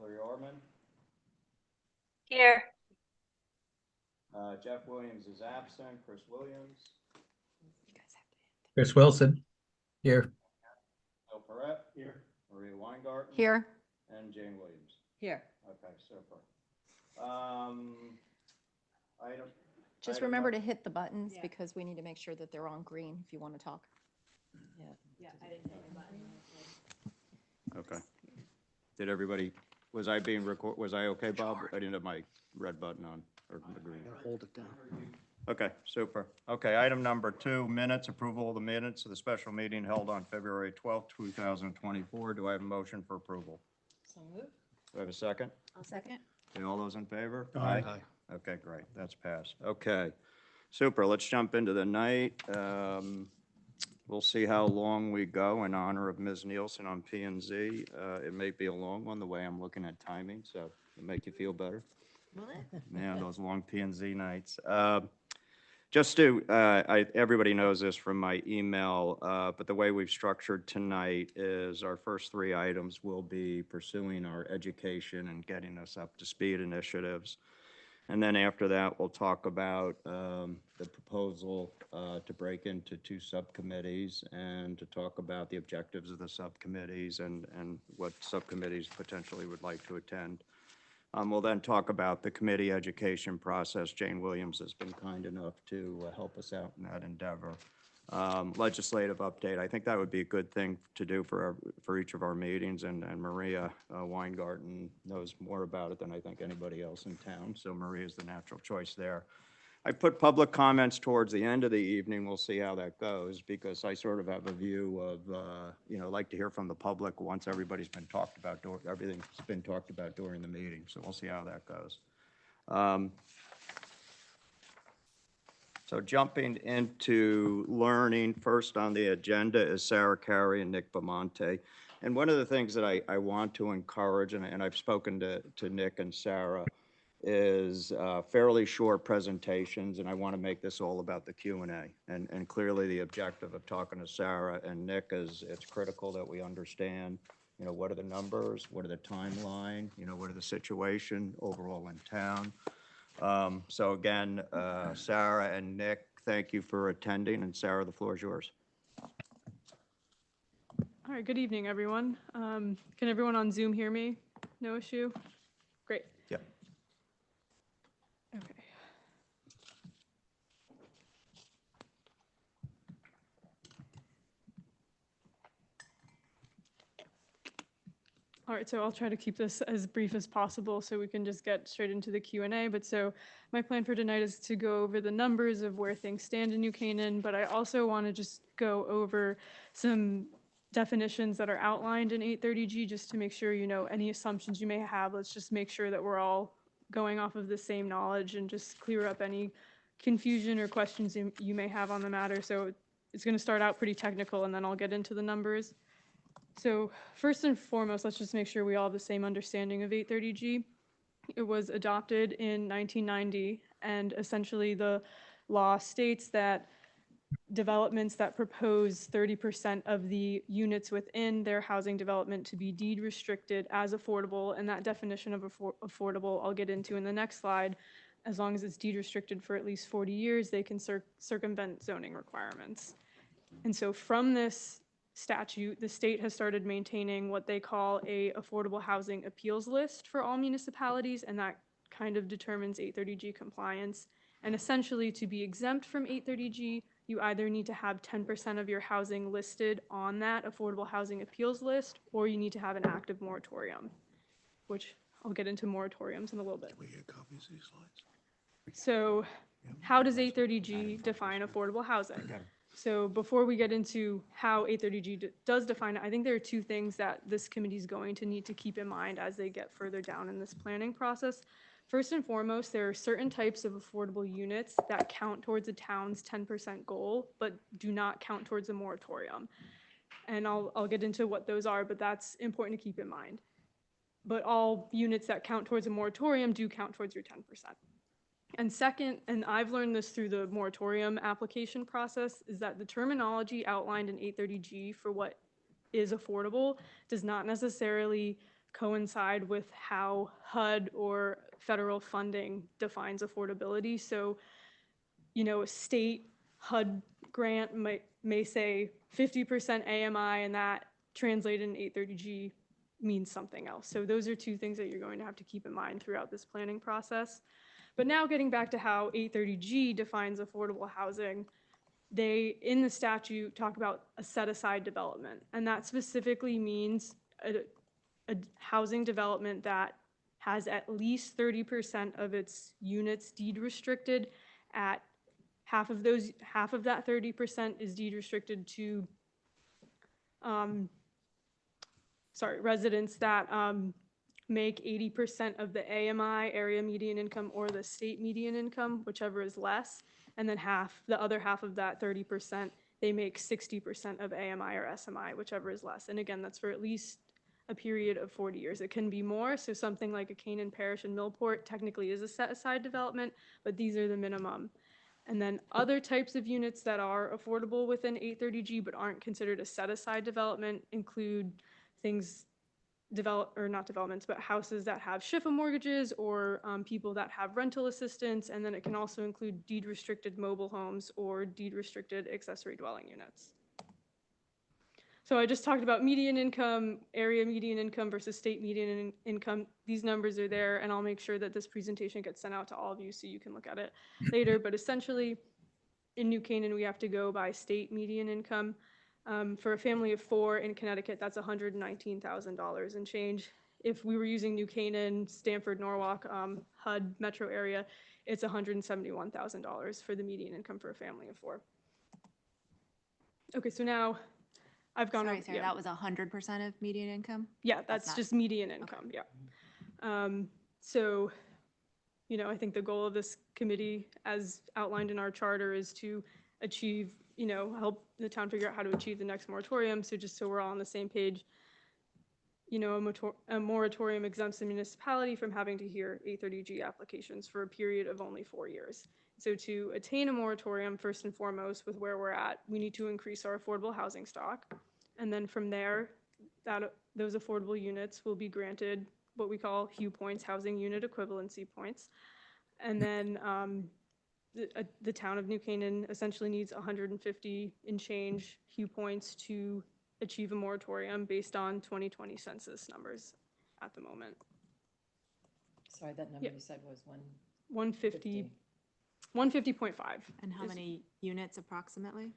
Valerie Orman. Here. Jeff Williams is absent. Chris Williams. Chris Wilson, here. Bill Perrette. Here. Maria Weingarten. Here. And Jane Williams. Here. Okay, super. Item. Just remember to hit the buttons because we need to make sure that they're on green if you want to talk. Yeah, I didn't hit the button. Okay. Did everybody, was I being was I okay, Bob? I didn't have my red button on, or the green. Hold it down. Okay, super. Okay, item number 2, minutes, approval of the minutes of the special meeting held on February 12th, 2024. Do I have a motion for approval? So move. Do I have a second? I'll second. Okay, all those in favor? Aye. Okay, great, that's passed. Okay, super, let's jump into the night. We'll see how long we go in honor of Ms. Nielsen on P and Z. It may be a long one, the way I'm looking at timing, so it'll make you feel better. Will it? Man, those long P and Z nights. Just to, everybody knows this from my email, but the way we've structured tonight is our first 3 items will be pursuing our education and getting us up to speed initiatives. And then after that, we'll talk about the proposal to break into 2 subcommittees and to talk about the objectives of the subcommittees and what subcommittees potentially would like to attend. We'll then talk about the committee education process. Jane Williams has been kind enough to help us out in that endeavor. Legislative update, I think that would be a good thing to do for each of our meetings, and Maria Weingarten knows more about it than I think anybody else in town, so Maria is the natural choice there. I put public comments towards the end of the evening. We'll see how that goes, because I sort of have a view of, like to hear from the public once everything's been talked about during the meeting, so we'll see how that goes. So jumping into learning, first on the agenda is Sarah Carey and Nick Bamonte. And one of the things that I want to encourage, and I've spoken to Nick and Sarah, is fairly short presentations, and I want to make this all about the Q&A. And clearly the objective of talking to Sarah and Nick is it's critical that we understand, what are the numbers, what are the timeline, what are the situation overall in town. So again, Sarah and Nick, thank you for attending, and Sarah, the floor is yours. All right, good evening, everyone. Can everyone on Zoom hear me? No issue? Great. Yep. Okay. All right, so I'll try to keep this as brief as possible so we can just get straight into the Q&A. But so my plan for tonight is to go over the numbers of where things stand in New Canaan, but I also want to just go over some definitions that are outlined in 830G just to make sure you know any assumptions you may have. Let's just make sure that we're all going off of the same knowledge and just clear up any confusion or questions you may have on the matter. So it's going to start out pretty technical, and then I'll get into the numbers. So first and foremost, let's just make sure we all have the same understanding of 830G. It was adopted in 1990, and essentially the law states that developments that propose 30% of the units within their housing development to be deed restricted as affordable, and that definition of affordable I'll get into in the next slide. As long as it's deed restricted for at least 40 years, they can circumvent zoning requirements. And so from this statute, the state has started maintaining what they call a affordable housing appeals list for all municipalities, and that kind of determines 830G compliance. And essentially, to be exempt from 830G, you either need to have 10% of your housing listed on that affordable housing appeals list, or you need to have an active moratorium, which I'll get into moratoriums in a little bit. Can we get copies of these slides? So how does 830G define affordable housing? So before we get into how 830G does define it, I think there are 2 things that this committee is going to need to keep in mind as they get further down in this planning process. First and foremost, there are certain types of affordable units that count towards a town's 10% goal, but do not count towards a moratorium. And I'll get into what those are, but that's important to keep in mind. But all units that count towards a moratorium do count towards your 10%. And second, and I've learned this through the moratorium application process, is that the terminology outlined in 830G for what is affordable does not necessarily coincide with how HUD or federal funding defines affordability. So, a state HUD grant may say 50% AMI, and that translated in 830G means something else. So those are two things that you're going to have to keep in mind throughout this planning process. But now getting back to how 830G defines affordable housing, they, in the statute, talk about a set-aside development. And that specifically means a housing development that has at least 30% of its units deed restricted. At half of that 30% is deed restricted to residents that make 80% of the AMI, area median income, or the state median income, whichever is less. And then the other half of that 30%, they make 60% of AMI or SMI, whichever is less. And again, that's for at least a period of 40 years. It can be more, so something like a Canaan Parish in Millport technically is a set-aside development, but these are the minimum. And then other types of units that are affordable within 830G but aren't considered a set-aside development include things not developments, but houses that have SHIFA mortgages or people that have rental assistance. And then it can also include deed-restricted mobile homes or deed-restricted accessory dwelling units. So I just talked about median income, area median income versus state median income. These numbers are there, and I'll make sure that this presentation gets sent out to all of you so you can look at it later. But essentially, in New Canaan, we have to go by state median income. For a family of 4 in Connecticut, that's $119,000 and change. If we were using New Canaan, Stamford, Norwalk, HUD metro area, it's $171,000 for the median income for a family of 4. Okay, so now I've gone over. Sorry, that was 100% of median income? Yeah, that's just median income, okay. Yeah. So, I think the goal of this committee, as outlined in our charter, is to achieve, help the town figure out how to achieve the next moratorium. So just so we're all on the same page, a moratorium exempts the municipality from having to hear 830G applications for a period of only 4 years. So to attain a moratorium, first and foremost, with where we're at, we need to increase our affordable housing stock. And then from there, those affordable units will be granted what we call HUE points, housing unit equivalency points. And then the town of New Canaan essentially needs 150 and change HUE points to achieve a moratorium based on 2020 census numbers at the moment. Sorry, that number you said was 150. 150.5. And how many units approximately?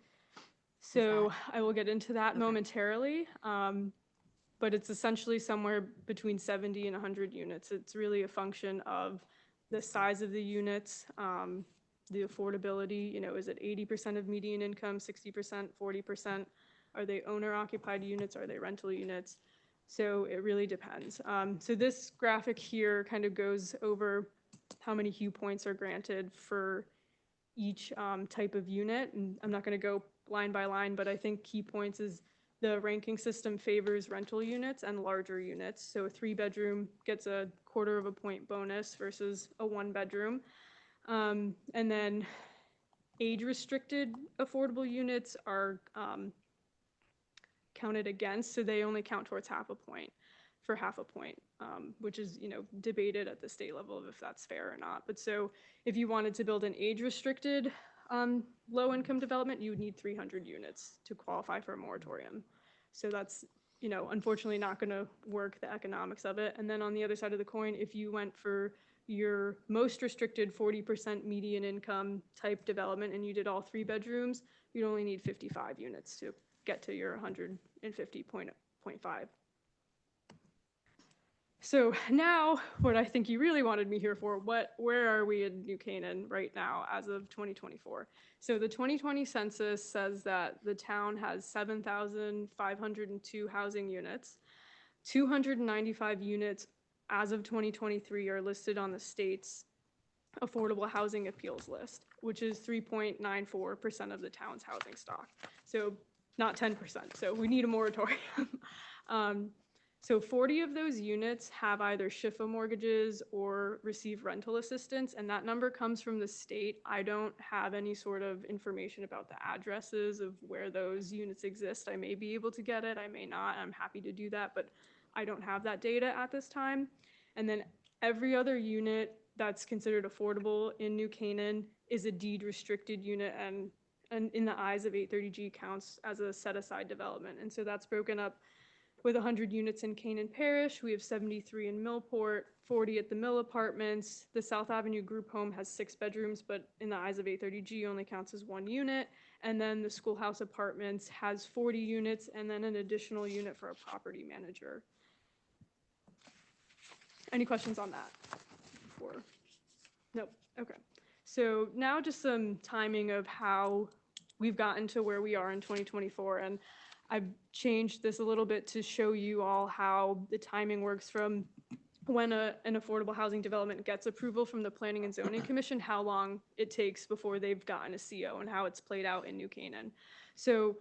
So I will get into that momentarily, but it's essentially somewhere between 70 and 100 units. It's really a function of the size of the units, the affordability. Is it 80% of median income, 60%, 40%? Are they owner-occupied units? Are they rental units? So it really depends. So this graphic here kind of goes over how many HUE points are granted for each type of unit. And I'm not going to go line by line, but I think key points is the ranking system favors rental units and larger units. So a 3-bedroom gets a 1/4 of a point bonus versus a 1-bedroom. And then age-restricted affordable units are counted against, so they only count towards half a point, which is, debated at the state level of if that's fair or not. But so if you wanted to build an age-restricted low-income development, you would need 300 units to qualify for a moratorium. So that's, unfortunately not going to work, the economics of it. And then on the other side of the coin, if you went for your most restricted 40% median income type development and you did all 3 bedrooms, you'd only need 55 units to get to your 150.5. So now what I think you really wanted me here for, where are we in New Canaan right now as of 2024? So the 2020 census says that the town has 7,502 housing units. 295 units as of 2023 are listed on the state's affordable housing appeals list, which is 3.94% of the town's housing stock. So not 10%, so we need a moratorium. So 40 of those units have either SHIFA mortgages or receive rental assistance, and that number comes from the state. I don't have any sort of information about the addresses of where those units exist. I may be able to get it, I may not. I'm happy to do that, but I don't have that data at this time. And then every other unit that's considered affordable in New Canaan is a deed restricted unit and in the eyes of 830G counts as a set aside development. And so that's broken up with 100 units in Canaan Parish. We have 73 in Millport, 40 at the Mill Apartments. The South Avenue group home has 6 bedrooms, but in the eyes of 830G only counts as 1 unit. And then the Schoolhouse Apartments has 40 units and then an additional unit for a property manager. Any questions on that? Before? Nope. Okay. So now just some timing of how we've gotten to where we are in 2024. And I've changed this a little bit to show you all how the timing works from when an affordable housing development gets approval from the Planning and Zoning Commission, how long it takes before they've gotten a CO and how it's played out in New Canaan. So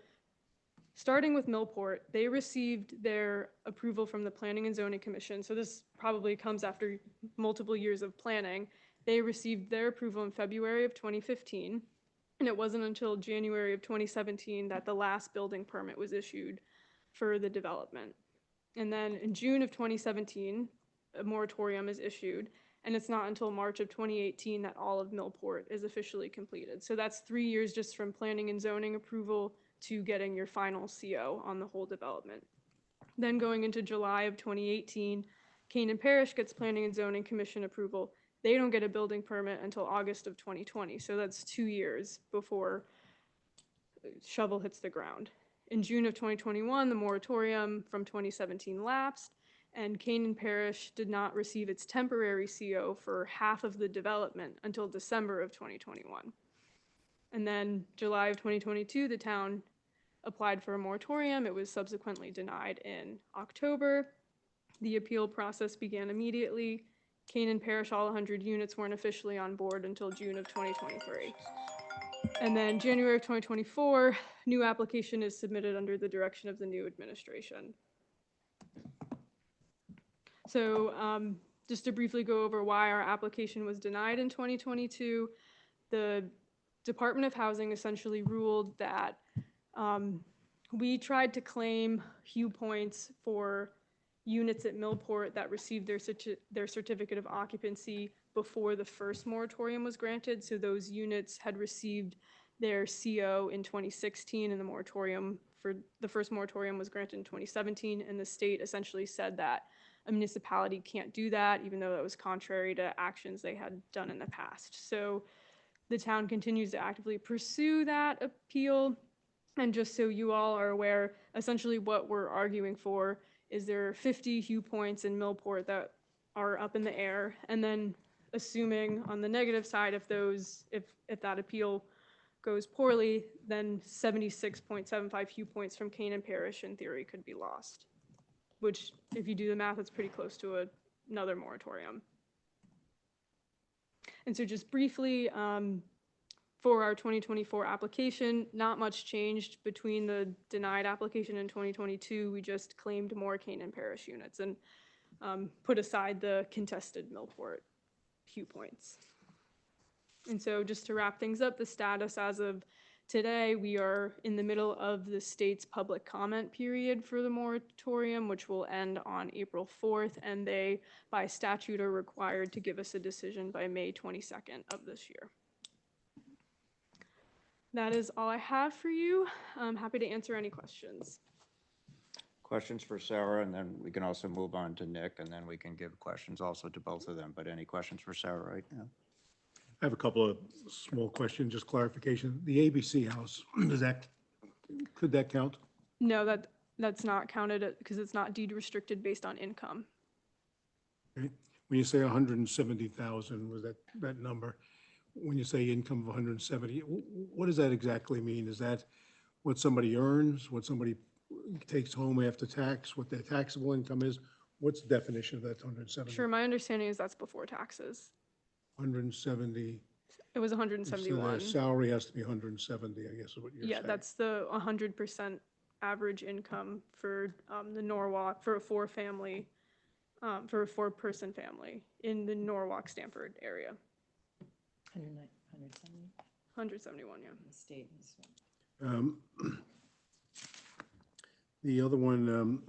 starting with Millport, they received their approval from the Planning and Zoning Commission. So this probably comes after multiple years of planning. They received their approval in February of 2015. And it wasn't until January of 2017 that the last building permit was issued for the development. And then in June of 2017, a moratorium is issued. And it's not until March of 2018 that all of Millport is officially completed. So that's 3 years just from planning and zoning approval to getting your final CO on the whole development. Then going into July of 2018, Canaan Parish gets Planning and Zoning Commission approval. They don't get a building permit until August of 2020. So that's 2 years before shovel hits the ground. In June of 2021, the moratorium from 2017 lapsed, and Canaan Parish did not receive its temporary CO for half of the development until December of 2021. And then July of 2022, the town applied for a moratorium. It was subsequently denied in October. The appeal process began immediately. Canaan Parish, all 100 units weren't officially on board until June of 2023. And then January of 2024, new application is submitted under the direction of the new administration. So just to briefly go over why our application was denied in 2022, the Department of Housing essentially ruled that we tried to claim Hugh points for units at Millport that received their certificate of occupancy before the first moratorium was granted. So those units had received their CO in 2016, and the first moratorium was granted in 2017, and the state essentially said that a municipality can't do that, even though that was contrary to actions they had done in the past. So the town continues to actively pursue that appeal. And just so you all are aware, essentially what we're arguing for is there are 50 Hugh points in Millport that are up in the air. And then assuming on the negative side, if that appeal goes poorly, then 76.75 Hugh points from Canaan Parish in theory could be lost, which if you do the math, it's pretty close to another moratorium. And so just briefly, for our 2024 application, not much changed between the denied application in 2022. We just claimed more Canaan Parish units and put aside the contested Millport Hugh points. And so just to wrap things up, the status as of today, we are in the middle of the state's public comment period for the moratorium, which will end on April 4th, and they, by statute, are required to give us a decision by May 22nd of this year. That is all I have for you. I'm happy to answer any questions. Questions for Sarah, and then we can also move on to Nick, and then we can give questions also to both of them. But any questions for Sarah right now? I have a couple of small questions, just clarification. The ABC house, could that count? No, that's not counted because it's not deed restricted based on income. Okay. When you say 170,000 was that number, when you say income of 170, what does that exactly mean? Is that what somebody earns, what somebody takes home after tax, what their taxable income is? What's the definition of that 170? Sure, my understanding is that's before taxes. 170. It was So 171. their salary has to be 170, I guess is what you're saying. Yeah, that's the 100% average income for the Norwalk, for a four-person family in the Norwalk-Stanford area. 170 171, yeah. in the state. The other one,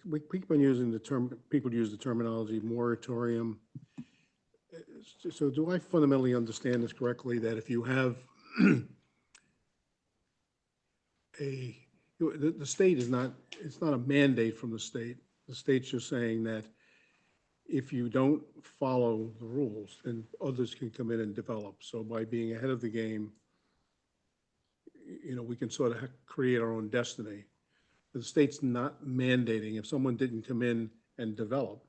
we keep on using the term, people use the terminology moratorium. So do I fundamentally understand this correctly, that if you have the state is not, it's not a mandate from the state. The state's just saying that if you don't follow the rules, then others can come in and develop. So by being ahead of the game, we can sort of create our own destiny. The state's not mandating. If someone didn't come in and develop,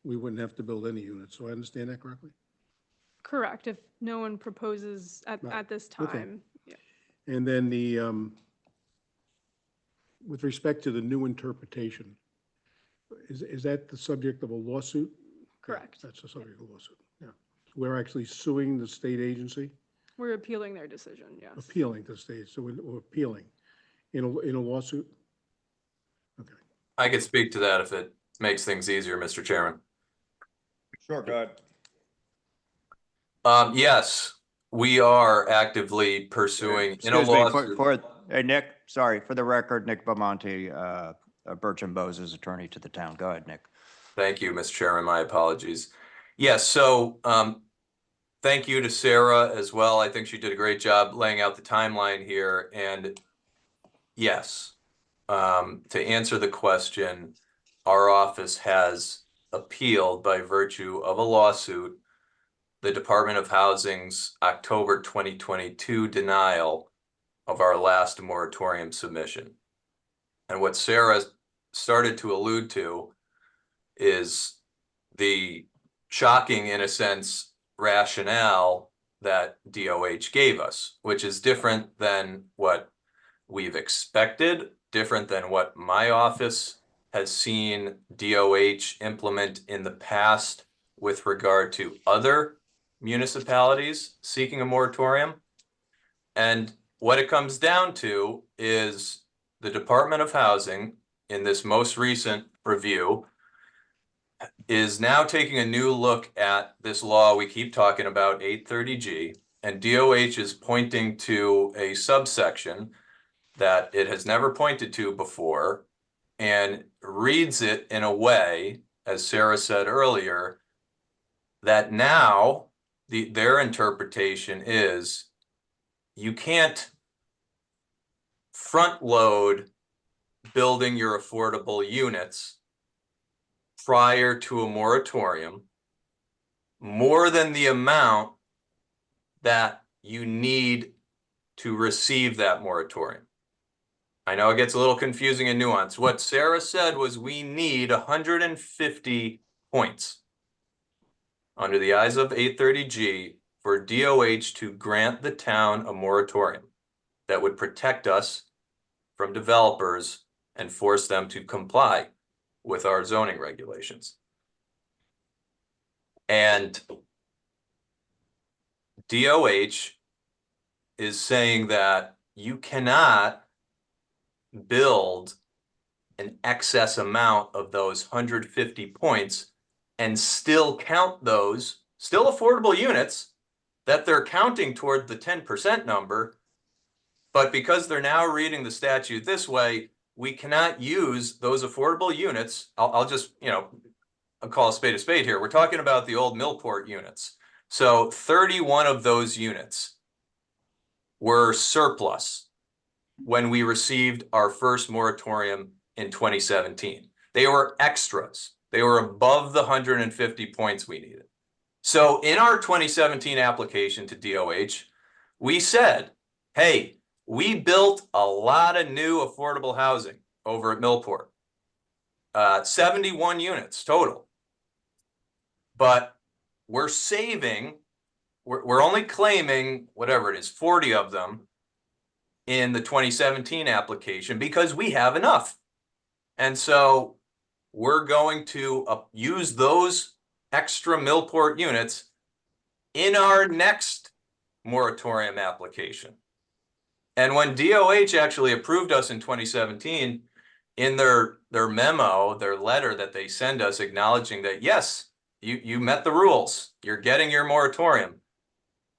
we wouldn't have to build any units. So I understand that correctly? Correct, if no one proposes at this Okay. time. Yeah. And then with respect to the new interpretation, is that the subject of a lawsuit? Correct. Yeah, that's the subject of a lawsuit, yeah. We're actually suing the state agency, We're appealing their decision, yes. appealing to the state, so we're appealing in a lawsuit? Okay. I could speak to that if it makes things easier, Mr. Chairman. Sure, go ahead. Yes, we are actively pursuing in a Excuse me, lawsuit. hey, Nick, sorry, for the record, Nick Bamonte, Birch and Bose's attorney to the town. Go ahead, Nick. Thank you, Mr. Chairman. My apologies. Yes, so thank you to Sarah as well. I think she did a great job laying out the timeline here. And yes, to answer the question, our office has appealed by virtue of a lawsuit the Department of Housing's October 2022 denial of our last moratorium submission. And what Sarah started to allude to is the shocking, in a sense, rationale that DOH gave us, which is different than what we've expected, different than what my office has seen DOH implement in the past with regard to other municipalities seeking a moratorium. And what it comes down to is the Department of Housing, in this most recent review, is now taking a new look at this law we keep talking about, 830G, and DOH is pointing to a subsection that it has never pointed to before and reads it in a way, as Sarah said earlier, that now their interpretation is you can't front load building your affordable units prior to a moratorium more than the amount that you need to receive that moratorium. I know it gets a little confusing and nuanced. What Sarah said was we need 150 points under the eyes of 830G for DOH to grant the town a moratorium that would protect us from developers and force them to comply with our zoning regulations. And DOH is saying that you cannot build an excess amount of those 150 points and still count those still affordable units that they're counting toward the 10% number. But because they're now reading the statute this way, we cannot use those affordable units. I'll just, I'll call a spade here. We're talking about the old Millport units. So 31 of those units were surplus when we received our first moratorium in 2017. They were extras. They were above the 150 points we needed. So in our 2017 application to DOH, we said, hey, we built a lot of new affordable housing over at Millport, 71 units total. But we're saving, we're only claiming whatever it is, 40 of them in the 2017 application because we have enough. And so we're going to use those extra Millport units in our next moratorium application. And when DOH actually approved us in 2017, in their memo, their letter that they send us acknowledging that, yes, you met the rules, you're getting your moratorium,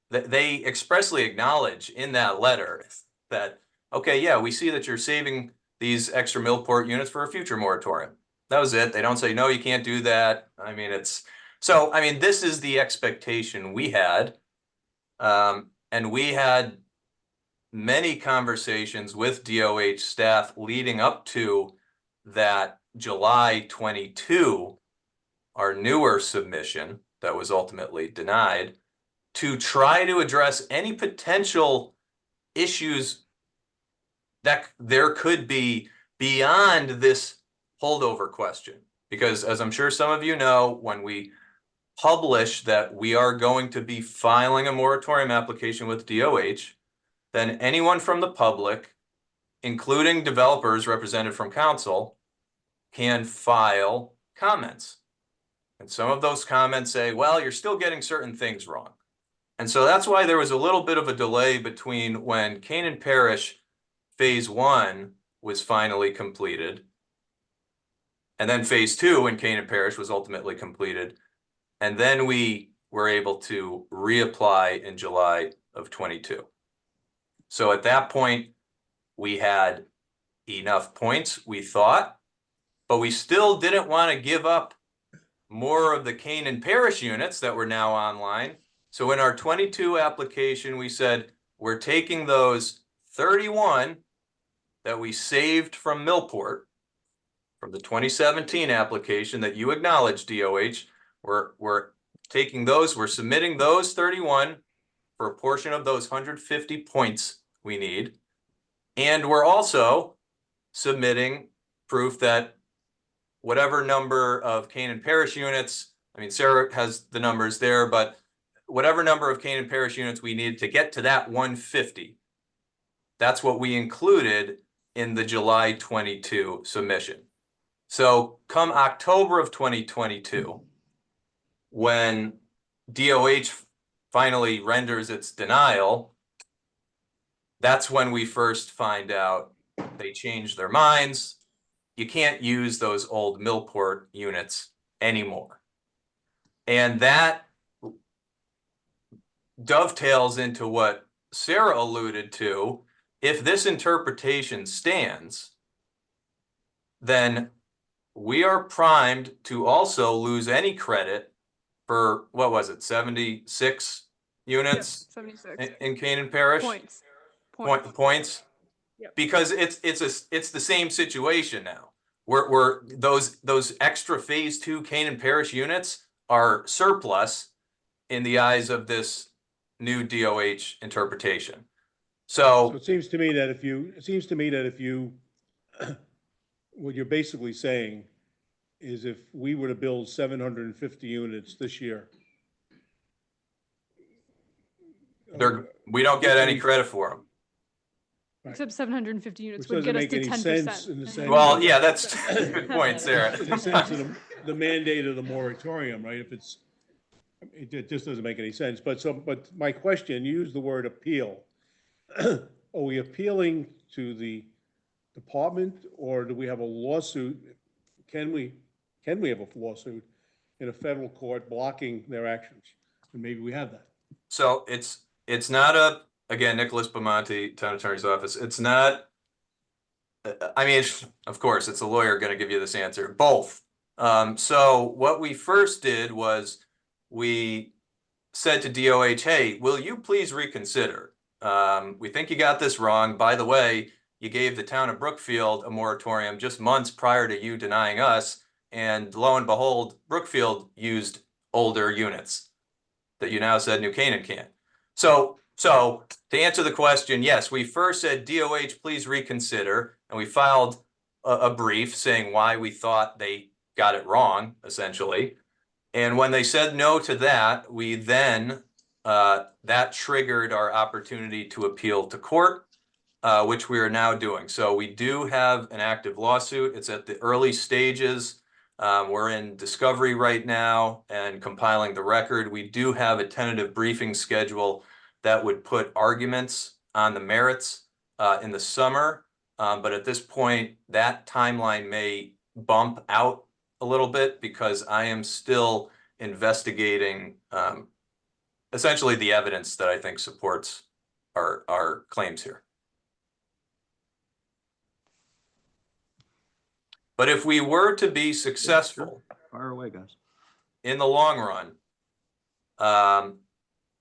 they expressly acknowledge in that letter that, okay, yeah, we see that you're saving these extra Millport units for a future moratorium. That was it. They don't say, no, you can't do that. I mean, so, I mean, this is the expectation we had. And we had many conversations with DOH staff leading up to that July 22, our newer submission that was ultimately denied, to try to address any potential issues that there could be beyond this holdover question. Because as I'm sure some of you know, when we publish that we are going to be filing a moratorium application with DOH, then anyone from the public, including developers represented from council, can file comments. And some of those comments say, well, you're still getting certain things wrong. And so that's why there was a little bit of a delay between when Canaan Parish Phase 1 was finally completed, and then Phase 2 when Canaan Parish was ultimately completed. And then we were able to reapply in July of 22. So at that point, we had enough points, we thought, but we still didn't want to give up more of the Canaan Parish units that were now online. So in our 22 application, we said, we're taking those 31 that we saved from Millport, from the 2017 application that you acknowledged, DOH, we're taking those, we're submitting those 31 for a portion of those 150 points we need. And we're also submitting proof that whatever number of Canaan Parish units, I mean, Sarah has the numbers there, but whatever number of Canaan Parish units we need to get to that 150, that's what we included in the July 22 submission. So come October of 2022, when DOH finally renders its denial, that's when we first find out they changed their minds. You can't use those old Millport units anymore. And that dovetails into what Sarah alluded to. If this interpretation stands, then we are primed to also lose any credit for, what was it, 76 units 76 in Canaan Parish? points. Points. Yep. Because it's the same situation now. We're those extra Phase 2 Canaan Parish units are surplus in the eyes of this new DOH interpretation. So So it seems to me that if you, what you're basically saying is if we were to build 750 units this year. we don't get any credit for them. Except 750 units Which would doesn't get us make to any 10%. sense in the sense. Well, yeah, that's a good point, Sarah. In the sense of the mandate of the moratorium, right? If it's, it just doesn't make any sense. But my question, you used the word appeal. Are we appealing to the department, or do we have a lawsuit? Can we have a lawsuit in a federal court blocking their actions? And maybe we have that. So it's not again, Nicholas Bamonte, Town Attorney's Office. It's not, I mean, of course, it's a lawyer going to give you this answer. Both. So what we first did was we said to DOH, hey, will you please reconsider? We think you got this wrong. By the way, you gave the town of Brookfield a moratorium just months prior to you denying us. And lo and behold, Brookfield used older units that you now said New Canaan can't. So to answer the question, yes, we first said, DOH, please reconsider. And we filed a brief saying why we thought they got it wrong, essentially. And when they said no to that, we then, that triggered our opportunity to appeal to court, which we are now doing. So we do have an active lawsuit. It's at the early stages. We're in discovery right now and compiling the record. We do have a tentative briefing schedule that would put arguments on the merits in the summer. But at this point, that timeline may bump out a little bit because I am still investigating essentially the evidence that I think supports our claims here. But if we were to be successful Fire away, guys. in the long run,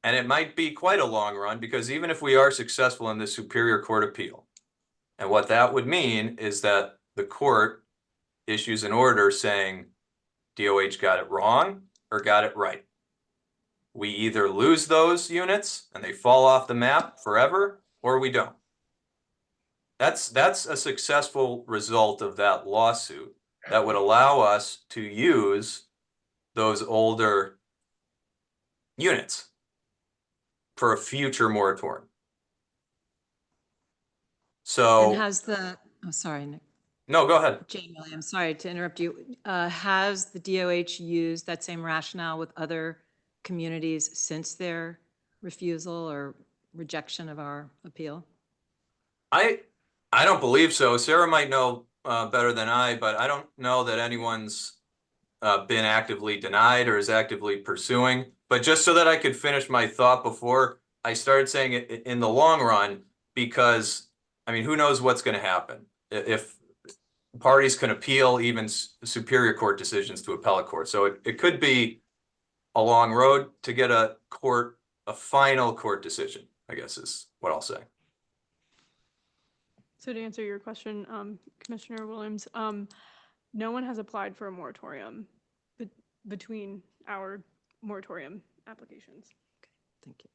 and it might be quite a long run, because even if we are successful in the Superior Court appeal, and what that would mean is that the court issues an order saying DOH got it wrong or got it right. We either lose those units and they fall off the map forever, or we don't. That's a successful result of that lawsuit that would allow us to use those older units for a future moratorium. So, And has the, oh, sorry, Nick. no, go ahead. Jamie, I'm sorry to interrupt you. Has the DOH used that same rationale with other communities since their refusal or rejection of our appeal? I don't believe so. Sarah might know better than I, but I don't know that anyone's been actively denied or is actively pursuing. But just so that I could finish my thought before I started saying it in the long run, because I mean, who knows what's going to happen if parties can appeal even Superior Court decisions to appellate court. So it could be a long road to get a final court decision, I guess is what I'll say. So to answer your question, Commissioner Williams, no one has applied for a moratorium between our moratorium applications. Thank you.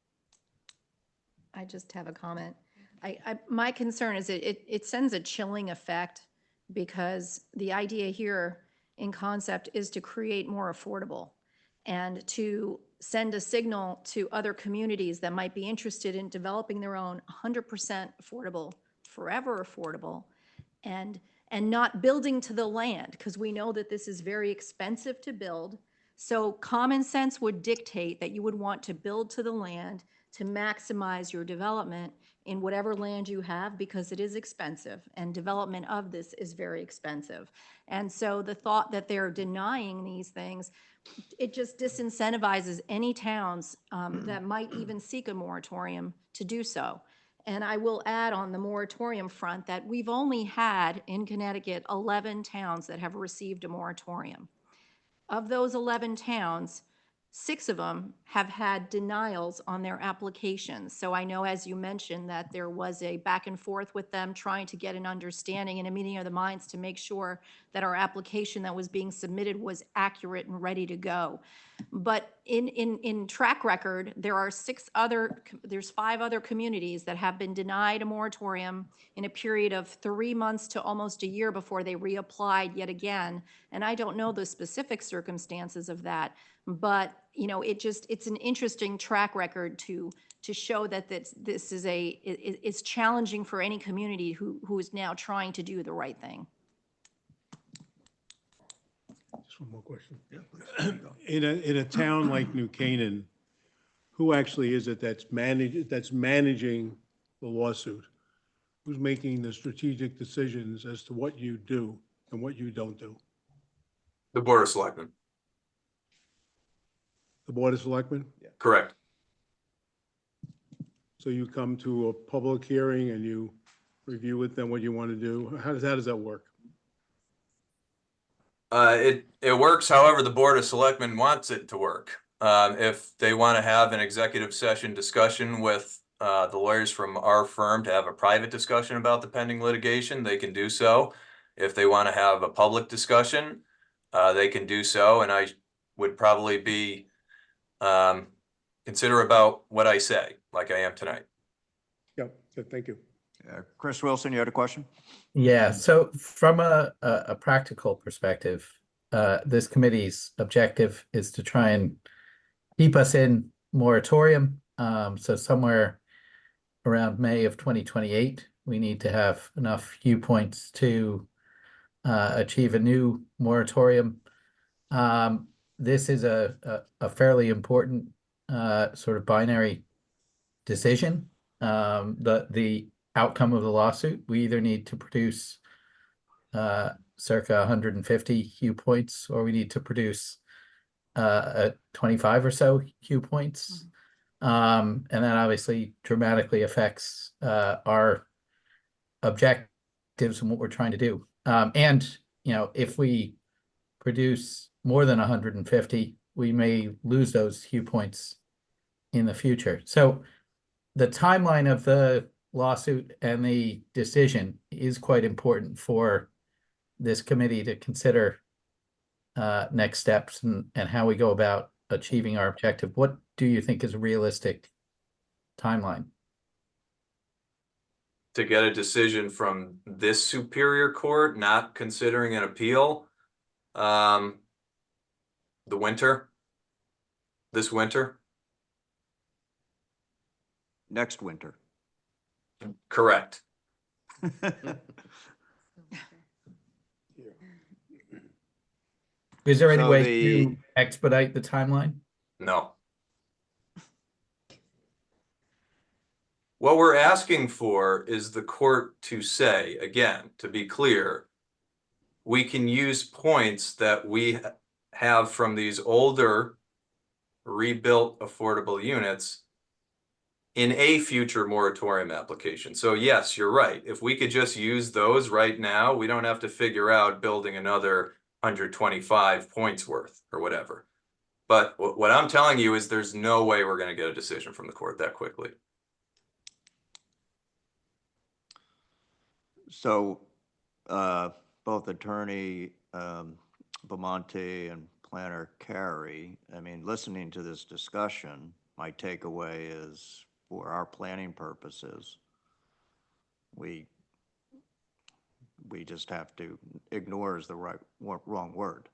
I just have a comment. My concern is it sends a chilling effect, because the idea here in concept is to create more affordable and to send a signal to other communities that might be interested in developing their own 100% affordable, forever affordable, and not building to the land, because we know that this is very expensive to build. So common sense would dictate that you would want to build to the land to maximize your development in whatever land you have, because it is expensive and development of this is very expensive. And so the thought that they're denying these things, it just disincentivizes any towns that might even seek a moratorium to do so. And I will add on the moratorium front that we've only had in Connecticut 11 towns that have received a moratorium. Of those 11 towns, 6 of them have had denials on their applications. So I know, as you mentioned, that there was a back and forth with them trying to get an understanding and a meeting of the minds to make sure that our application that was being submitted was accurate and ready to go. But in track record, there's 5 other communities that have been denied a moratorium in a period of 3 months to almost a year before they reapplied yet again. And I don't know the specific circumstances of that, but you know, it's an interesting track record to show that this is it's challenging for any community who is now trying to do the right thing. Just one more question. In a town like New Canaan, who actually is it that's managing the lawsuit? Who's making the strategic decisions as to what you do and what you don't do? The Board of Selectmen. The Board of Selectmen? Correct. So you come to a public hearing and you review with them what you want to do? How does that work? It works however the Board of Selectmen wants it to work. If they want to have an executive session discussion with the lawyers from our firm to have a private discussion about the pending litigation, they can do so. If they want to have a public discussion, they can do so. And I would probably be consider about what I say, like I am tonight. Yeah, good, thank you. Chris Wilson, you had a question? Yeah, so from a practical perspective, this committee's objective is to try and keep us in moratorium. So somewhere around May of 2028, we need to have enough viewpoints to achieve a new moratorium. This is a fairly important sort of binary decision. The outcome of the lawsuit, we either need to produce circa 150 Hugh points, or we need to produce 25 or so Hugh points. And that obviously dramatically affects our objectives and what we're trying to do. And if we produce more than 150, we may lose those Hugh points in the future. So the timeline of the lawsuit and the decision is quite important for this committee to consider next steps and how we go about achieving our objective. What do you think is a realistic timeline? To get a decision from this Superior Court, not considering an appeal, the winter, this winter, Next winter. correct. Is there any So way the- to expedite the timeline? No. What we're asking for is the court to say, again, to be clear, we can use points that we have from these older rebuilt affordable units in a future moratorium application. So yes, you're right. If we could just use those right now, we don't have to figure out building another 125 points worth or whatever. But what I'm telling you is there's no way we're going to get a decision from the court that quickly. So both Attorney Bamonte and Planner Carey, I mean, listening to this discussion, my takeaway is for our planning purposes, we just have to, ignore is the wrong word.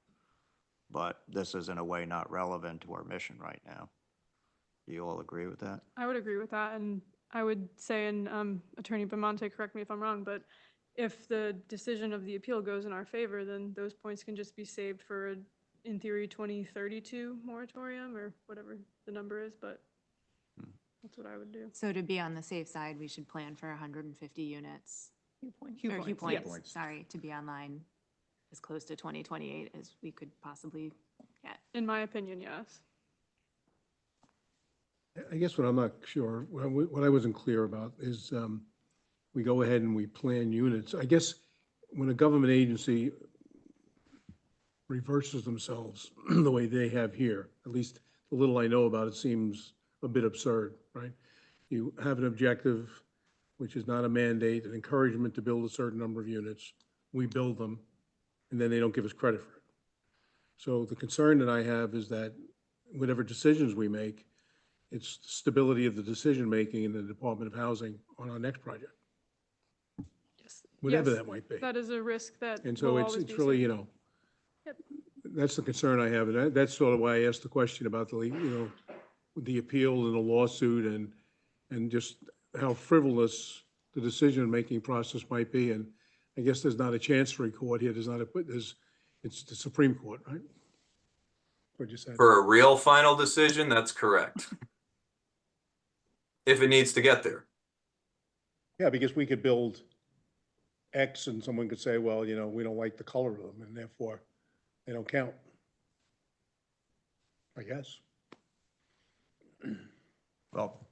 But this is in a way not relevant to our mission right now. Do you all agree with that? I would agree with that, and I would say, and Attorney Bamonte, correct me if I'm wrong, but if the decision of the appeal goes in our favor, then those points can just be saved for, in theory, 2032 moratorium or whatever the number is, but that's what I would do. So to be on the safe side, we should plan for 150 units. Hugh points. Or Hugh Yes. points, sorry, to be online as close to 2028 as we could possibly get. In my opinion, yes. I guess what I'm not sure, what I wasn't clear about is we go ahead and we plan units. I guess when a government agency reverses themselves the way they have here, at least the little I know about it seems a bit absurd, right? You have an objective, which is not a mandate, an encouragement to build a certain number of units. We build them, and then they don't give us credit for it. So the concern that I have is that whatever decisions we make, it's the stability of the decision-making in the Department of Housing on our next project, Yes. whatever Yes, that might be. that is a risk that And so will it's always be really, certain. Yep. that's the concern I have. And that's sort of why I asked the question about the appeal and the lawsuit and just how frivolous the decision-making process might be. And I guess there's not a chancery court here. It's the Supreme Court, right? What'd you say? For a real final decision, that's correct. If it needs to get there. Yeah, because we could build X and someone could say, well, we don't like the color of them and therefore they don't count. I guess. Well,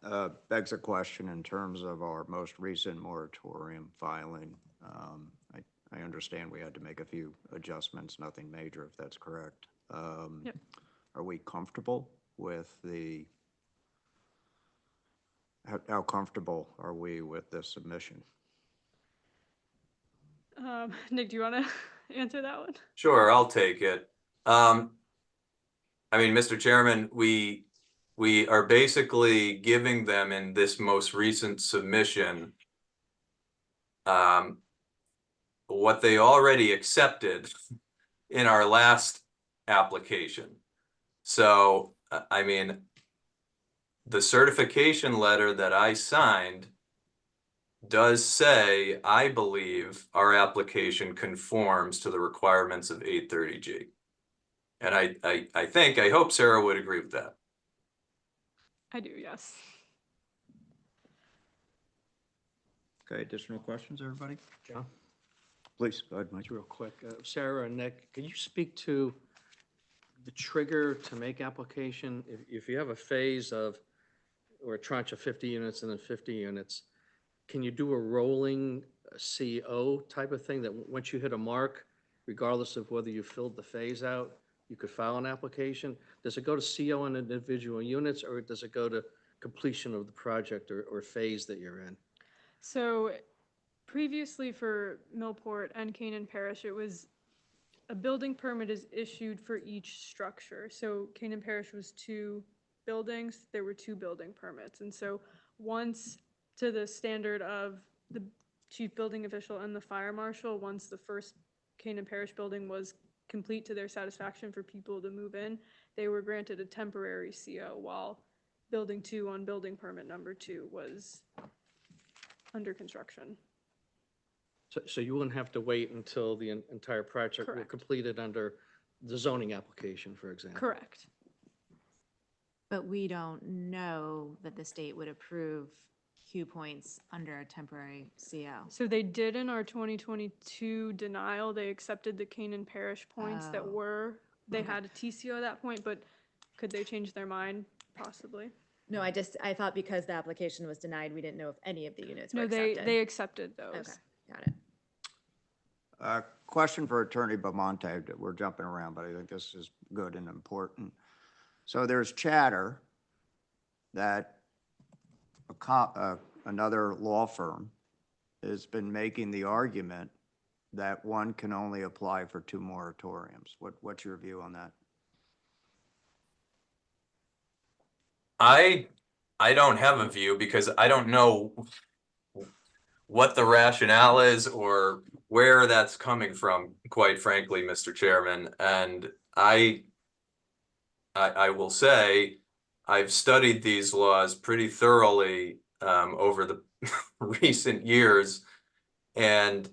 begs a question in terms of our most recent moratorium filing. I understand we had to make a few adjustments, nothing major, if that's correct. Yep. Are we comfortable with how comfortable are we with this submission? Nick, do you want to answer that one? Sure, I'll take it. I mean, Mr. Chairman, we are basically giving them in this most recent submission what they already accepted in our last application. So, I mean, the certification letter that I signed does say, I believe our application conforms to the requirements of 830G. And I hope Sarah would agree with that. I do, yes. Okay, additional questions, everybody? John? Please, go ahead, Mike. Just real quick, Sarah and Nick, can you speak to the trigger to make application? If you have a phase of, or a tranche of 50 units and then 50 units, can you do a rolling CO type of thing that once you hit a mark, regardless of whether you filled the phase out, you could file an application? Does it go to CO on individual units, or does it go to completion of the project or phase that you're in? So previously for Millport and Canaan Parish, it was a building permit is issued for each structure. So Canaan Parish was 2 buildings, there were 2 building permits. And so once, to the standard of the chief building official and the fire marshal, once the first Canaan Parish building was complete to their satisfaction for people to move in, they were granted a temporary CO, while building 2 on building permit number 2 was under construction. So you wouldn't have to wait until the entire project were Correct. completed under the zoning application, for example? Correct. But we don't know that the state would approve Q points under a temporary CO. So they did in our 2022 denial, they accepted the Canaan Parish points that Oh. were, they had a TCO at that point, but could they change their mind? Possibly. No, I thought because the application was denied, we didn't know if any of the units were No, accepted. they accepted those. Okay, got it. Question for Attorney Bamonte. We're jumping around, but I think this is good and important. So there's chatter that another law firm has been making the argument that one can only apply for 2 moratoriums. What's your view on that? I don't have a view because I don't know what the rationale is or where that's coming from, quite frankly, Mr. Chairman. And I will say, I've studied these laws pretty thoroughly over the recent years, and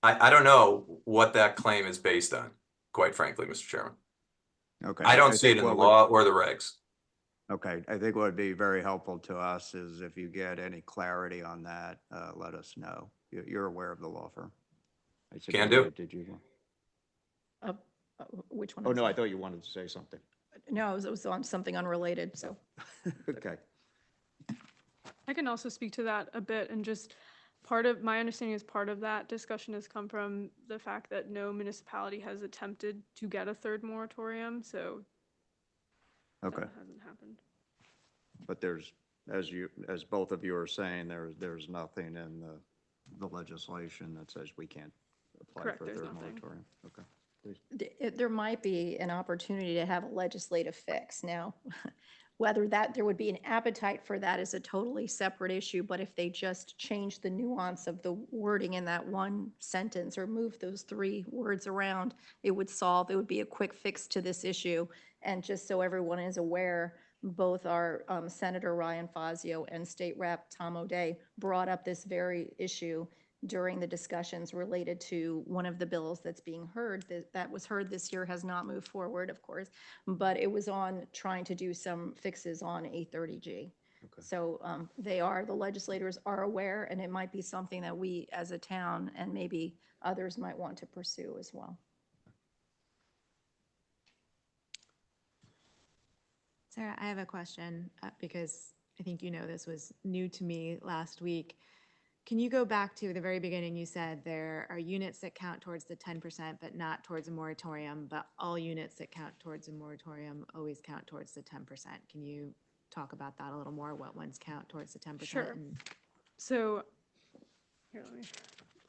I don't know what that claim is based on, quite frankly, Mr. Chairman. Okay. I don't see it think in the what law or the regs. Okay, I think what would be very helpful to us is if you get any clarity on that, let us know. You're aware of the law firm. I said, Can do. Did you? Which one? Oh, was no, I it? thought you wanted to say something. No, it was on something unrelated, so. Okay. I can also speak to that a bit, and just part of my understanding is part of that discussion has come from the fact that no municipality has attempted to get a 3rd moratorium, so Okay, that hasn't happened. but there's, as both of you are saying, there's nothing in the legislation that says we can't apply Correct, for a there's 3rd nothing. moratorium. Okay. There might be an opportunity to have a legislative fix. Now, whether there would be an appetite for that is a totally separate issue, but if they just change the nuance of the wording in that one sentence or move those 3 words around, it would be a quick fix to this issue. And just so everyone is aware, both our Senator Ryan Fazio and State Rep Tom O'Day brought up this very issue during the discussions related to one of the bills that's being heard, that was heard this year, has not moved forward, of course, but it was on trying to do some fixes on A30G. Okay. So the legislators are aware, and it might be something that we as a town and maybe others might want to pursue as well. Sarah, I have a question because I think you know this was new to me last week. Can you go back to the very beginning? You said there are units that count towards the 10%, but not towards a moratorium, but all units that count towards a moratorium always count towards the 10%. Can you talk about that a little more? What ones count towards the 10%? Sure. So, here, let me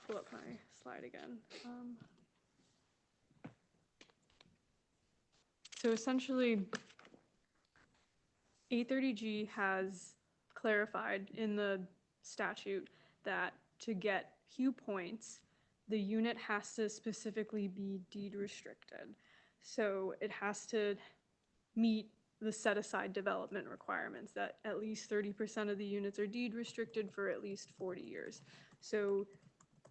pull up my slide again. So essentially, A30G has clarified in the statute that to get Q points, the unit has to specifically be deed restricted. So it has to meet the set-aside development requirements that at least 30% of the units are deed restricted for at least 40 years. So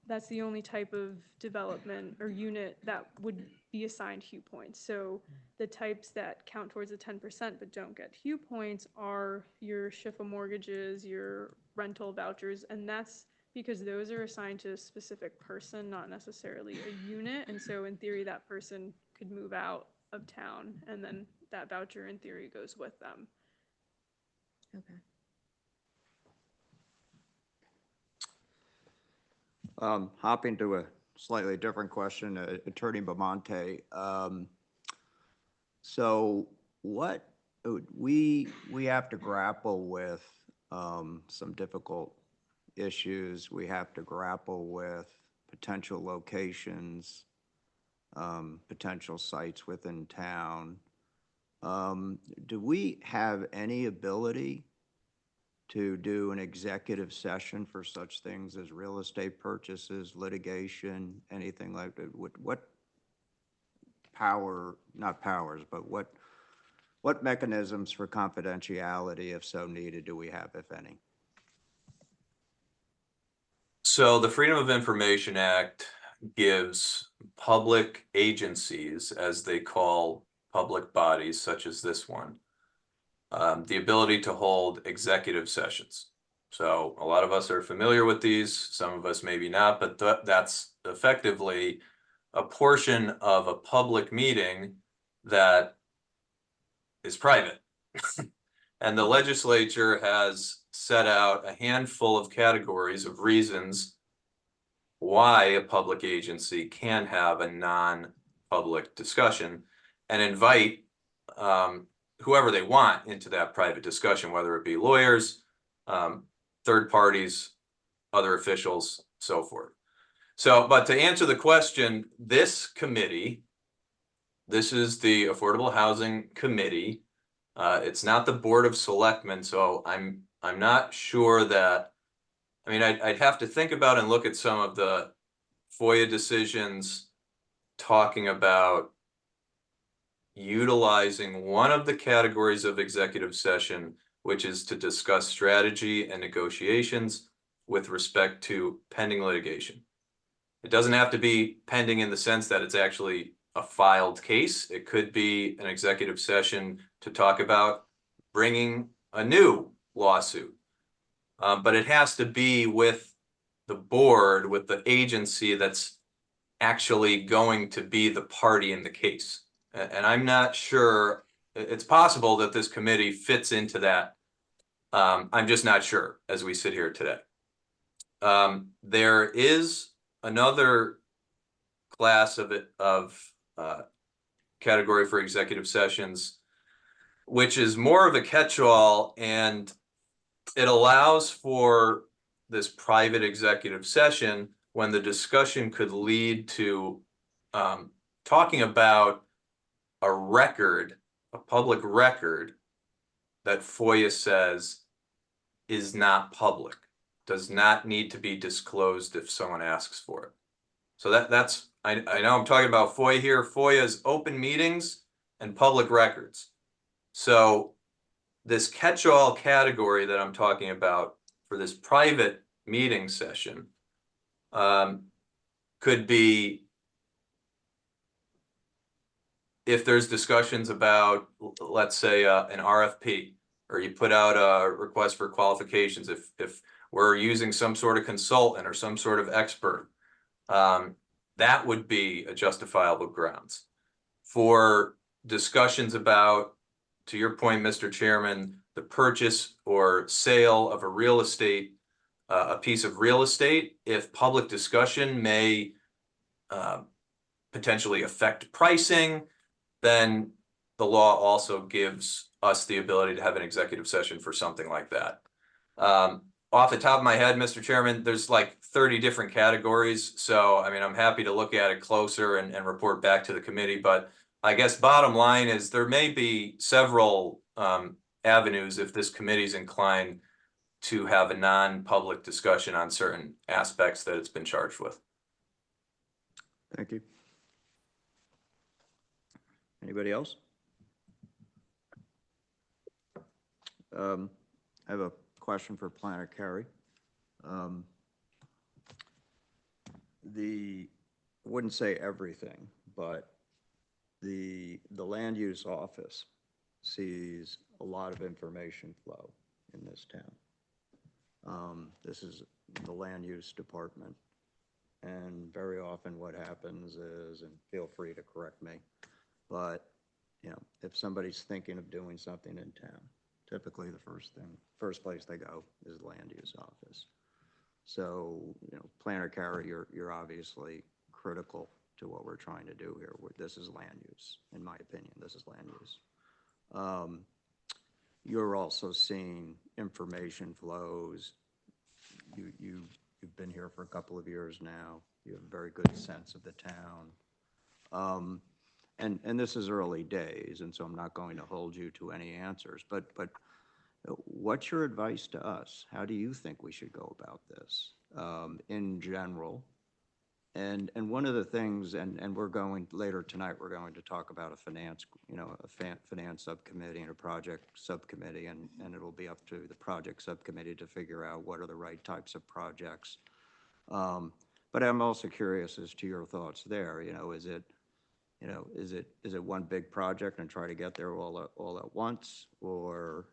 that's the only type of development or unit that would be assigned Hue points. So the types that count towards the 10% but don't get Hue points are your Schiffa mortgages, your rental vouchers, and that's because those are assigned to a specific person, not necessarily a unit. And so in theory, that person could move out of town, and then that voucher in theory goes with them. Okay. Hopping to a slightly different question, Attorney Bamonte. So what, we have to grapple with some difficult issues. We have to grapple with potential locations, potential sites within town. Do we have any ability to do an executive session for such things as real estate purchases, litigation, anything like that? What power, not powers, but what mechanisms for confidentiality, if so needed, do we have, if any? So the Freedom of Information Act gives public agencies, as they call public bodies such as this one, the ability to hold executive sessions. So a lot of us are familiar with these, some of us maybe not, but that's effectively a portion of a public meeting that is private. And the legislature has set out a handful of categories of reasons why a public agency can have a non-public discussion and invite whoever they want into that private discussion, whether it be lawyers, third parties, other officials, so forth. So, but to answer the question, this committee, this is the Affordable Housing Committee. It's not the Board of Selectmen, so I'm not sure that, I mean, I'd have to think about and look at some of the FOIA decisions talking about utilizing one of the categories of executive session, which is to discuss strategy and negotiations with respect to pending litigation. It doesn't have to be pending in the sense that it's actually a filed case. It could be an executive session to talk about bringing a new lawsuit. But it has to be with the board, with the agency that's actually going to be the party in the case. And I'm not sure, it's possible that this committee fits into that. I'm just not sure as we sit here today. There is another class of category for executive sessions, which is more of a catch-all, and it allows for this private executive session when the discussion could lead to talking about a record, a public record that FOIA says is not public, does not need to be disclosed if someone asks for it. So that's, I know I'm talking about FOIA here. FOIA is open meetings and public records. So this catch-all category that I'm talking about for this private meeting session could be if there's discussions about, let's say, an RFP, or you put out a request for qualifications, if we're using some sort of consultant or some sort of expert, that would be a justifiable grounds. For discussions about, to your point, Mr. Chairman, the purchase or sale of a real estate, a piece of real estate, if public discussion may potentially affect pricing, then the law also gives us the ability to have an executive session for something like that. Off the top of my head, Mr. Chairman, there's like 30 different categories. So, I mean, I'm happy to look at it closer and report back to the committee. But I guess bottom line is there may be several avenues if this committee is inclined to have a non-public discussion on certain aspects that it's been charged with. Thank you. Anybody else? I have a question for Planner Carey. I wouldn't say everything, but the land use office sees a lot of information flow in this town. This is the land use department. And very often what happens is, and feel free to correct me, but you know, if somebody's thinking of doing something in town, typically the first place they go is the land use office. So, you know, Planner Carey, you're obviously critical to what we're trying to do here. This is land use, in my opinion, this is land use. You're also seeing information flows. You've been here for a couple of years now. You have a very good sense of the town. And this is early days, and so I'm not going to hold you to any answers, but what's your advice to us? How do you think we should go about this in general? And one of the things, and we're going, later tonight, we're going to talk about a finance, finance subcommittee and a project subcommittee, and it'll be up to the project subcommittee to figure out what are the right types of projects. But I'm also curious as to your thoughts there. Is it one big project and try to get there all at once? Or,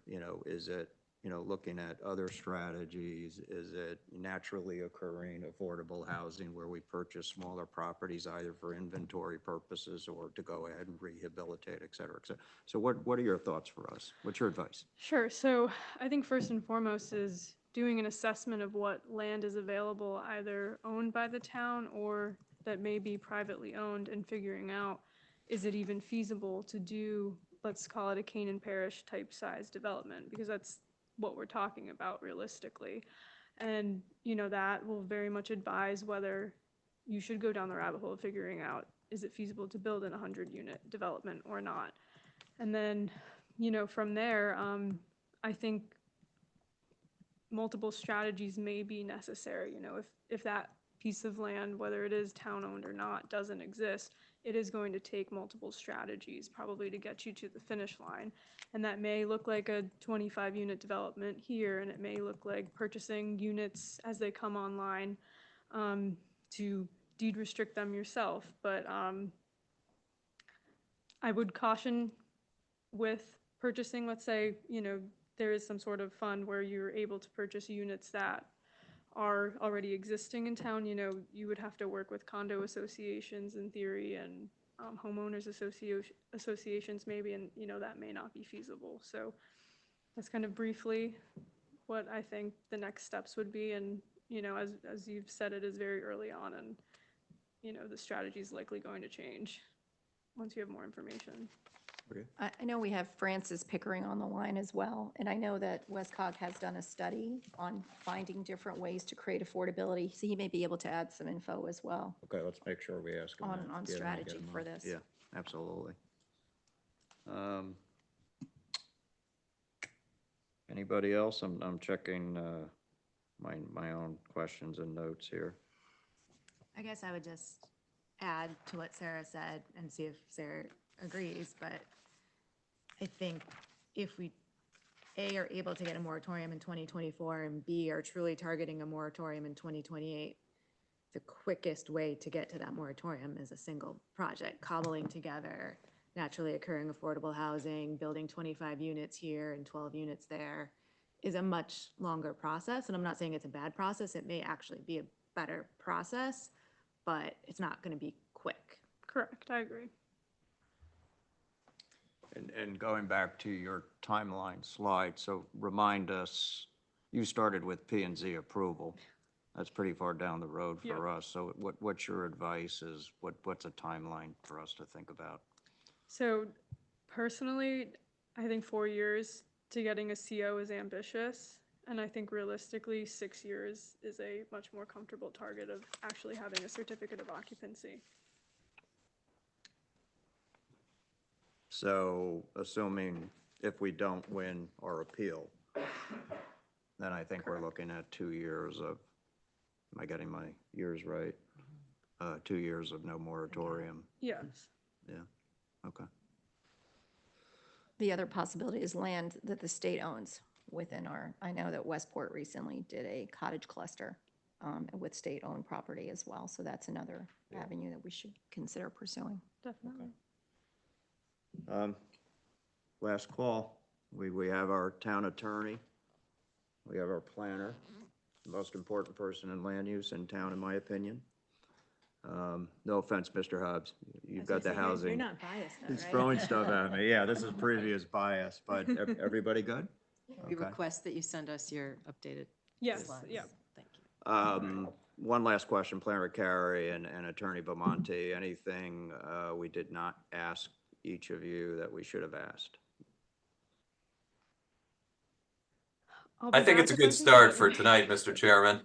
is it, looking at other strategies? Is it naturally occurring affordable housing where we purchase smaller properties either for inventory purposes or to go ahead and rehabilitate, et cetera, et cetera? So what are your thoughts for us? What's your advice? Sure. So I think first and foremost is doing an assessment of what land is available, either owned by the town or that may be privately owned, and figuring out, is it even feasible to do, let's call it a Canaan Parish type size development, because that's what we're talking about realistically. And, that will very much advise whether you should go down the rabbit hole of figuring out, is it feasible to build an 100-unit development or not? And then, from there, I think multiple strategies may be necessary. If that piece of land, whether it is town-owned or not, doesn't exist, it is going to take multiple strategies probably to get you to the finish line. And that may look like a 25-unit development here, and it may look like purchasing units as they come online to deed restrict them yourself. But I would caution with purchasing, let's say, there is some sort of fund where you're able to purchase units that are already existing in town. You would have to work with condo associations in theory, and homeowners associations maybe, and that may not be feasible. So that's kind of briefly what I think the next steps would be. And as you've said, it is very early on, and the strategy is likely going to change once you have more information. I know we have Francis Pickering on the line as well, and I know that Westcog has done a study on finding different ways to create affordability, so he may be able to add some info as well. Okay, let's make sure we ask him On- that. on Get him strategy for on. this. Yeah, absolutely. Anybody else? I'm checking my own questions and notes here. I guess I would just add to what Sarah said and see if Sarah agrees, but I think if we, A, are able to get a moratorium in 2024, and B, are truly targeting a moratorium in 2028, the quickest way to get to that moratorium is a single project, cobbling together naturally occurring affordable housing, building 25 units here and 12 units there is a much longer process. And I'm not saying it's a bad process. It may actually be a better process, but it's not going to be quick. Correct, I agree. And going back to your timeline slide, so remind us, you started with P&Z approval. That's pretty far down the road for us. So what's your advice is, what's a timeline for us to think about? So personally, I think 4 years to getting a CO is ambitious. And I think realistically, 6 years is a much more comfortable target of actually having a certificate of occupancy. So assuming if we don't win our appeal, then I think we're looking at 2 years of, am I getting my years right? 2 years of no moratorium. Yes. Yeah, okay. The other possibility is land that the state owns within I know that Westport recently did a cottage cluster with state-owned property as well. So that's another avenue that we should consider pursuing. Definitely. Last call. We have our town attorney. We have our planner, the most important person in land use in town, in my opinion. No offense, Mr. Hobbs. You've got the housing. You're not biased though, He's right? throwing stuff at me. Yeah, this is previous bias, but everybody good? We Okay. request that you send us your updated Yes, slides. yeah. Thank you. one last question, Planner Carey and Attorney Bamonte, anything we did not ask each of you that we should have asked? I'll I be think back it's a if I good think start of for it. tonight, Mr. Chairman.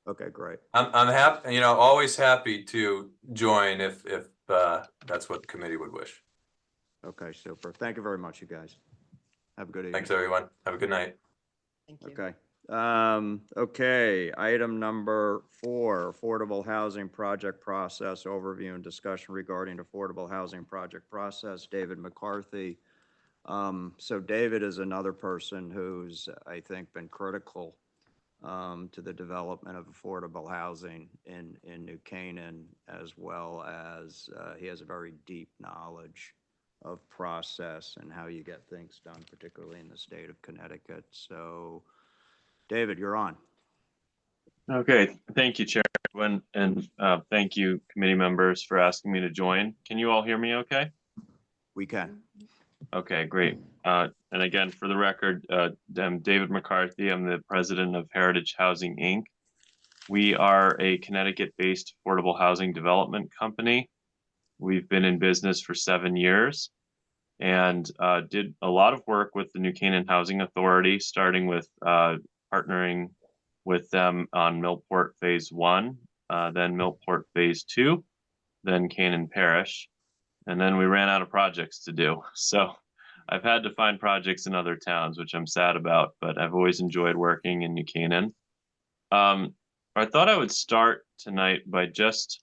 Okay, great. I'm happy, always happy to join if that's what the committee would wish. Okay, super. Thank you very much, you guys. Have a good evening. Thanks, everyone. Have a good night. Thank you. Okay. Okay, item number 4, affordable housing project process overview and discussion regarding affordable housing project process. David McCarthy. So David is another person who's, I think, been critical to the development of affordable housing in New Canaan, as well as he has a very deep knowledge of process and how you get things done, particularly in the state of Connecticut. So, David, you're on. Okay, thank you, Chairman, and thank you, committee members, for asking me to join. Can you all hear me okay? We can. Okay, great. And again, for the record, I'm David McCarthy. I'm the president of Heritage Housing, Inc. We are a Connecticut-based affordable housing development company. We've been in business for 7 years and did a lot of work with the New Canaan Housing Authority, starting with partnering with them on Millport Phase 1, then Millport Phase 2, then Canaan Parish, and then we ran out of projects to do. So I've had to find projects in other towns, which I'm sad about, but I've always enjoyed working in New Canaan. I thought I would start tonight by just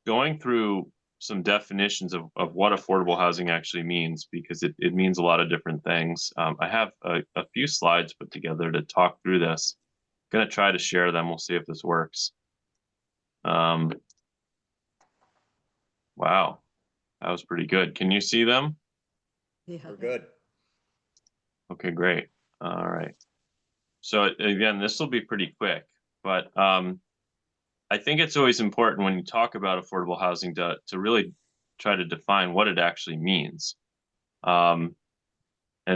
going through some definitions of what affordable housing actually means, because it means a lot of different things. I have a few slides put together to talk through this. I'm going to try to share them. We'll see if this works. Wow, that was pretty good. Can you see them? Yeah. We're good. Okay, great. All right. So again, this will be pretty quick, but I think it's always important when you talk about affordable housing to really try to define what it actually means. And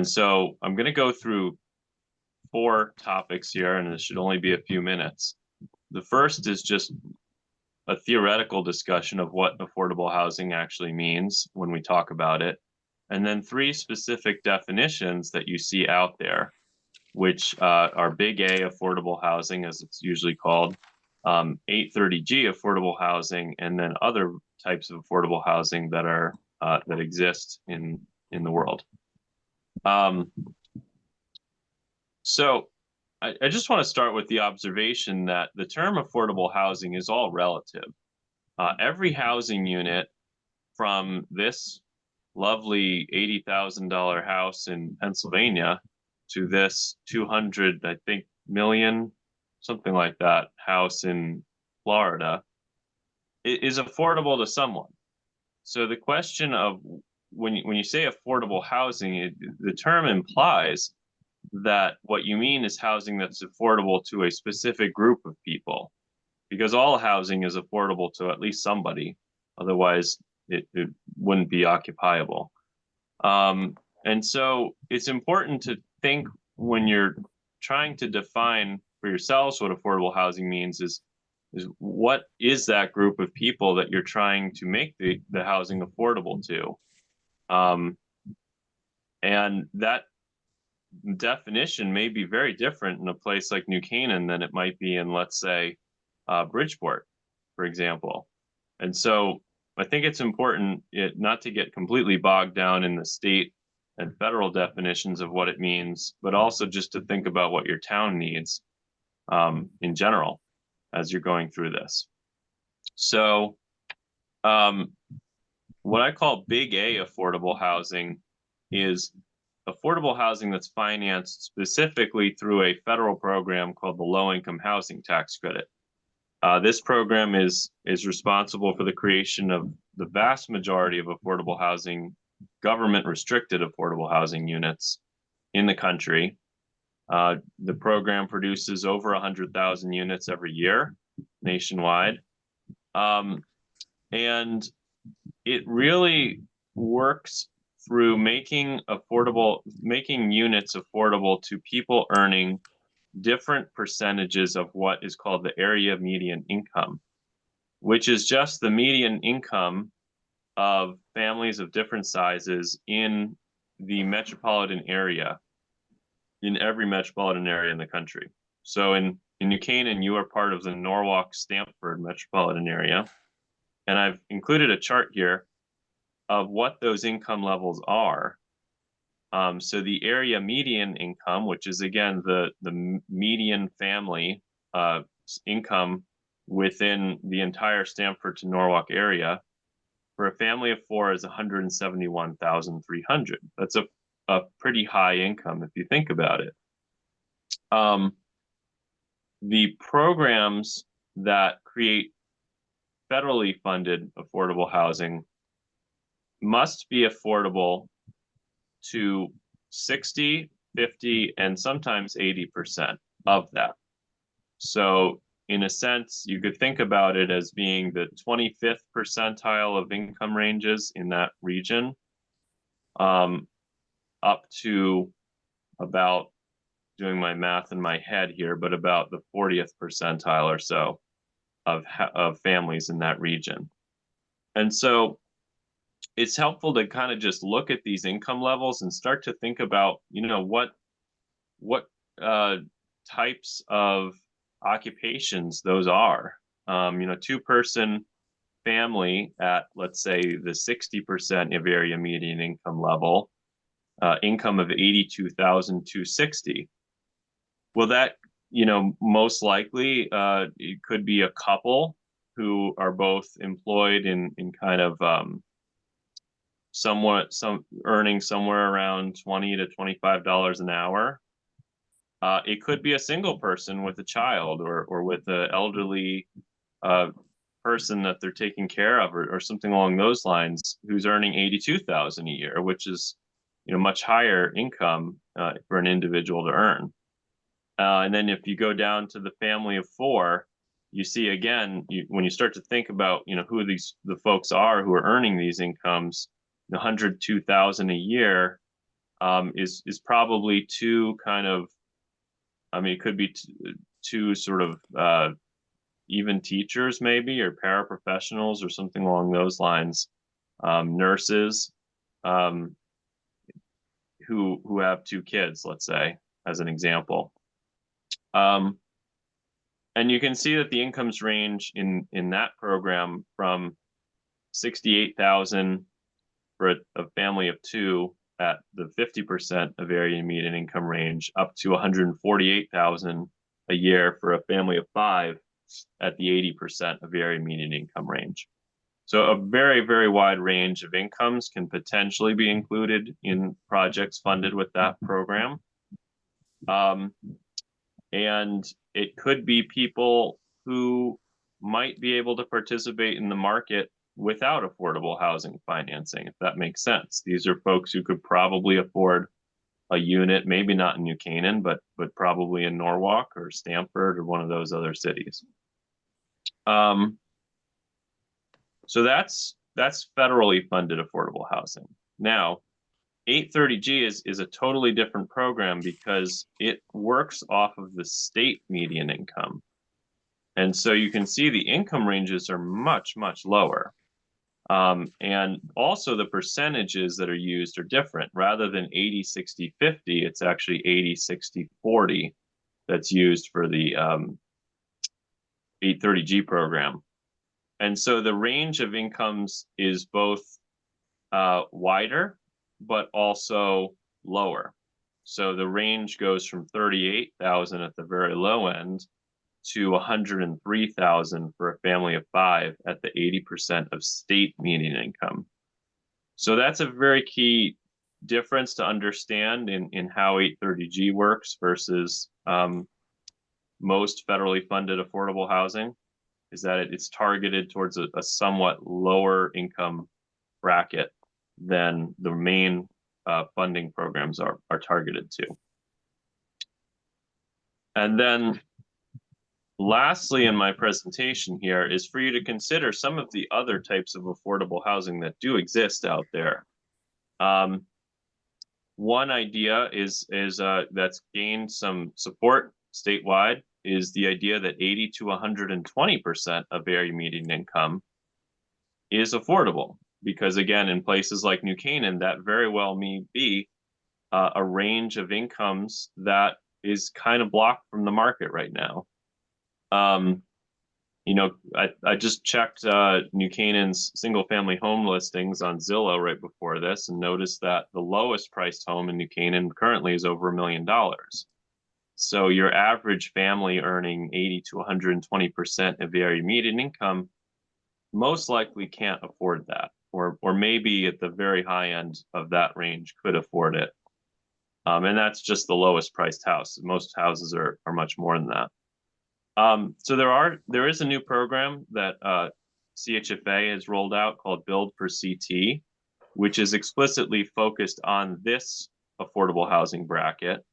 so I'm going to go through 4 topics here, and it should only be a few minutes. The first is just a theoretical discussion of what affordable housing actually means when we talk about it. And then 3 specific definitions that you see out there, which are Big A affordable housing, as it's usually called, 830G affordable housing, and then other types of affordable housing that are that exist in the world. So I just want to start with the observation that the term affordable housing is all relative. Every housing unit, from this lovely $80,000 house in Pennsylvania to this 200, I think, million, something like that, house in Florida, is affordable to someone. So the question of when you say affordable housing, the term implies that what you mean is housing that's affordable to a specific group of people, because all housing is affordable to at least somebody. Otherwise, it wouldn't be occupiable. And so it's important to think, when you're trying to define for yourselves what affordable housing means, is what is that group of people that you're trying to make the housing affordable to? And that definition may be very different in a place like New Canaan than it might be in, let's say, Bridgeport, for example. And so I think it's important not to get completely bogged down in the state and federal definitions of what it means, but also just to think about what your town needs in general as you're going through this. So what I call Big A affordable housing is affordable housing that's financed specifically through a federal program called the Low-Income Housing Tax Credit. This program is responsible for the creation of the vast majority of affordable housing, government-restricted affordable housing units in the country. The program produces over 100,000 units every year nationwide. And it really works through making units affordable to people earning different percentages of what is called the area median income, which is just the median income of families of different sizes in the metropolitan area, in every metropolitan area in the country. So in New Canaan, you are part of the Norwalk-Stamford metropolitan area. And I've included a chart here of what those income levels are. So the area median income, which is again the median family income within the entire Stamford to Norwalk area, for a family of 4 is 171,300. That's a pretty high income if you think about it. The programs that create federally funded affordable housing must be affordable to 60, 50, and sometimes 80% of that. So in a sense, you could think about it as being the 25th percentile of income ranges in that region, up to about, doing my math in my head here, but about the 40th percentile or so of families in that region. And so it's helpful to kind of just look at these income levels and start to think about, what types of occupations those are. 2-person family at, let's say, the 60% of area median income level, income of 82,260. Well, that, most likely it could be a couple who are both employed in kind of earning somewhere around $20 to $25 an hour. It could be a single person with a child or with an elderly person that they're taking care of, or something along those lines, who's earning $82,000 a year, which is much higher income for an individual to earn. And then if you go down to the family of 4, you see again, when you start to think about who the folks are who are earning these incomes, $102,000 a year is probably two kind of, it could be two sort of even teachers maybe, or paraprofessionals or something along those lines, nurses who have 2 kids, let's say, as an example. And you can see that the incomes range in that program from 68,000 for a family of 2 at the 50% of area median income range, up to 148,000 a year for a family of 5 at the 80% of area median income range. So a very, very wide range of incomes can potentially be included in projects funded with that program. And it could be people who might be able to participate in the market without affordable housing financing, if that makes sense. These are folks who could probably afford a unit, maybe not in New Canaan, but probably in Norwalk or Stamford or one of those other cities. So that's federally funded affordable housing. Now, 830G is a totally different program because it works off of the state median income. And so you can see the income ranges are much, much lower. And also the percentages that are used are different. Rather than 80-60-50, it's actually 80-60-40 that's used for the 830G program. And so the range of incomes is both wider, but also lower. So the range goes from 38,000 at the very low end to 103,000 for a family of 5 at the 80% of state median income. So that's a very key difference to understand in how 830G works versus most federally funded affordable housing, is that it's targeted towards a somewhat lower income bracket than the main funding programs are targeted to. And then lastly in my presentation here is for you to consider some of the other types of affordable housing that do exist out there. One idea is that's gained some support statewide is the idea that 80 to 120% of area median income is affordable. Because again, in places like New Canaan, that very well may be a range of incomes that is kind of blocked from the market right now. You know, I just checked New Canaan's single family home listings on Zillow right before this and noticed that the lowest priced home in New Canaan currently is over $1 million. So your average family earning 80 to 120% of area median income most likely can't afford that, or maybe at the very high end of that range could afford it. And that's just the lowest priced house. Most houses are much more than that. So there is a new program that CHFA has rolled out called Build for CT, which is explicitly focused on this affordable housing bracket.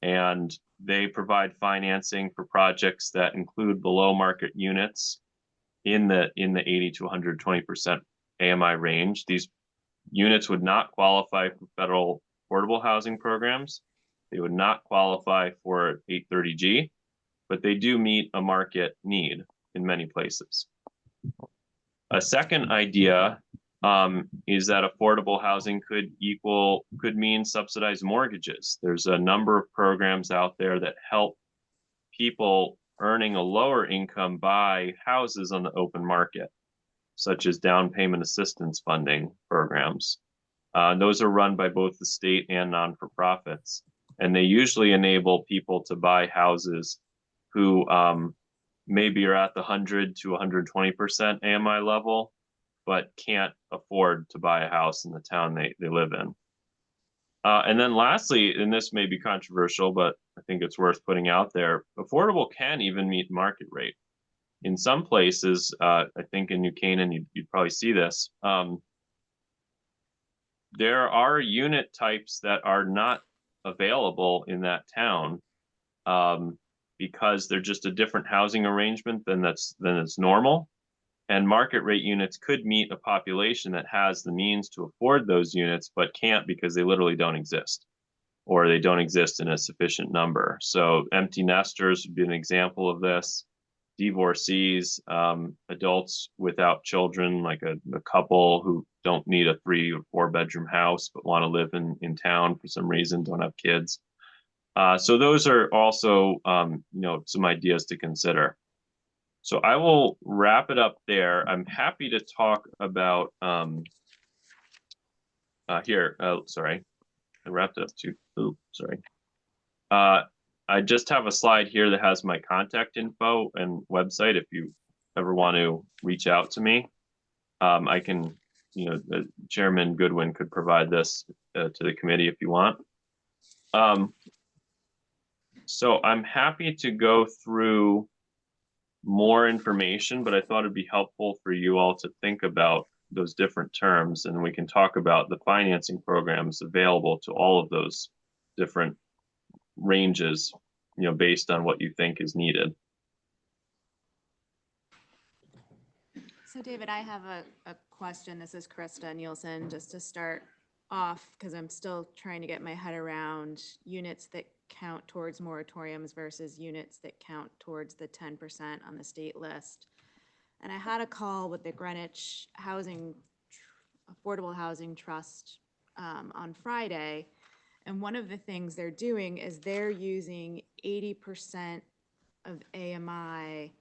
And they provide financing for projects that include below market units in the 80 to 120% AMI range. These units would not qualify for federal affordable housing programs. They would not qualify for 830G, but they do meet a market need in many places. A second idea is that affordable housing could mean subsidized mortgages. There's a number of programs out there that help people earning a lower income buy houses on the open market, such as down payment assistance funding programs. Those are run by both the state and non-for-profits, and they usually enable people to buy houses who maybe are at the 100 to 120% AMI level, but can't afford to buy a house in the town they live in. And then lastly, and this may be controversial, but I think it's worth putting out there, affordable can even meet market rate. In some places, I think in New Canaan, you'd probably see this, there are unit types that are not available in that town because they're just a different housing arrangement than it's normal. And market rate units could meet a population that has the means to afford those units, but can't because they literally don't exist, or they don't exist in a sufficient number. So empty nesters would be an example of this. Divorcees, adults without children, like a couple who don't need a 3 or 4 bedroom house, but want to live in town for some reason, don't have kids. So those are also, some ideas to consider. So I will wrap it up there. I'm happy to talk about here. Oh, sorry, I wrapped it up too. Oh, sorry. I just have a slide here that has my contact info and website. If you ever want to reach out to me, I can. Chairman Goodwin could provide this to the committee if you want. So I'm happy to go through more information, but I thought it'd be helpful for you all to think about those different terms, and we can talk about the financing programs available to all of those different ranges, based on what you think is needed. So David, I have a question. This is Krista Nielsen, just to start off, because I'm still trying to get my head around units that count towards moratoriums versus units that count towards the 10% on the state list. And I had a call with the Greenwich Affordable Housing Trust on Friday. And one of the things they're doing is they're using 80% of AMI,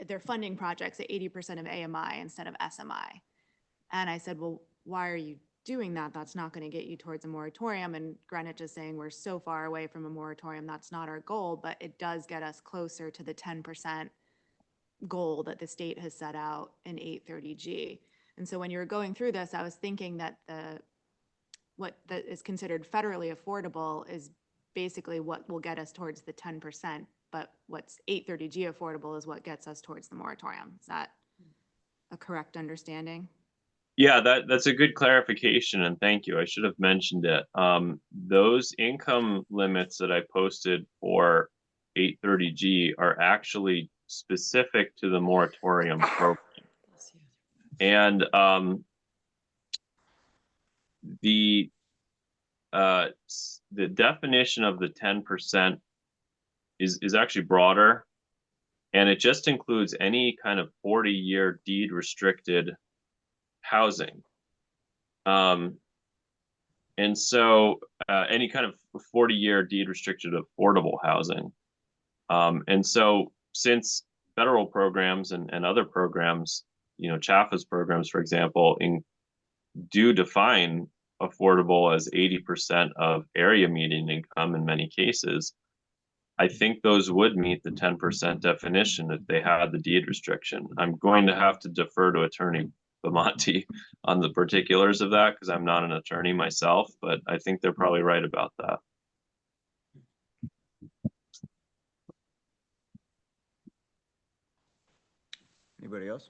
they're funding projects at 80% of AMI instead of SMI. And I said, well, why are you doing that? That's not going to get you towards a moratorium. And Greenwich is saying we're so far away from a moratorium, that's not our goal, but it does get us closer to the 10% goal that the state has set out in 830G. And so when you were going through this, I was thinking that what is considered federally affordable is basically what will get us towards the 10%, but what's 830G affordable is what gets us towards the moratorium. Is that a correct understanding? Yeah, that's a good clarification, and thank you. I should have mentioned it. Those income limits that I posted for 830G are actually specific to the moratorium program. And the definition of the 10% is actually broader, and it just includes any kind of 40-year deed restricted housing. And so any kind of 40-year deed restricted affordable housing. And so since federal programs and other programs, you know, CHAFA's programs, for example, do define affordable as 80% of area median income in many cases, I think those would meet the 10% definition if they had the deed restriction. I'm going to have to defer to Attorney Bamonte on the particulars of that because I'm not an attorney myself, but I think they're probably right about that. Anybody else?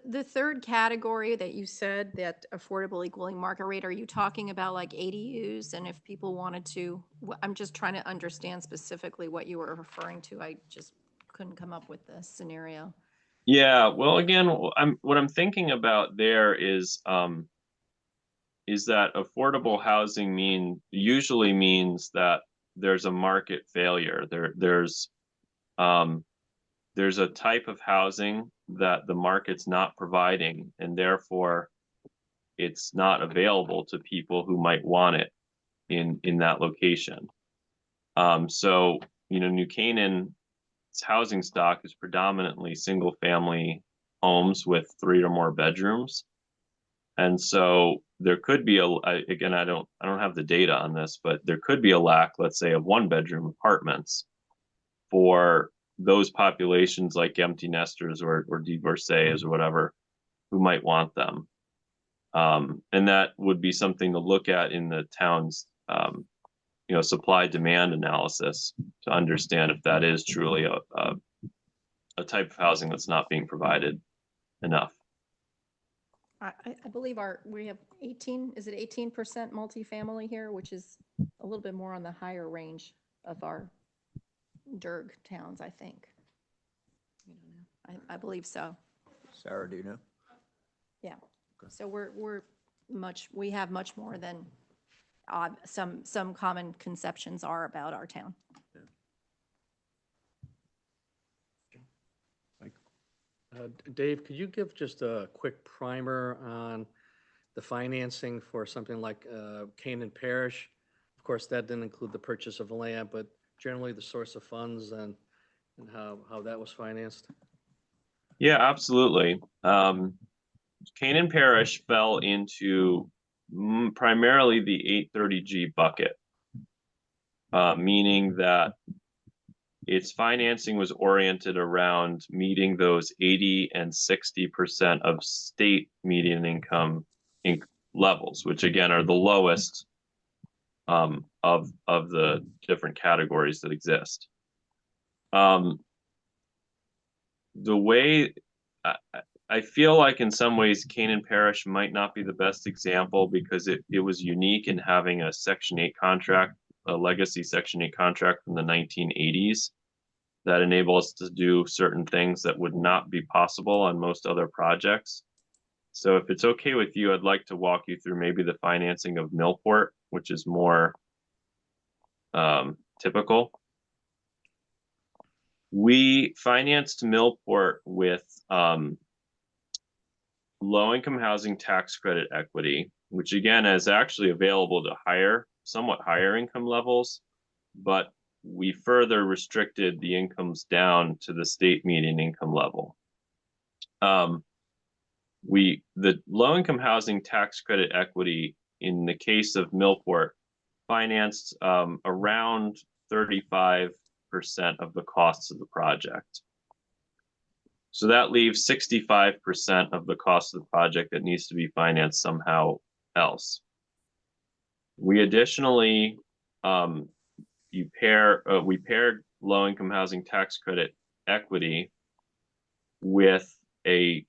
The third category that you said, that affordable equaling market rate, are you talking about like ADUs? And if people wanted to, I'm just trying to understand specifically what you were referring to. I just couldn't come up with the scenario. Yeah, well, again, what I'm thinking about there is that affordable housing usually means that there's a market failure. There's a type of housing that the market's not providing, and therefore it's not available to people who might want it in that location. So, you know, New Canaan's housing stock is predominantly single family homes with 3 or more bedrooms. And so there could be again, I don't have the data on this, but there could be a lack, let's say, of 1-bedroom apartments for those populations like empty nesters or divorcees or whatever who might want them. And that would be something to look at in the town's you know, supply demand analysis to understand if that is truly a type of housing that's not being provided enough. I believe we have 18, is it 18% multifamily here, which is a little bit more on the higher range of our DERG towns, I think. I believe so. Sarah, do you know? Yeah. So we have much more than some common conceptions are about our town. Dave, could you give just a quick primer on the financing for something like Canaan Parish? Of course, that didn't include the purchase of land, but generally the source of funds and how that was financed? Yeah, absolutely. Canaan Parish fell into primarily the 830G bucket, meaning that its financing was oriented around meeting those 80 and 60% of state median income levels, which again are the lowest of the different categories that exist. The way I feel like in some ways Canaan Parish might not be the best example because it was unique in having a Section 8 contract, a legacy Section 8 contract from the 1980s that enable us to do certain things that would not be possible on most other projects. So if it's okay with you, I'd like to walk you through maybe the financing of Millport, which is more typical. We financed Millport with low-income housing tax credit equity, which again is actually available to somewhat higher income levels, but we further restricted the incomes down to the state median income level. The low-income housing tax credit equity in the case of Millport financed around 35% of the costs of the project. So that leaves 65% of the cost of the project that needs to be financed somehow else. We additionally we paired low-income housing tax credit equity with a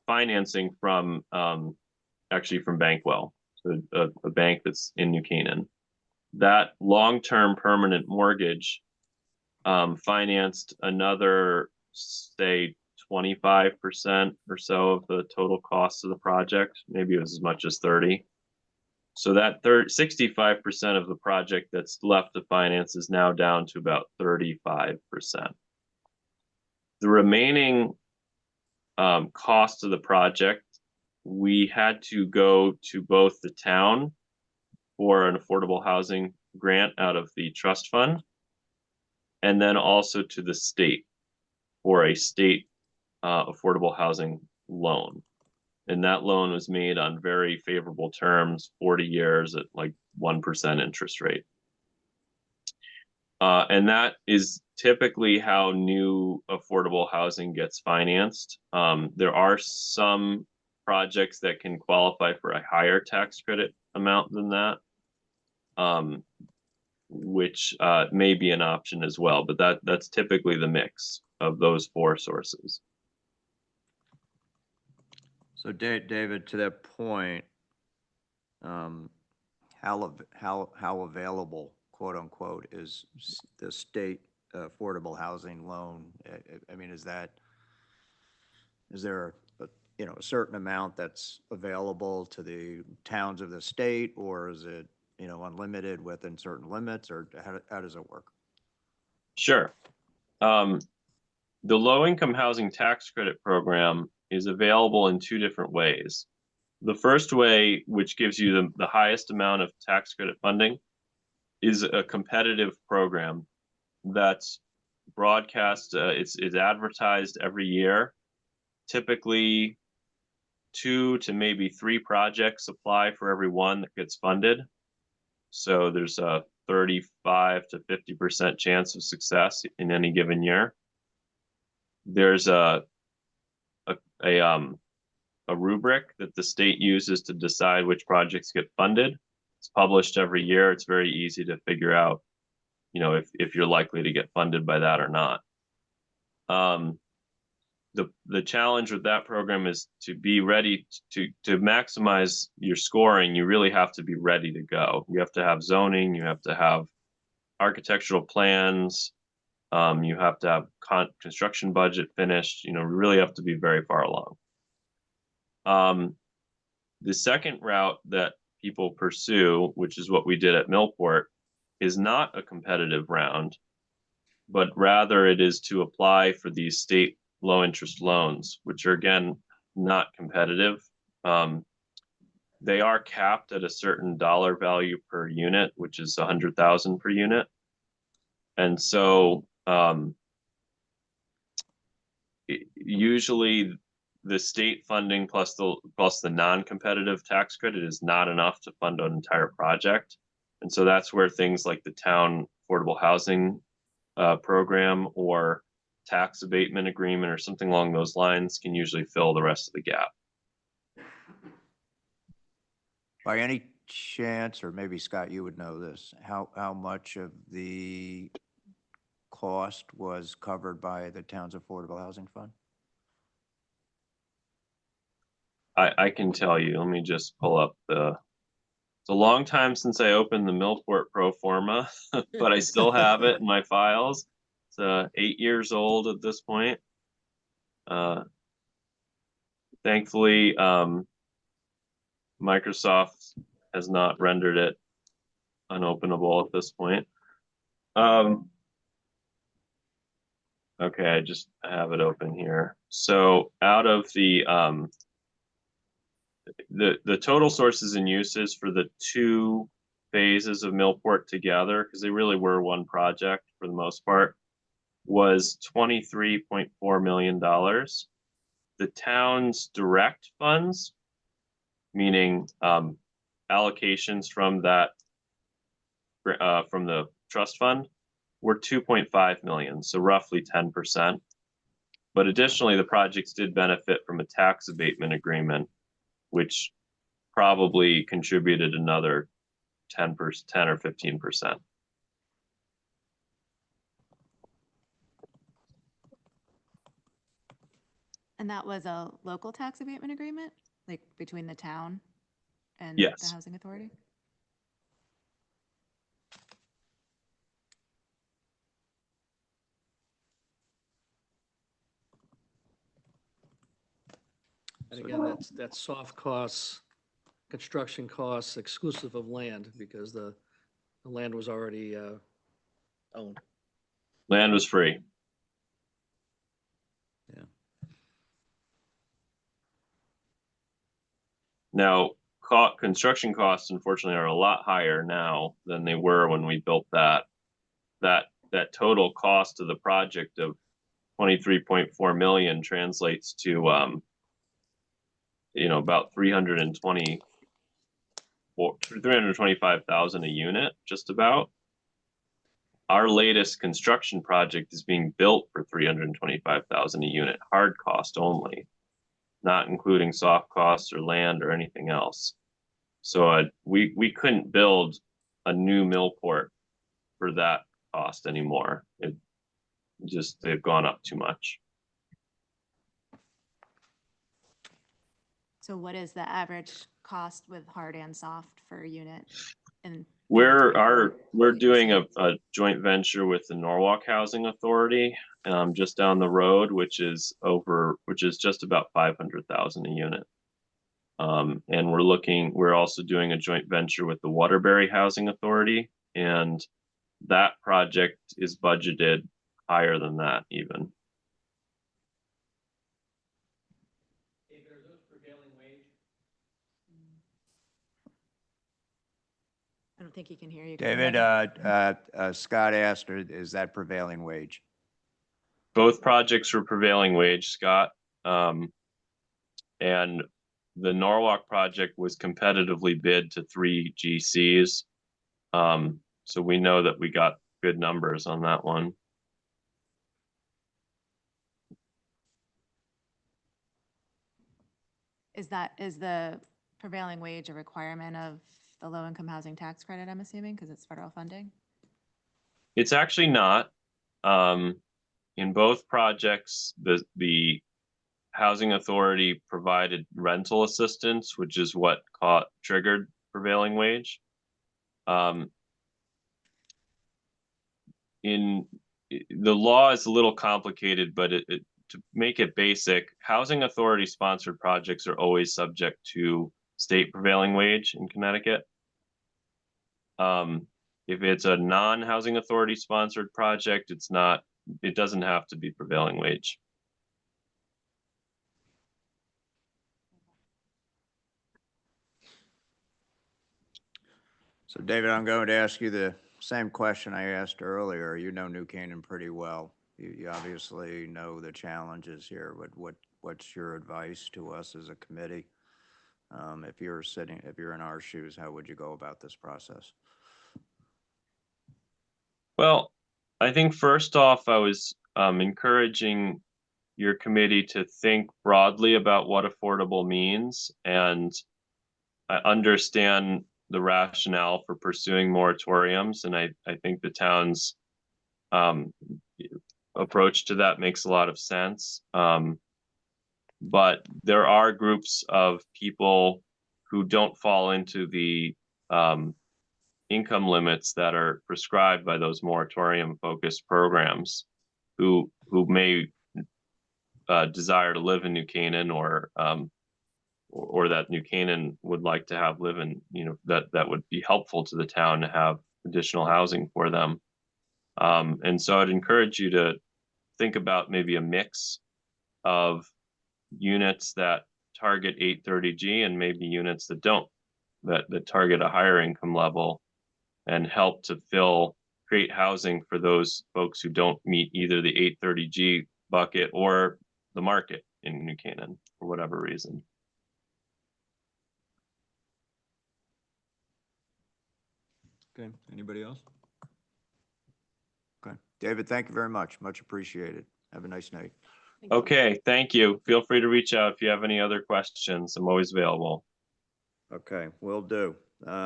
financing from actually from Bankwell, so a bank that's in New Canaan. That long-term permanent mortgage financed another, say, 25% or so of the total cost of the project. Maybe it was as much as 30. So that 65% of the project that's left to finance is now down to about 35%. The remaining cost of the project, we had to go to both the town for an affordable housing grant out of the trust fund, and then also to the state for a state affordable housing loan. And that loan was made on very favorable terms, 40 years at like 1% interest rate. And that is typically how new affordable housing gets financed. There are some projects that can qualify for a higher tax credit amount than that, which may be an option as well. But that's typically the mix of those four sources. So David, to that point, how available, quote unquote, is the state affordable housing loan? I mean, is there a certain amount that's available to the towns of the state, or is it, unlimited within certain limits, or how does it work? Sure. The low-income housing tax credit program is available in two different ways. The first way, which gives you the highest amount of tax credit funding, is a competitive program that's broadcast. It's advertised every year. Typically, 2 to maybe 3 projects apply for every one that gets funded. So there's a 35 to 50% chance of success in any given year. There's a rubric that the state uses to decide which projects get funded. It's published every year. It's very easy to figure out, if you're likely to get funded by that or not. The challenge with that program is to be ready to maximize your scoring. You really have to be ready to go. You have to have zoning. You have to have architectural plans. You have to have construction budget finished. You really have to be very far along. The second route that people pursue, which is what we did at Millport, is not a competitive round, but rather it is to apply for these state low interest loans, which are, again, not competitive. They are capped at a certain dollar value per unit, which is 100,000 per unit. And so usually the state funding plus the non-competitive tax credit is not enough to fund an entire project. And so that's where things like the town affordable housing program or tax abatement agreement or something along those lines can usually fill the rest of the gap. By any chance, or maybe Scott, you would know this, how much of the cost was covered by the town's affordable housing fund? I can tell you. Let me just pull up it's a long time since I opened the Millport pro forma, but I still have it in my files. It's 8 years old at this point. Thankfully, Microsoft has not rendered it unopenable at this point. Okay, I just have it open here. So out of the total sources and uses for the 2 phases of Millport together, because they really were one project for the most part, was $23.4 million. The town's direct funds, meaning allocations from that from the trust fund, were 2.5 million, so roughly 10%. But additionally, the projects did benefit from a tax abatement agreement, which probably contributed another 10 or 15%. And that was a local tax abatement agreement, like between the town and Yes. the housing authority? And again, that's soft costs construction costs exclusive of land because the land was already owned. Land was free. Yeah. Now, construction costs unfortunately are a lot higher now than they were when we built that. That total cost of the project of 23.4 million translates to about 325,000 a unit, just about. Our latest construction project is being built for 325,000 a unit, hard cost only, not including soft costs or land or anything else. So we couldn't build a new mill port for that cost anymore. They've gone up too much. So what is the average cost with hard and soft for a unit? And We're doing a joint venture with the Norwalk Housing Authority, just down the road, which is just about 500,000 a unit. And we're also doing a joint venture with the Waterbury Housing Authority, and that project is budgeted higher than that even. I don't think he can hear you. David, Scott asked, is that prevailing wage? Both projects were prevailing wage, Scott. And the Norwalk project was competitively bid to 3 GCs. So we know that we got good numbers on that one. Is the prevailing wage a requirement of the low-income housing tax credit, I'm assuming, because it's federal funding? It's actually not. In both projects, the housing authority provided rental assistance, which is what triggered prevailing wage. The law is a little complicated, but to make it basic, housing authority sponsored projects are always subject to state prevailing wage in Connecticut. If it's a non-housing authority sponsored project, it doesn't have to be prevailing wage. So David, I'm going to ask you the same question I asked earlier. You know New Canaan pretty well. You obviously know the challenges here. What's your advice to us as a committee? If you're in our shoes, how would you go about this process? Well, I think first off, I was encouraging your committee to think broadly about what affordable means, and I understand the rationale for pursuing moratoriums, and I think the town's approach to that makes a lot of sense. But there are groups of people who don't fall into the income limits that are prescribed by those moratorium-focused programs, who may desire to live in New Canaan, or that New Canaan would like to have live in, that would be helpful to the town to have additional housing for them. And so I'd encourage you to think about maybe a mix of units that target 830G and maybe units that don't, that target a higher income level, and help to create housing for those folks who don't meet either the 830G bucket or the market in New Canaan for whatever reason. Okay, anybody else? Okay, David, thank you very much. Much appreciated. Have a nice night. Okay, thank you. Feel free to reach out if you have any other questions. I'm always available. Okay, will do.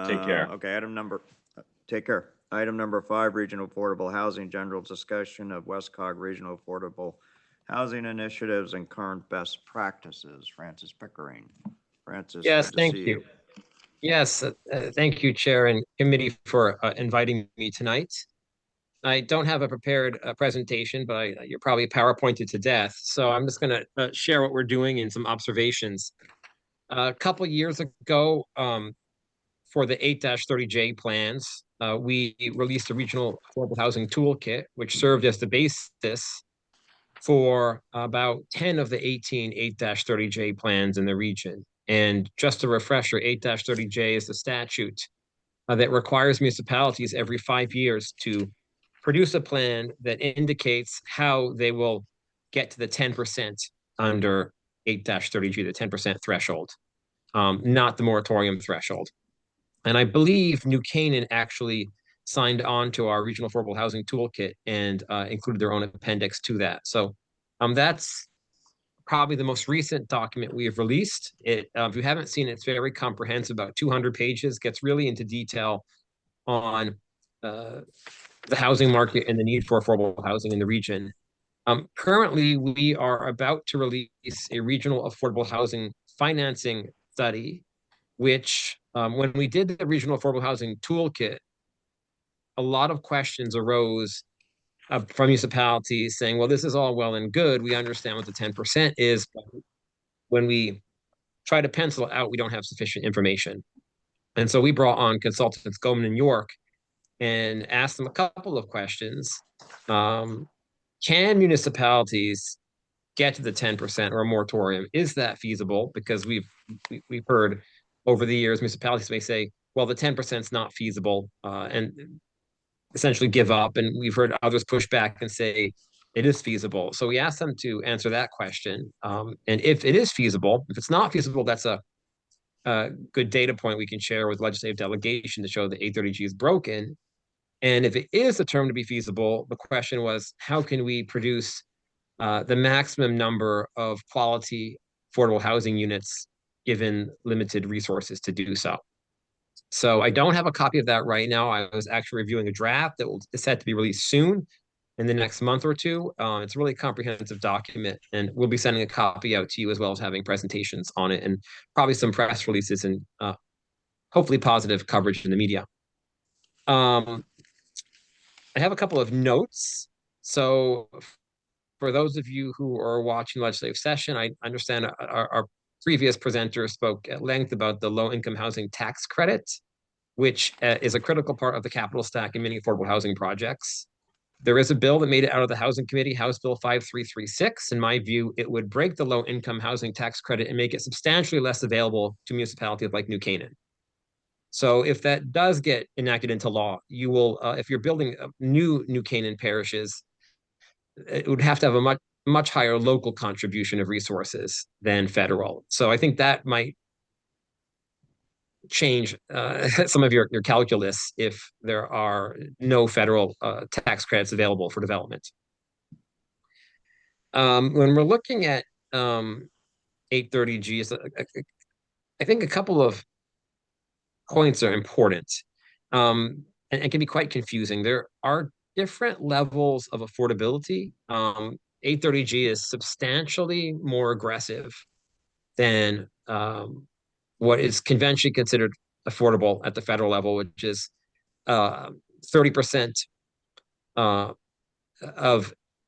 Take care. Okay, take care. Item number 5, Regional Affordable Housing, general discussion of Westcog Regional Affordable Housing Initiatives and current best practices. Francis Pickering. Francis, Yes, good to thank see you. Yes, thank you, Chair and Committee, for inviting me tonight. I don't have a prepared presentation, but you're probably PowerPointed to death. So I'm just going to share what we're doing and some observations. A couple years ago, for the 8-30J plans, we released a regional affordable housing toolkit, which served as the basis for about 10 of the 18 8-30J plans in the region. And just a refresher, 8-30J is the statute that requires municipalities every 5 years to produce a plan that indicates how they will get to the 10% under 8-30G, the 10% threshold, not the moratorium threshold. And I believe New Canaan actually signed on to our regional affordable housing toolkit and included their own appendix to that. So that's probably the most recent document we have released. If you haven't seen it, it's very comprehensive, about 200 pages, gets really into detail on the housing market and the need for affordable housing in the region. Currently, we are about to release a regional affordable housing financing study, which when we did the regional affordable housing toolkit, a lot of questions arose from municipalities saying, well, this is all well and good. We understand what the 10% is, but when we try to pencil it out, we don't have sufficient information. And so we brought on consultants Goldman and York and asked them a couple of questions. Can municipalities get to the 10% or a moratorium? Is that feasible? Because we've heard over the years, municipalities may say, well, the 10% is not feasible, and essentially give up. And we've heard others push back and say it is feasible. So we asked them to answer that question. And if it is feasible, if it's not feasible, that's a good data point we can share with legislative delegation to show that 830G is broken. And if it is determined to be feasible, the question was, how can we produce the maximum number of quality affordable housing units given limited resources to do so? So I don't have a copy of that right now. I was actually reviewing a draft that is set to be released soon in the next month or two. It's a really comprehensive document, and we'll be sending a copy out to you as well as having presentations on it and probably some press releases and hopefully positive coverage in the media. I have a couple of notes. So for those of you who are watching legislative session, I understand our previous presenter spoke at length about the low-income housing tax credit, which is a critical part of the capital stack in many affordable housing projects. There is a bill that made it out of the Housing Committee, House Bill 5336. In my view, it would break the low-income housing tax credit and make it substantially less available to municipalities like New Canaan. So if that does get enacted into law, you will, if you're building new Canaan parishes, it would have to have a much higher local contribution of resources than federal. So I think that might change some of your calculus if there are no federal tax credits available for development. When we're looking at 830G, I think a couple of points are important and can be quite confusing. There are different levels of affordability. 830G is substantially more aggressive than what is conventionally considered affordable at the federal level, which is 30% of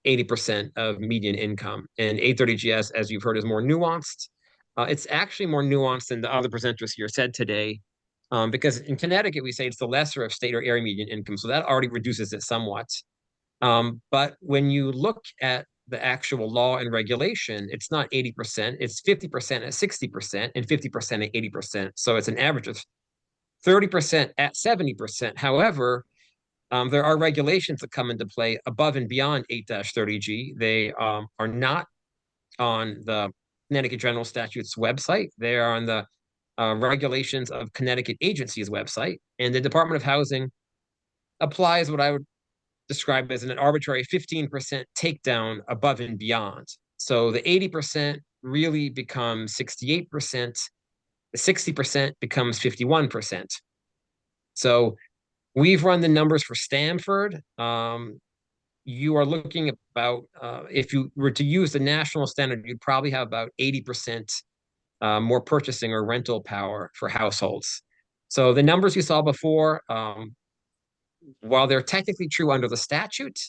80% of median income. And 830G, as you've heard, is more nuanced. It's actually more nuanced than the other presenters here said today. Because in Connecticut, we say it's the lesser of state or area median income. So that already reduces it somewhat. But when you look at the actual law and regulation, it's not 80%, it's 50% at 60% and 50% at 80%. So it's an average of 30% at 70%. However, there are regulations that come into play above and beyond 8-30G. They are not on the Connecticut General Statutes website. They are on the regulations of Connecticut agency's website, and the Department of Housing applies what I would describe as an arbitrary 15% takedown above and beyond. So the 80% really becomes 68%, the 60% becomes 51%. So we've run the numbers for Stamford. You are looking at about, if you were to use the national standard, you'd probably have about 80% more purchasing or rental power for households. So the numbers you saw before, while they're technically true under the statute,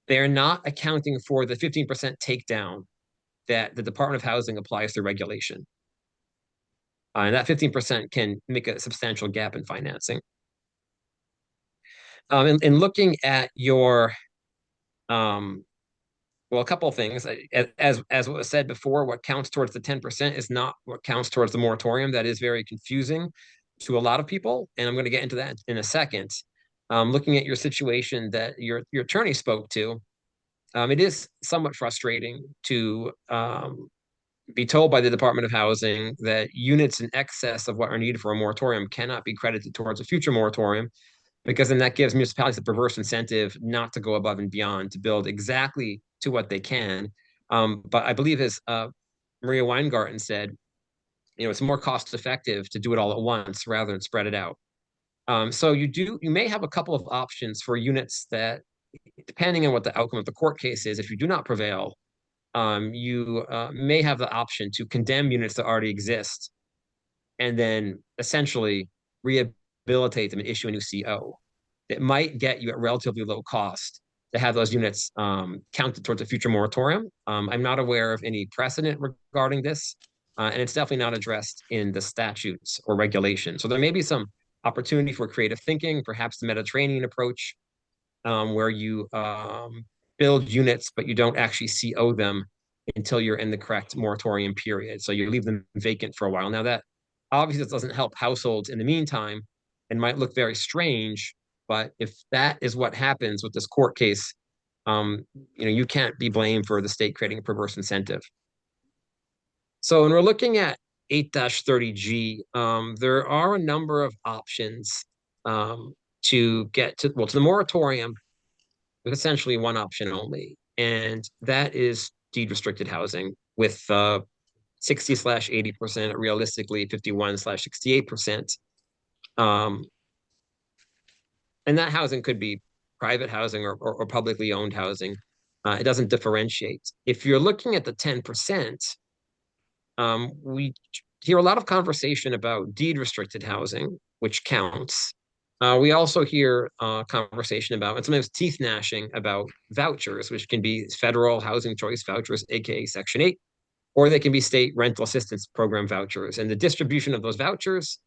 they're not accounting for the 15% takedown that the Department of Housing applies to regulation. And that 15% can make a substantial gap in financing. In looking at your, well, a couple of things. As was said before, what counts towards the 10% is not what counts towards the moratorium. That is very confusing to a lot of people, and I'm going to get into that in a second. Looking at your situation that your attorney spoke to, it is somewhat frustrating to be told by the Department of Housing that units in excess of what are needed for a moratorium cannot be credited towards a future moratorium, because then that gives municipalities a perverse incentive not to go above and beyond to build exactly to what they can. But I believe, as Maria Weingarten said, it's more cost effective to do it all at once rather than spread it out. So you may have a couple of options for units that, depending on what the outcome of the court case is, if you do not prevail, you may have the option to condemn units that already exist and then essentially rehabilitate them and issue a new CO. It might get you at relatively low cost to have those units counted towards a future moratorium. I'm not aware of any precedent regarding this, and it's definitely not addressed in the statutes or regulations. So there may be some opportunity for creative thinking, perhaps the Mediterranean approach, where you build units, but you don't actually CO them until you're in the correct moratorium period. So you leave them vacant for a while. Now, that obviously doesn't help households in the meantime and might look very strange, but if that is what happens with this court case, you can't be blamed for the state creating a perverse incentive. So when we're looking at 8-30G, there are a number of options to get to the moratorium with essentially one option only, and that is deed restricted housing with 60/80%, realistically 51/68%. And that housing could be private housing or publicly owned housing. It doesn't differentiate. If you're looking at the 10%, we hear a lot of conversation about deed restricted housing, which counts. We also hear conversation about, and sometimes teeth gnashing about, vouchers, which can be federal housing choice vouchers, aka Section 8, or they can be state rental assistance program vouchers. And the distribution of those vouchers,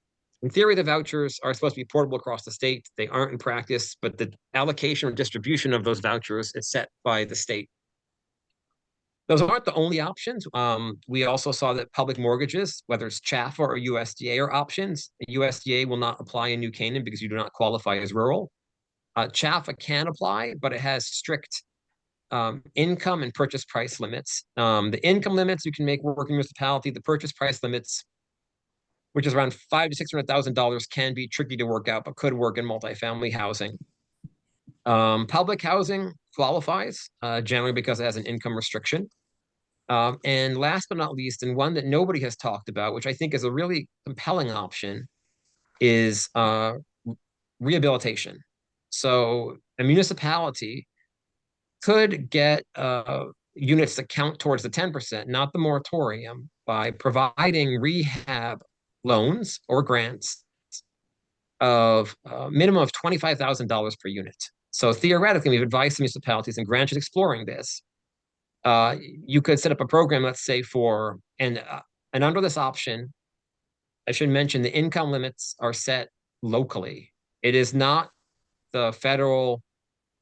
in theory, the vouchers are supposed to be portable across the state. They aren't in practice, but the allocation or distribution of those vouchers is set by the state. Those aren't the only options. We also saw that public mortgages, whether it's CHAFA or USDA, are options. USDA will not apply in New Canaan because you do not qualify as rural. CHAFA can apply, but it has strict income and purchase price limits. The income limits you can make work in municipality. The purchase price limits, which is around $500,000 to $600,000, can be tricky to work out, but could work in multifamily housing. Public housing qualifies generally because it has an income restriction. And last but not least, and one that nobody has talked about, which I think is a really compelling option, is rehabilitation. So a municipality could get units that count towards the 10%, not the moratorium, by providing rehab loans or grants of a minimum of $25,000 per unit. So theoretically, we've advised municipalities, and Grant is exploring this. You could set up a program, let's say, and under this option, I should mention the income limits are set locally. It is not the federal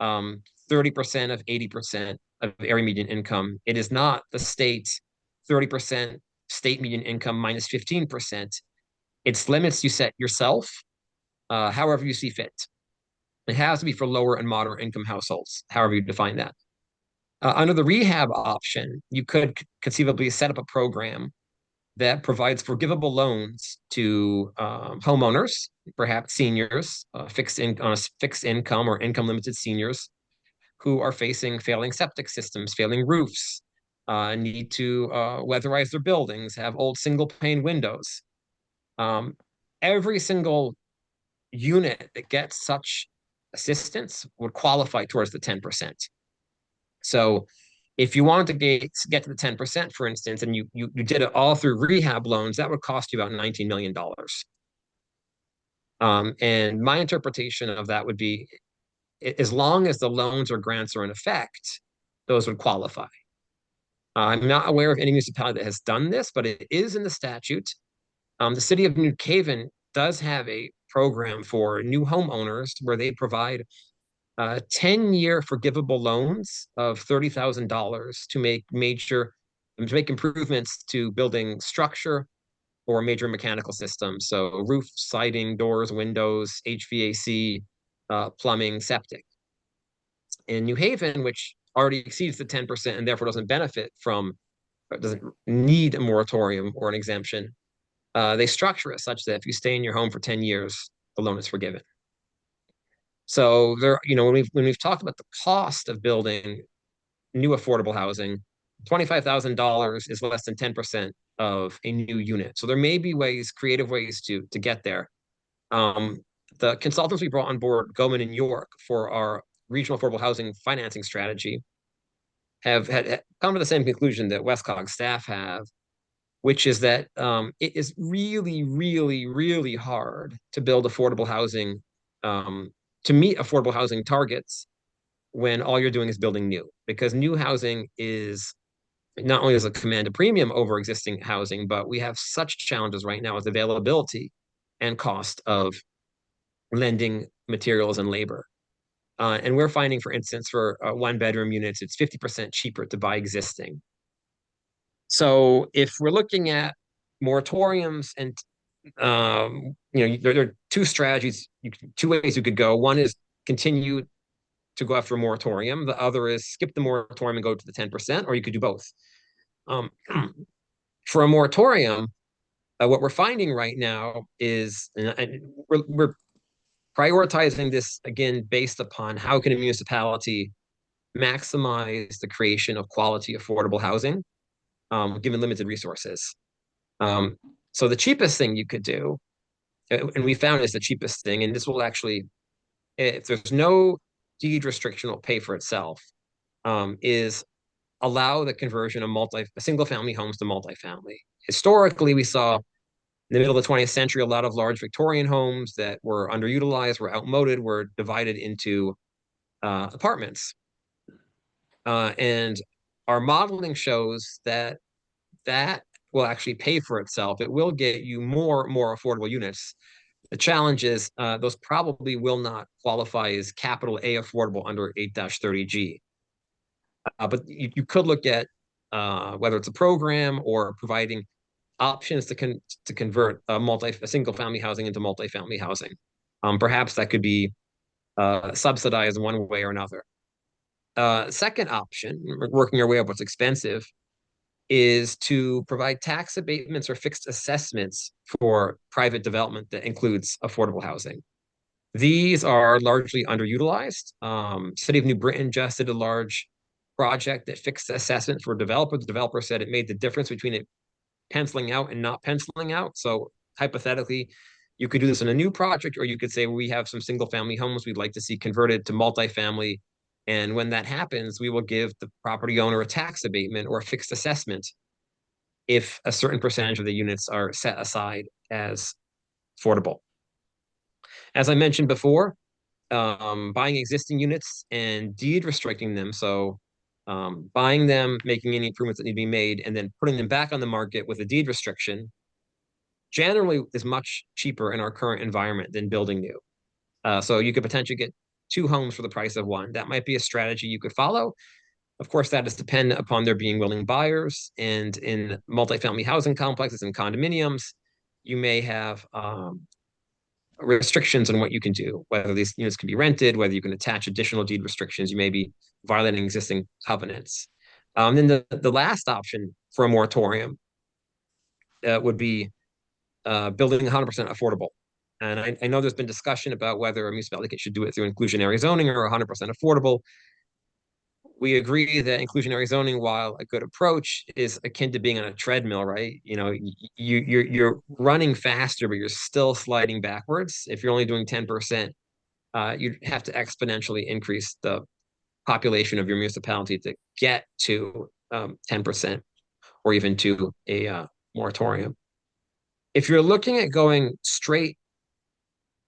30% of 80% of area median income. It is not the state 30% state median income minus 15%. It's limits you set yourself, however you see fit. It has to be for lower and moderate income households, however you define that. Under the rehab option, you could conceivably set up a program that provides forgivable loans to homeowners, perhaps seniors, on a fixed income or income limited seniors who are facing failing septic systems, failing roofs, need to weatherize their buildings, have old single pane windows. Every single unit that gets such assistance would qualify towards the 10%. So if you wanted to get to the 10%, for instance, and you did it all through rehab loans, that would cost you about $19 million. And my interpretation of that would be, as long as the loans or grants are in effect, those would qualify. I'm not aware of any municipality that has done this, but it is in the statute. The city of New Haven does have a program for new homeowners where they provide 10-year forgivable loans of $30,000 to make improvements to building structure or major mechanical systems. So roof, siding, doors, windows, HVAC, plumbing, septic. In New Haven, which already exceeds the 10% and therefore doesn't need a moratorium or an exemption, they structure it such that if you stay in your home for 10 years, the loan is forgiven. So when we've talked about the cost of building new affordable housing, $25,000 is less than 10% of a new unit. So there may be creative ways to get there. The consultants we brought on board, Goldman and York, for our regional affordable housing financing strategy, have come to the same conclusion that Westcog staff have, which is that it is really, really, really hard to build affordable housing, to meet affordable housing targets when all you're doing is building new, because new housing is not only does it command a premium over existing housing, but we have such challenges right now with availability and cost of lending materials and labor. And we're finding, for instance, for one-bedroom units, it's 50% cheaper to buy existing. So if we're looking at moratoriums and there are two strategies, two ways you could go. One is continue to go after a moratorium. The other is skip the moratorium and go to the 10%, or you could do both. For a moratorium, what we're finding right now is, and we're prioritizing this again based upon how can a municipality maximize the creation of quality, affordable housing, given limited resources. So the cheapest thing you could do, and we found is the cheapest thing, and this will actually, if there's no deed restriction, will pay for itself, is allow the conversion of single-family homes to multifamily. Historically, we saw in the middle of the 20th century, a lot of large Victorian homes that were underutilized, were outmoded, were divided into apartments. And our modeling shows that will actually pay for itself. It will get you more affordable units. The challenge is those probably will not qualify as capital A affordable under 8-30G. But you could look at whether it's a program or providing options to convert a single family housing into multifamily housing. Perhaps that could be subsidized one way or another. Second option, working our way up what's expensive, is to provide tax abatements or fixed assessments for private development that includes affordable housing. These are largely underutilized. City of New Britain just did a large project that fixed the assessment for a developer. The developer said it made the difference between it penciling out and not penciling out. So hypothetically, you could do this in a new project, or you could say, we have some single family homes we'd like to see converted to multifamily. And when that happens, we will give the property owner a tax abatement or a fixed assessment if a certain percentage of the units are set aside as affordable. As I mentioned before, buying existing units and deed restricting them. So buying them, making any improvements that need to be made, and then putting them back on the market with a deed restriction generally is much cheaper in our current environment than building new. So you could potentially get 2 homes for the price of 1. That might be a strategy you could follow. Of course, that is dependent upon there being willing buyers. And in multifamily housing complexes and condominiums, you may have restrictions on what you can do, whether these units can be rented, whether you can attach additional deed restrictions. You may be violating existing covenants. Then the last option for a moratorium would be building 100% affordable. And I know there's been discussion about whether a municipality should do it through inclusionary zoning or 100% affordable. We agree that inclusionary zoning, while a good approach, is akin to being on a treadmill, right? You're running faster, but you're still sliding backwards. If you're only doing 10%, you have to exponentially increase the population of your municipality to get to 10% or even to a moratorium. If you're looking at going straight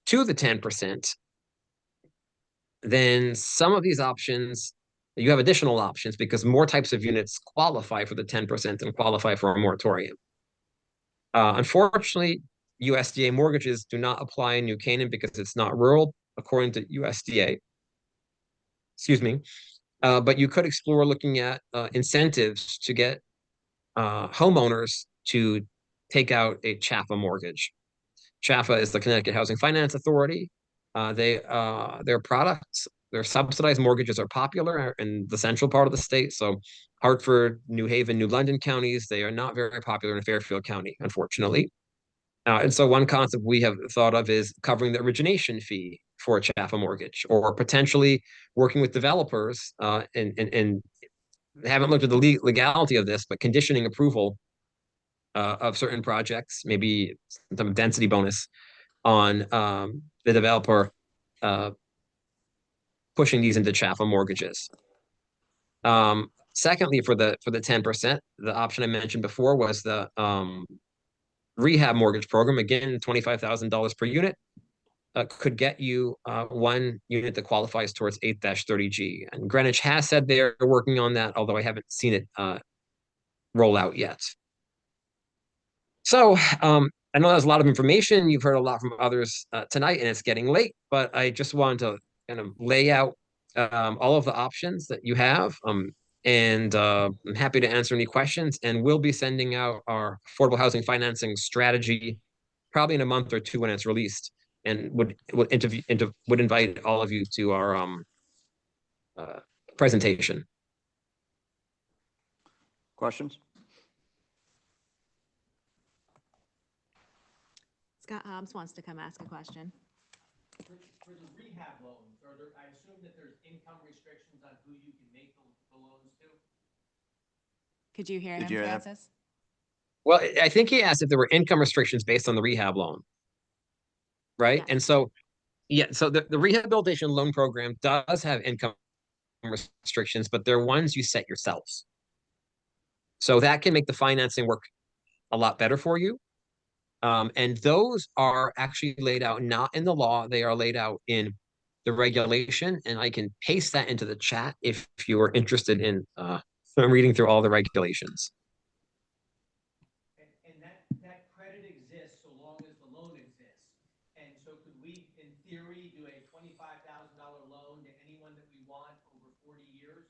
to the 10%, then some of these options, you have additional options because more types of units qualify for the 10% and qualify for a moratorium. Unfortunately, USDA mortgages do not apply in New Canaan because it's not rural, according to USDA. Excuse me. But you could explore looking at incentives to get homeowners to take out a CHFA mortgage. CHFA is the Connecticut Housing Finance Authority. Their products, their subsidized mortgages are popular in the central part of the state. So Hartford, New Haven, New London counties, they are not very popular in Fairfield County, unfortunately. And so one concept we have thought of is covering the origination fee for a CHFA mortgage, or potentially working with developers and haven't looked at the legality of this, but conditioning approval of certain projects, maybe some density bonus on the developer pushing these into CHFA mortgages. Secondly, for the 10%, the option I mentioned before was the rehab mortgage program. Again, $25,000 per unit could get you one unit that qualifies towards 8-30G. And Greenwich has said they're working on that, although I haven't seen it roll out yet. So I know there's a lot of information. You've heard a lot from others tonight, and it's getting late, but I just wanted to kind of lay out all of the options that you have. And I'm happy to answer any questions, and we'll be sending out our affordable housing financing strategy probably in a month or two when it's released, and would invite all of you to our presentation. Questions? Scott Hobbs wants to come ask a question. For the rehab loans, I assume that there's income restrictions on who you can make the loans to? Could you hear Did him, you hear that? Francis? Well, I think he asked if there were income restrictions based on the rehab loan, right? Yes. And so, yeah, so the rehabilitation loan program does have income restrictions, but they're ones you set yourselves. So that can make the financing work a lot better for you. And those are actually laid out not in the law, they are laid out in the regulation, and I can paste that into the chat if you are interested in reading through all the regulations. And that credit exists so long as the loan exists. And so could we, in theory, do a $25,000 loan to anyone that we want over 40 years?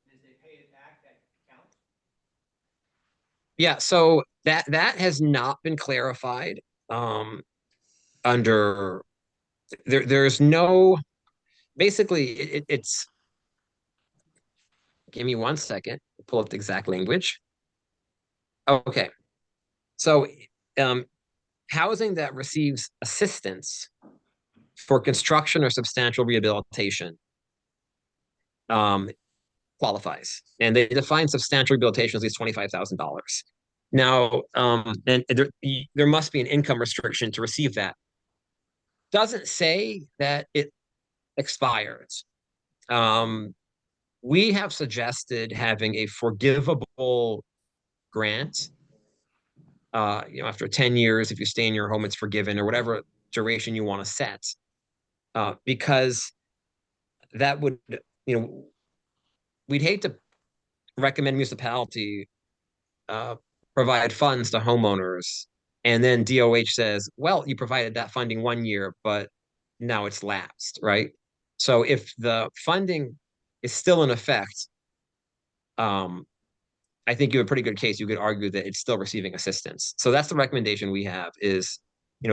And as they pay it back, that counts? Yeah, so that has not been clarified under there's no basically it's give me 1 second, pull up the exact language. Okay. So housing that receives assistance for construction or substantial rehabilitation qualifies. And they define substantial rehabilitation as at least $25,000. Now, and there must be an income restriction to receive that. Doesn't say that it expires. We have suggested having a forgivable grant. After 10 years, if you stay in your home, it's forgiven, or whatever duration you want to set, because that would, we'd hate to recommend municipality provide funds to homeowners, and then DOH says, well, you provided that funding 1 year, but now it's lapsed, right? So if the funding is still in effect, I think you have a pretty good case. You could argue that it's still receiving assistance. So that's the recommendation we have is,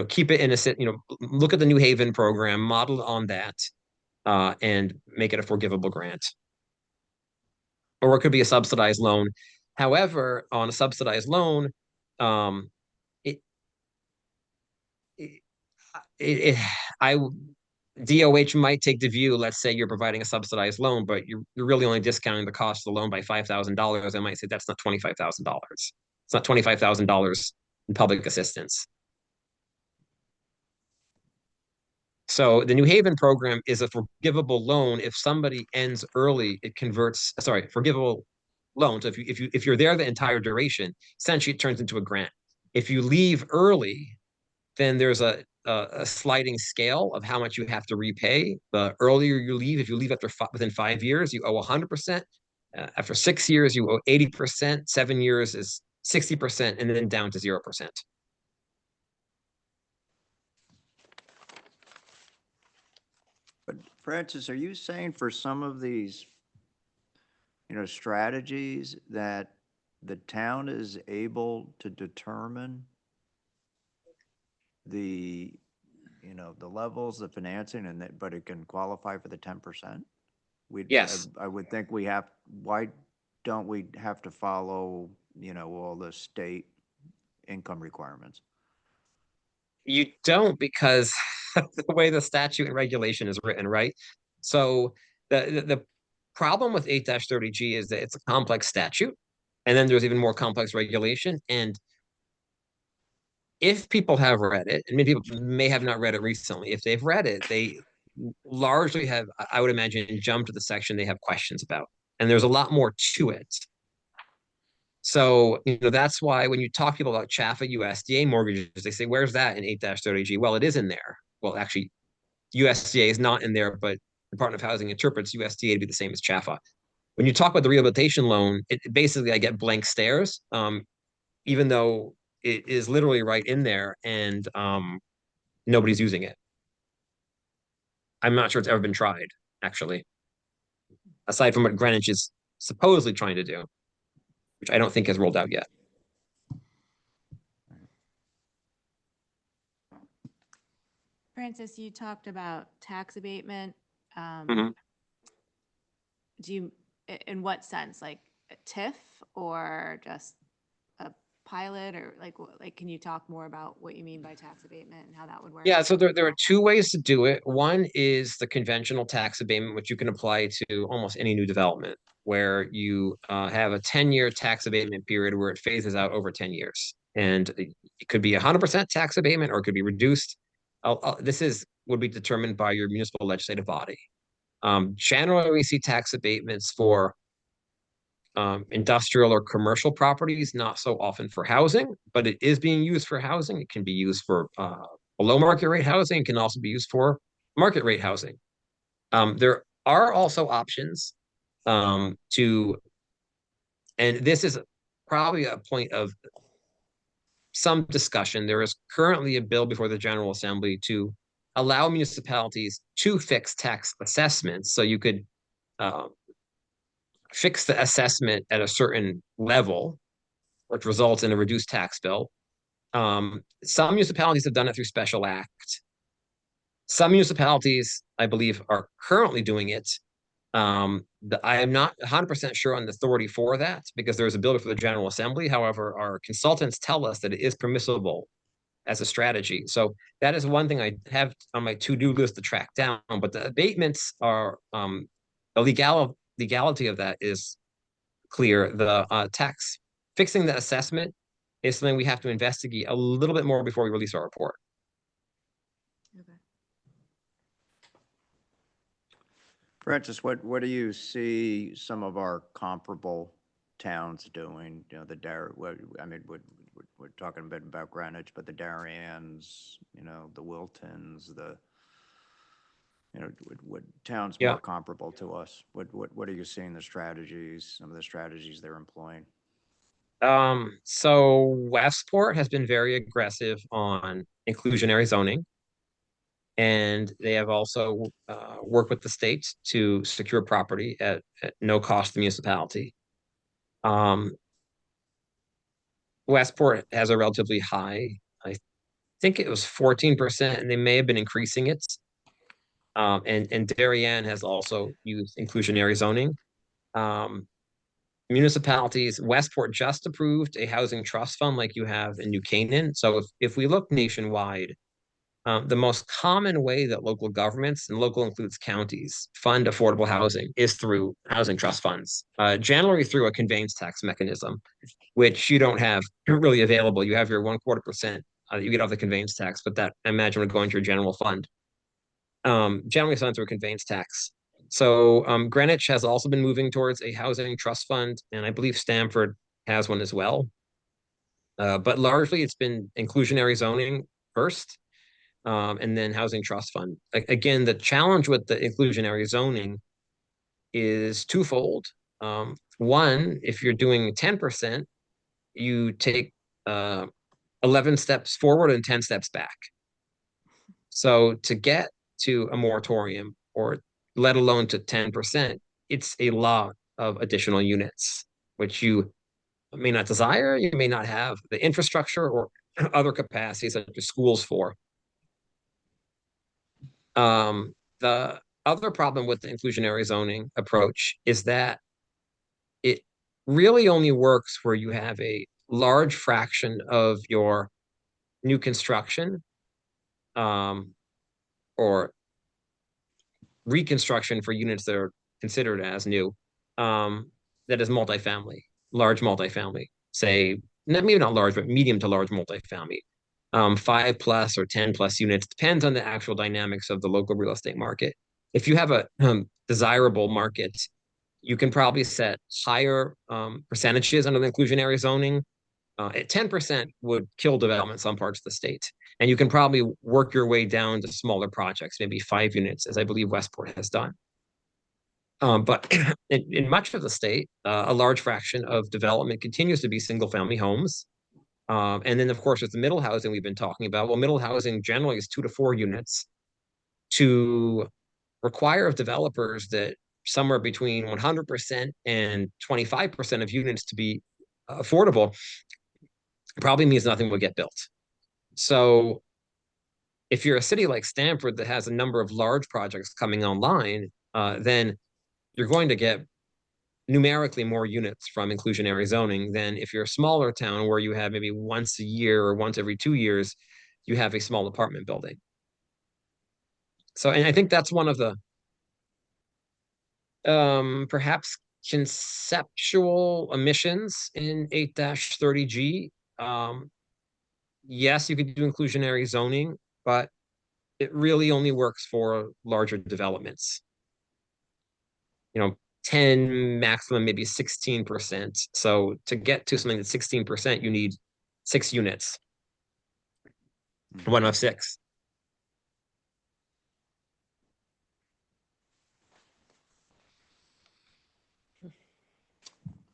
keep it innocent, look at the New Haven program, model on that, and make it a forgivable grant. Or it could be a subsidized loan. However, on a subsidized loan, DOH might take the view, let's say you're providing a subsidized loan, but you're really only discounting the cost of the loan by $5,000. I might say that's not $25,000. It's not $25,000 in public assistance. So the New Haven program is a forgivable loan. If somebody ends early, it converts, forgivable loan. So if you're there the entire duration, essentially it turns into a grant. If you leave early, then there's a sliding scale of how much you have to repay. The earlier you leave, if you leave within 5 years, you owe 100%. After 6 years, you owe 80%. 7 years is 60%, and then down to 0%. But Francis, are you saying for some of these, strategies that the town is able to determine the, the levels of financing and that, but it can qualify for the 10%? Yes. I would think why don't we have to follow, all the state income requirements? You don't, because of the way the statute and regulation is written, right? So the problem with 8-30G is that it's a complex statute, and then there's even more complex regulation. And if people have read it, and many people may have not read it recently, if they've read it, they largely have, I would imagine, jumped to the section they have questions about. And there's a lot more to it. So, that's why when you talk to people about CHAFA USDA mortgages, they say, where's that in 8-30G? Well, it is in there. Well, actually, USDA is not in there, but the Department of Housing interprets USDA to be the same as CHAFA. When you talk about the rehabilitation loan, basically I get blank stares, even though it is literally right in there, and nobody's using it. I'm not sure it's ever been tried, actually, aside from what Greenwich is supposedly trying to do, which I don't think has rolled out yet. Francis, you talked about tax abatement. Mhm. Do you, in what sense, like a TIF or just a pilot, or like, can you talk more about what you mean by tax abatement and how that would work? Yeah, so there are two ways to do it. One is the conventional tax abatement, which you can apply to almost any new development, where you have a 10-year tax abatement period where it phases out over 10 years. And it could be 100% tax abatement, or it could be reduced. This would be determined by your municipal legislative body. Generally, we see tax abatements for industrial or commercial properties, not so often for housing, but it is being used for housing. It can be used for below market rate housing. It can also be used for market rate housing. There are also options to, and this is probably a point of some discussion. There is currently a bill before the General Assembly to allow municipalities to fix tax assessments. So you could fix the assessment at a certain level, which results in a reduced tax bill. Some municipalities have done it through special act. Some municipalities, I believe, are currently doing it. I am not 100% sure on the authority for that, because there is a bill for the General Assembly. However, our consultants tell us that it is permissible as a strategy. So that is one thing I have on my to-do list to track down. But the abatements are, the legality of that is clear. The tax, fixing the assessment is something we have to investigate a little bit more before we release our report. Okay. Francis, what do you see some of our comparable towns doing? We're talking a bit about Greenwich, but the Dariens, the Wiltons, what towns Yeah. more comparable to us? What are you seeing the strategies, some of the strategies they're employing? So Westport has been very aggressive on inclusionary zoning. And they have also worked with the state to secure property at no cost to the municipality. Westport has a relatively high, I think it was 14%, and they may have been increasing it. And Darien has also used inclusionary zoning. Municipalities, Westport just approved a housing trust fund like you have in New Canaan. So if we look nationwide, the most common way that local governments, and local includes counties, fund affordable housing is through housing trust funds, generally through a conveyance tax mechanism, which you don't have really available. You have your 1/4% that you get off the conveyance tax, but that, I imagine, would go into your general fund. Generally, it's done through a conveyance tax. So Greenwich has also been moving towards a housing trust fund, and I believe Stamford has one as well. But largely, it's been inclusionary zoning first, and then housing trust fund. Again, the challenge with the inclusionary zoning is twofold. One, if you're doing 10%, you take 11 steps forward and 10 steps back. So to get to a moratorium, or let alone to 10%, it's a lot of additional units, which you may not desire, you may not have the infrastructure or other capacities such as schools for. The other problem with the inclusionary zoning approach is that it really only works where you have a large fraction of your new construction or reconstruction for units that are considered as new, that is multifamily, large multifamily, say, maybe not large, but medium to large multifamily. 5+ or 10+ units, depends on the actual dynamics of the local real estate market. If you have a desirable market, you can probably set higher percentages under the inclusionary zoning. 10% would kill development in some parts of the state. And you can probably work your way down to smaller projects, maybe 5 units, as I believe Westport has done. But in much of the state, a large fraction of development continues to be single-family homes. And then, of course, there's the middle housing we've been talking about. Well, middle housing generally is 2 to 4 units. To require of developers that somewhere between 100% and 25% of units to be affordable probably means nothing will get built. So if you're a city like Stamford that has a number of large projects coming online, then you're going to get numerically more units from inclusionary zoning than if you're a smaller town where you have maybe once a year or once every 2 years, you have a small apartment building. So, and I think that's one of the perhaps conceptual omissions in 8-30G. Yes, you could do inclusionary zoning, but it really only works for larger developments. 10, maximum maybe 16%. So to get to something that's 16%, you need 6 units. 1 of 6.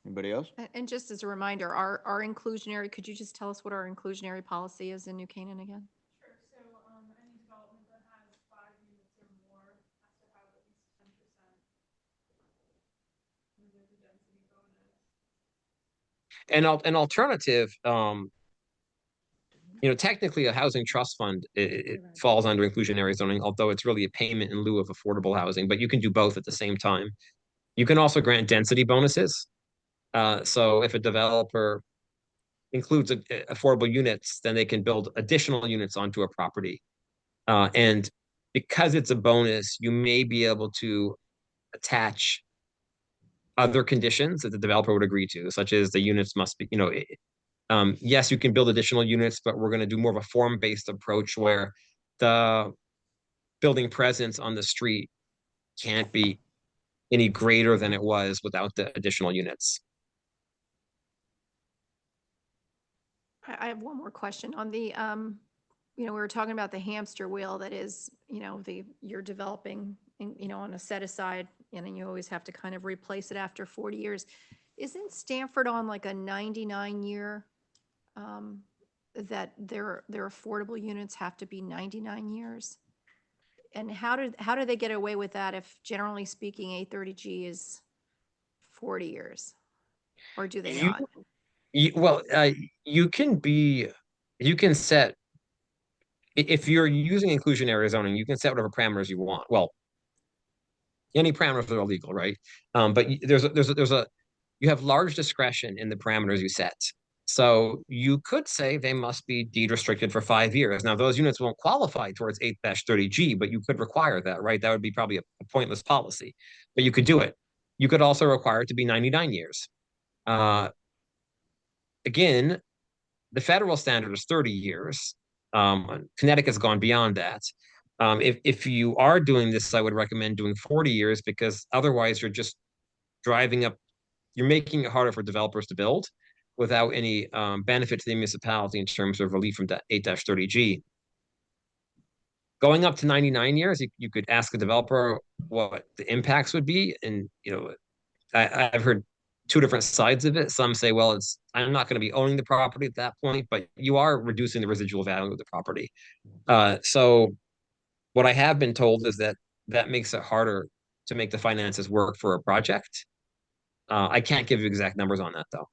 Anybody else? And just as a reminder, our inclusionary, could you just tell us what our inclusionary policy is in New Canaan again? Sure. So any development that has 5 units or more has to have at least 10%. And there's a density bonus. And an alternative, technically a housing trust fund, it falls under inclusionary zoning, although it's really a payment in lieu of affordable housing, but you can do both at the same time. You can also grant density bonuses. So if a developer includes affordable units, then they can build additional units onto a property. And because it's a bonus, you may be able to attach other conditions that the developer would agree to, such as the units must be, yes, you can build additional units, but we're going to do more of a form-based approach where the building presence on the street can't be any greater than it was without the additional units. I have one more question on the, we were talking about the hamster wheel that is, you're developing, on a set aside, and then you always have to kind of replace it after 40 years. Isn't Stanford on like a 99-year, that their affordable units have to be 99 years? And how do they get away with that if, generally speaking, 830G is 40 years? Or do they not? You can set, if you're using inclusionary zoning, you can set whatever parameters you want. Well, any parameters are illegal, right? But you have large discretion in the parameters you set. So you could say they must be deed restricted for 5 years. Now, those units won't qualify towards 8-30G, but you could require that, right? That would be probably a pointless policy, but you could do it. You could also require it to be 99 years. Again, the federal standard is 30 years. Connecticut's gone beyond that. If you are doing this, I would recommend doing 40 years because otherwise you're just you're making it harder for developers to build without any benefit to the municipality in terms of relief from that 8-30G. Going up to 99 years, you could ask a developer what the impacts would be. And, I've heard 2 different sides of it. Some say, well, I'm not going to be owning the property at that point, but you are reducing the residual value of the property. So what I have been told is that that makes it harder to make the finances work for a project. I can't give you exact numbers on that, though.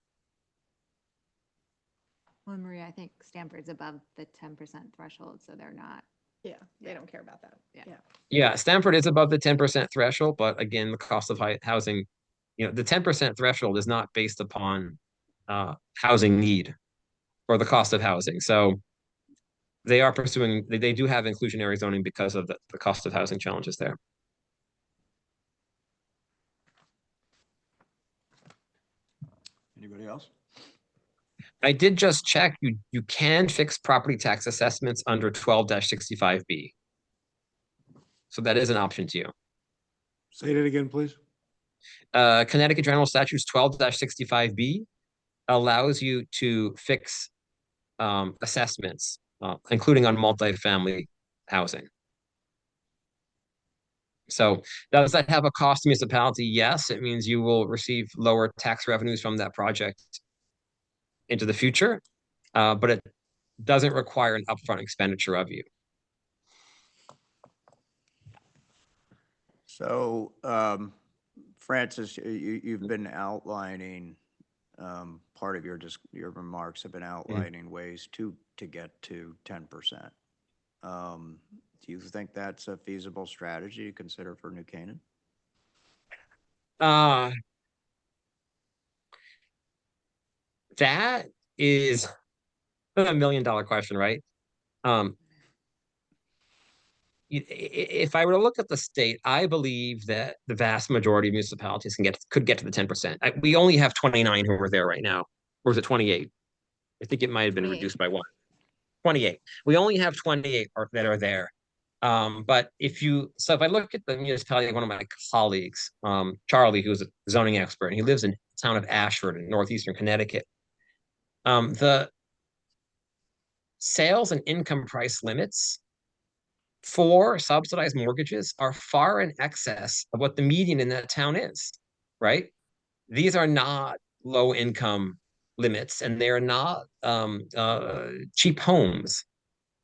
Well, Maria, I think Stanford's above the 10% threshold, so they're not. Yeah, they don't care about that. Yeah. Yeah. Yeah, Stanford is above the 10% threshold, but again, the cost of housing, the 10% threshold is not based upon housing need or the cost of housing. So they are pursuing, they do have inclusionary zoning because of the cost of housing challenges there. Anybody else? I did just check, you can fix property tax assessments under 12-65B. So that is an option to you. Say that again, please. Connecticut General Statutes 12-65B allows you to fix assessments, including on multifamily housing. So does that have a cost to municipality? Yes, it means you will receive lower tax revenues from that project into the future, but it doesn't require an upfront expenditure of you. So, Francis, you've been outlining, part of your remarks have been outlining ways to get to 10%. Do you think that's a feasible strategy to consider for New Canaan? That is a $1 million question, right? If I were to look at the state, I believe that the vast majority of municipalities could get to the 10%. We only have 29 who are there right now. Or is it 28? I think it might have been 28. reduced by one. 28. We only have 28 that are there. But if I look at the municipality, one of my colleagues, Charlie, who's a zoning expert, and he lives in the town of Ashford in northeastern Connecticut. The sales and income price limits for subsidized mortgages are far in excess of what the median in that town is, right? These are not low income limits, and they're not cheap homes.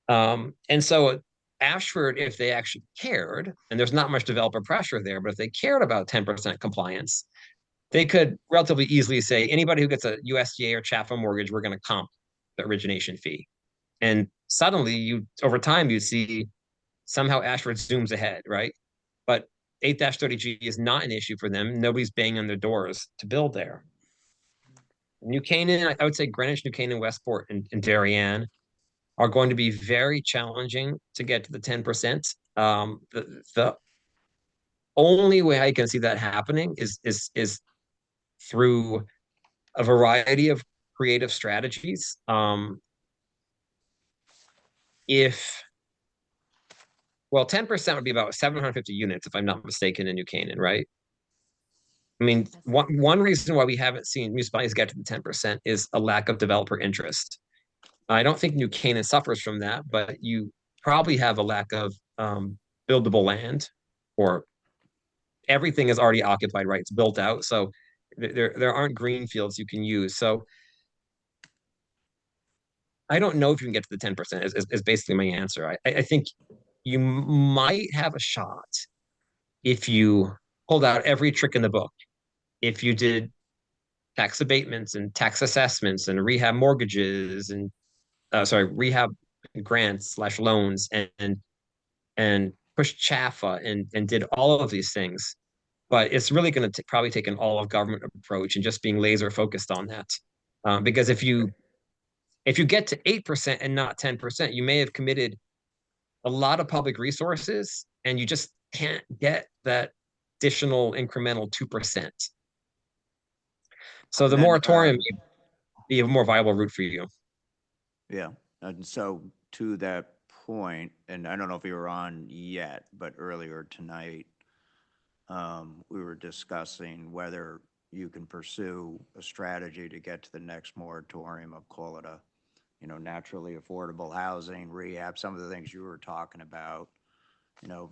And so Ashford, if they actually cared, and there's not much developer pressure there, but if they cared about 10% compliance, they could relatively easily say, anybody who gets a USDA or CHFA mortgage, we're going to comp the origination fee. And suddenly, over time, you see somehow Ashford zooms ahead, right? But 8-30G is not an issue for them. Nobody's banging on their doors to build there. New Canaan, I would say Greenwich, New Canaan, Westport, and Darien are going to be very challenging to get to the 10%. The only way I can see that happening is through a variety of creative strategies. Well, 10% would be about 750 units, if I'm not mistaken, in New Canaan, right? I mean, one reason why we haven't seen municipalities get to the 10% is a lack of developer interest. I don't think New Canaan suffers from that, but you probably have a lack of buildable land, or everything is already occupied, right? It's built out. So there aren't green fields you can use. So I don't know if you can get to the 10% is basically my answer. I think you might have a shot if you pulled out every trick in the book. If you did tax abatements and tax assessments and rehab mortgages and rehab grants / loans and push CHFA and did all of these things. But it's really going to probably take an all of government approach and just being laser focused on that. Because if you get to 8% and not 10%, you may have committed a lot of public resources and you just can't get that additional incremental 2%. So the moratorium may be a more viable route for you. Yeah, and so to that point, and I don't know if you were on yet, but earlier tonight, we were discussing whether you can pursue a strategy to get to the next moratorium of, call it a, naturally affordable housing, rehab, some of the things you were talking about,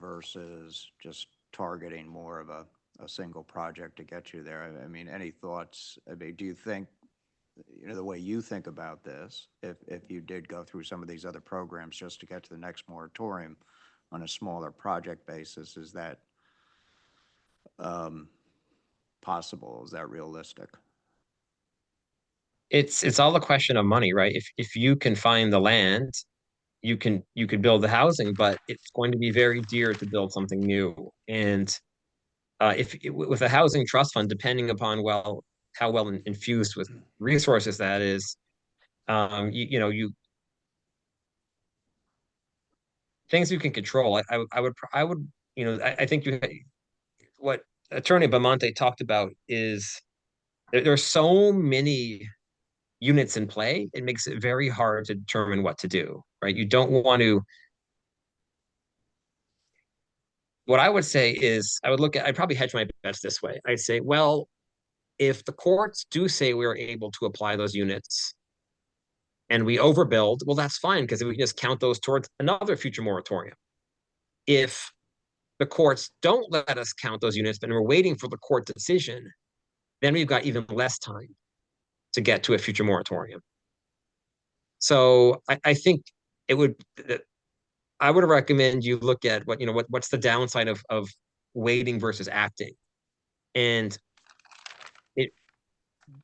versus just targeting more of a single project to get you there. I mean, any thoughts? I mean, do you think, the way you think about this, if you did go through some of these other programs just to get to the next moratorium, on a smaller project basis. Is that possible? Is that realistic? It's all a question of money, right? If you can find the land, you could build the housing, but it's going to be very dear to build something new. And with a housing trust fund, depending upon how well infused with resources that is, you things you can control. I would, I think what Attorney Bamonte talked about is there's so many units in play, it makes it very hard to determine what to do, right? You don't want to. What I would say is I'd probably hedge my bets this way. I'd say, well, if the courts do say we're able to apply those units and we overbuild, well, that's fine because we can just count those towards another future moratorium. If the courts don't let us count those units, but we're waiting for the court decision, then we've got even less time to get to a future moratorium. So I think it would, I would recommend you look at what's the downside of waiting versus acting. And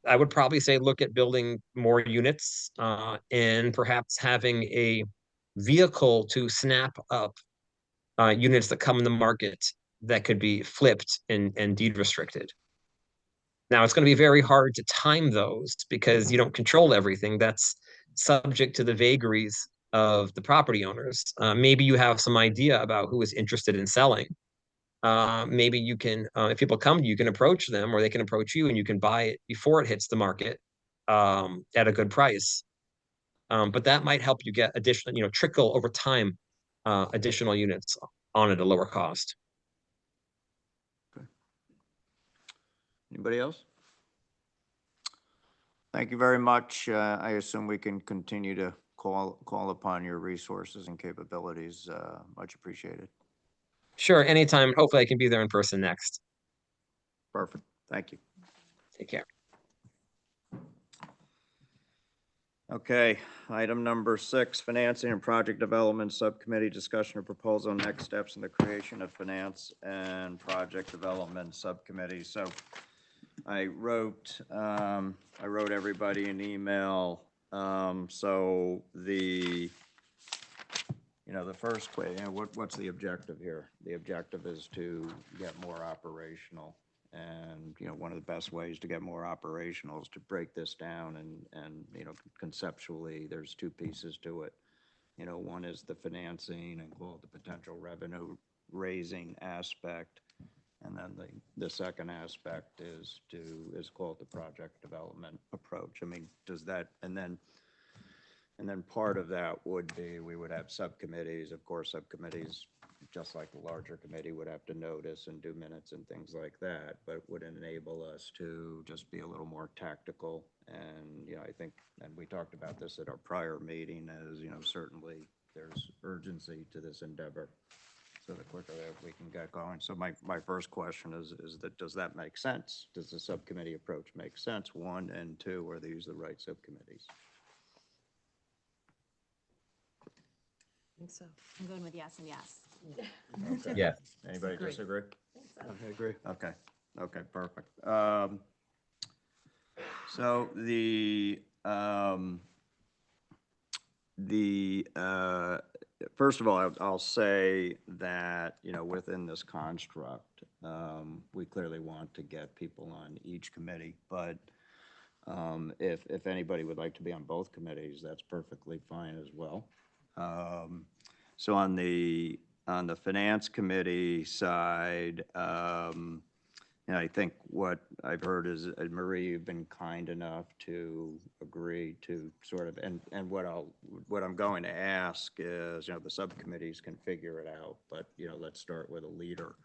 I would probably say look at building more units and perhaps having a vehicle to snap up units that come in the market that could be flipped and deed restricted. Now, it's going to be very hard to time those because you don't control everything. That's subject to the vagaries of the property owners. Maybe you have some idea about who is interested in selling. Maybe you can, if people come to you, you can approach them or they can approach you and you can buy it before it hits the market at a good price. But that might help you get additional, trickle over time additional units on at a lower cost. Anybody else? Thank you very much. I assume we can continue to call upon your resources and capabilities. Much appreciated. Sure, anytime. Hopefully I can be there in person next. Perfect. Thank you. Take care. Okay, item number 6, Financing and Project Development Subcommittee, discussion of proposal on next steps in the creation of Finance and Project Development Subcommittee. So I wrote everybody an email. So the first way, what's the objective here? The objective is to get more operational. And, one of the best ways to get more operational is to break this down and conceptually, there's 2 pieces to it. One is the financing and call it the potential revenue raising aspect. And then the second aspect is called the project development approach. I mean, does that, and then part of that would be, we would have subcommittees. Of course, subcommittees, just like the larger committee, would have to notice and do minutes and things like that, but would enable us to just be a little more tactical. And, I think, and we talked about this at our prior meeting, as, certainly there's urgency to this endeavor. So the quicker that we can get going. So my first question is that, does that make sense? Does the subcommittee approach make sense? 1 and 2, are these the right subcommittees? I think so. I'm going with yes and yes. Okay. Yeah. Anybody disagree? I agree. Okay, perfect. So first of all, I'll say that, within this construct, we clearly want to get people on each committee, but if anybody would like to be on both committees, that's perfectly fine as well. So on the finance committee side, I think what I've heard is, Marie, you've been kind enough to agree to sort of, and what I'm going to ask is, the subcommittees can figure it out, but, let's start with a leader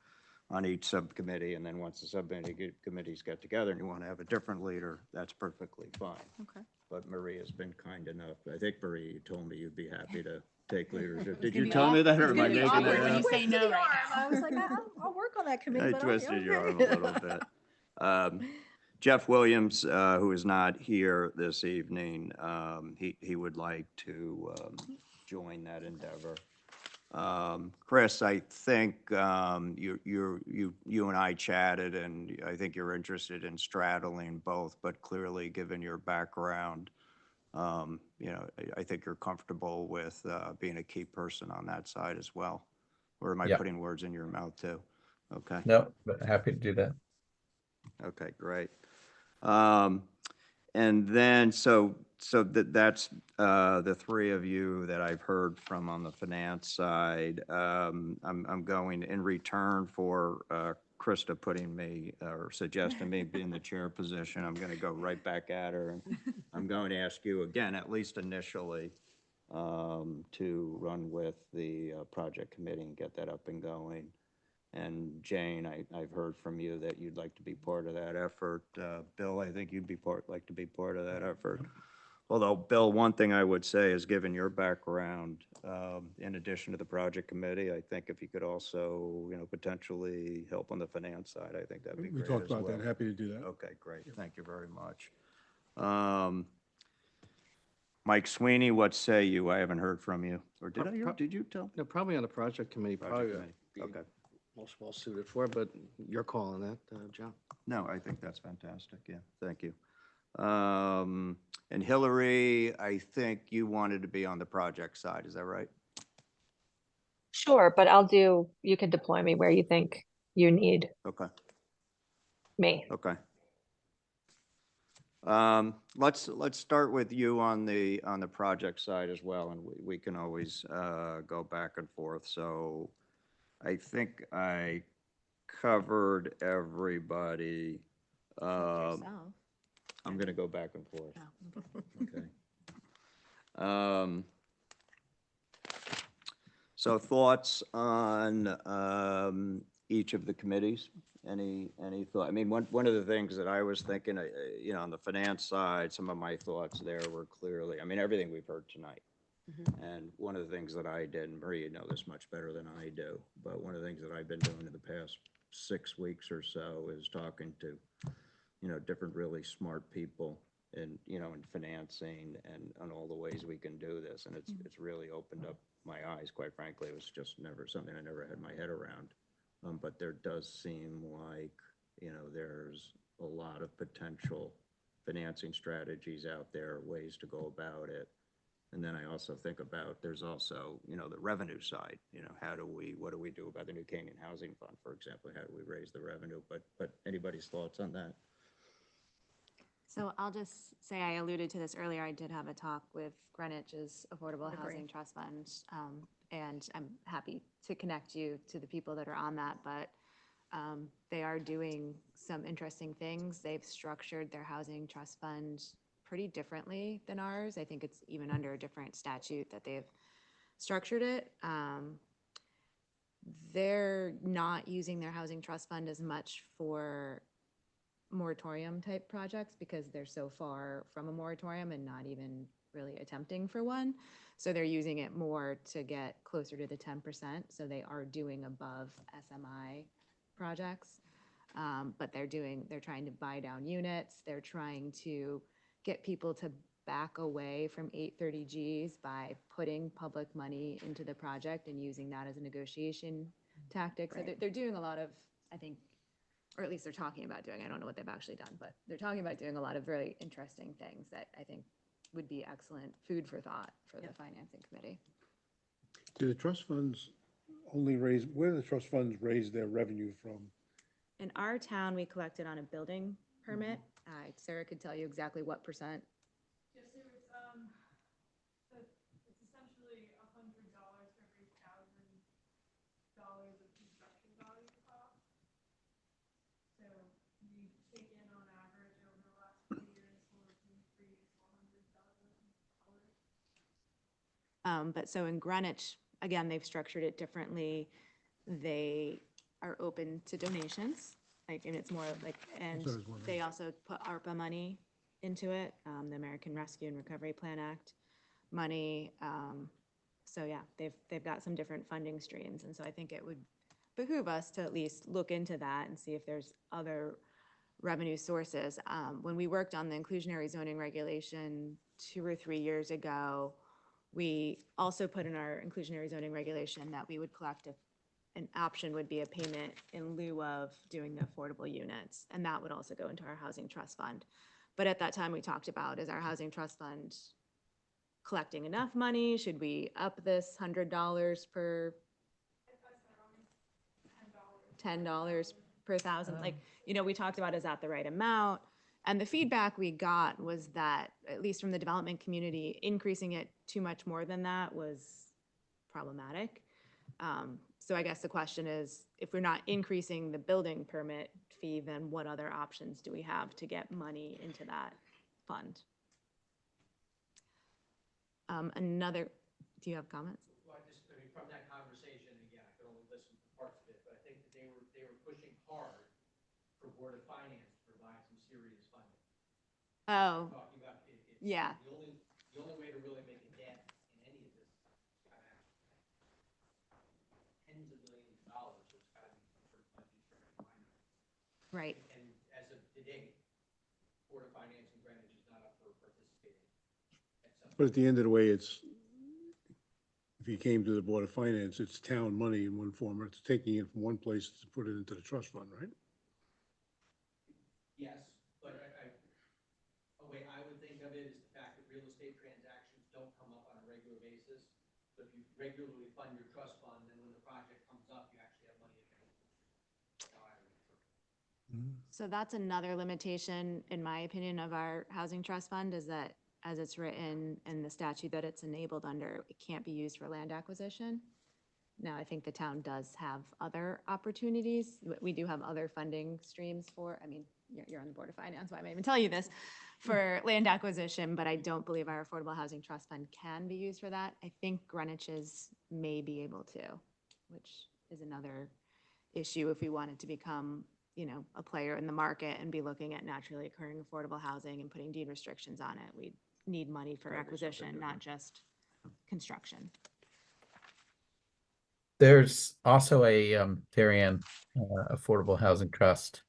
on each subcommittee, and then once the committees get together and you want to have a different leader, that's perfectly fine. Okay. But Marie has been kind enough. I think, Marie, you told me you'd be happy to take leadership. Did you tell me that, or am I making that When you up? say no right now. I was like, I'll work on that committee. I but twisted your arm okay. a little bit. Jeff Williams, who is not here this evening, he would like to join that endeavor. Chris, I think you and I chatted, and I think you're interested in straddling both, but clearly, given your background, I think you're comfortable with being a key person on that side as well. Or am I Yeah. putting words in your mouth too? Okay. No, but happy to do that. Okay, great. And then, that's the three of you that I've heard from on the finance side. I'm going in return for Krista putting me, or suggesting me be in the chair position. I'm going to go right back at her. And I'm going to ask you again, at least initially, to run with the project committee and get that up and going. And Jane, I've heard from you that you'd like to be part of that effort. Bill, I think you'd like to be part of that effort. Although, Bill, one thing I would say is, given your background, in addition to the project committee, I think if you could also, potentially help on the finance side, I think that'd be We great talked as about well. that. Happy to do that. Okay, great. Thank you very much. Mike Sweeney, what say you? I haven't heard from you. Or did I hear? Did you tell? No, probably on the project committee, Project probably committee. Okay. most well suited for, it, but you're calling that, John. No, I think that's fantastic. Yeah, thank you. And Hillary, I think you wanted to be on the project side. Is that right? Sure, but you can deploy me where you think you need Okay. me. Okay. Let's start with you on the project side as well, and we can always go back and forth. So I think I covered everybody. Yourself. I'm going to go back and forth. Oh, Okay. So thoughts on each of the committees? Any thought? I mean, one of the things that I was thinking, on the finance side, some of my thoughts there were clearly, I mean, everything we've heard tonight. And one of the things that I did, and Maria, you know this much better than I do, but one of the things that I've been doing in the past 6 weeks or so is talking to, different really smart people in financing and on all the ways we can do this. And it's really opened up my eyes, quite frankly. It was just never something I never had my head around. But there does seem like, there's a lot of potential financing strategies out there, ways to go about it. And then I also think about, there's also, the revenue side, what do we do about the New Canaan Housing Fund, for example? How do we raise the revenue? But anybody's thoughts on that? So I'll just say, I alluded to this earlier, I did have a talk with Greenwich's Affordable Housing Trust Fund, and I'm happy to connect you to the people that are on that, but they are doing some interesting things. They've structured their housing trust fund pretty differently than ours. I think it's even under a different statute that they've structured it. They're not using their housing trust fund as much for moratorium type projects because they're so far from a moratorium and not even really attempting for one. So they're using it more to get closer to the 10%. So they are doing above SMI projects, but they're trying to buy down units. They're trying to get people to back away from 830Gs by putting public money into the project and using that as a negotiation tactic. So they're doing a lot of, I think, or at least they're talking about doing, I don't know what they've actually done, but they're talking about doing a lot of very interesting things that I think would be excellent food for thought for the financing committee. Do the trust funds where do the trust funds raise their revenue from? In our town, we collected on a building permit. Sarah could tell you exactly what percent. Yes, so it's essentially $100 for every $1,000 of construction value cost. So we take in on average over the last 4 years, we're between $300,000 to $400,000. But so in Greenwich, again, they've structured it differently. They are open to donations, and it's more like, and they also put ARPA money into it, the American Rescue and Recovery Plan Act money. So yeah, they've got some different funding streams, and so I think it would behoove us to at least look into that and see if there's other revenue sources. When we worked on the inclusionary zoning regulation 2 or 3 years ago, We also put in our inclusionary zoning regulation that we would collect an option would be a payment in lieu of doing the affordable units, and that would also go into our housing trust fund. But at that time, we talked about, is our housing trust fund collecting enough money? Should we up this $100 per? $10 per thousand? Like, we talked about, is that the right amount? And the feedback we got was that, at least from the development community, increasing it too much more than that was problematic. So I guess the question is, if we're not increasing the building permit fee, then what other options do we have to get money into that fund? Do you have comments? Well, I mean, from that conversation, again, I could only listen to parts of it, but I think that they were pushing hard for Board of Finance to provide some serious funding. Oh, Talking about it's yeah. the only way to really make a dent in any of this is gotta have tens of millions of dollars, so it's gotta be some sort of budgetary line item. Right. And as of today, Board of Finance and Greenwich is not up for participating. But at the end of the way, it's, if you came to the Board of Finance, it's town money in one form, or it's taking it from one place to put it into the trust fund, right? Yes, but a way I would think of it is the fact that real estate transactions don't come up on a regular basis. So if you regularly fund your trust fund, then when the project comes up, you actually have money available. That's how I would interpret it. So that's another limitation, in my opinion, of our housing trust fund, is that as it's written in the statute that it's enabled under, it can't be used for land acquisition. Now, I think the town does have other opportunities. We do have other funding streams for, I mean, you're on the Board of Finance, why am I even telling you this? For land acquisition, but I don't believe our Affordable Housing Trust Fund can be used for that. I think Greenwich's may be able to, which is another issue if we wanted to become, a player in the market and be looking at naturally occurring affordable housing and putting deed restrictions on it. We need money for acquisition, not just construction. There's also a Darien Affordable Housing Trust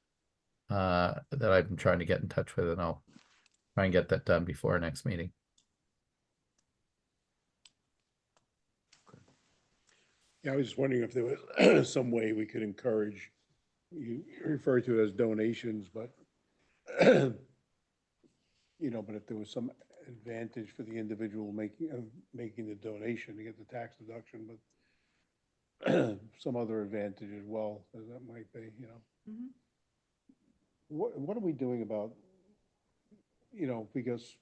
that I've been trying to get in touch with, and I'll try and get that done before our next meeting. Yeah, I was just wondering if there was some way we could encourage, you refer to it as donations, but, but if there was some advantage for the individual making the donation to get the tax deduction, but some other advantage as well, as that might be, Mhm. What are we doing about, because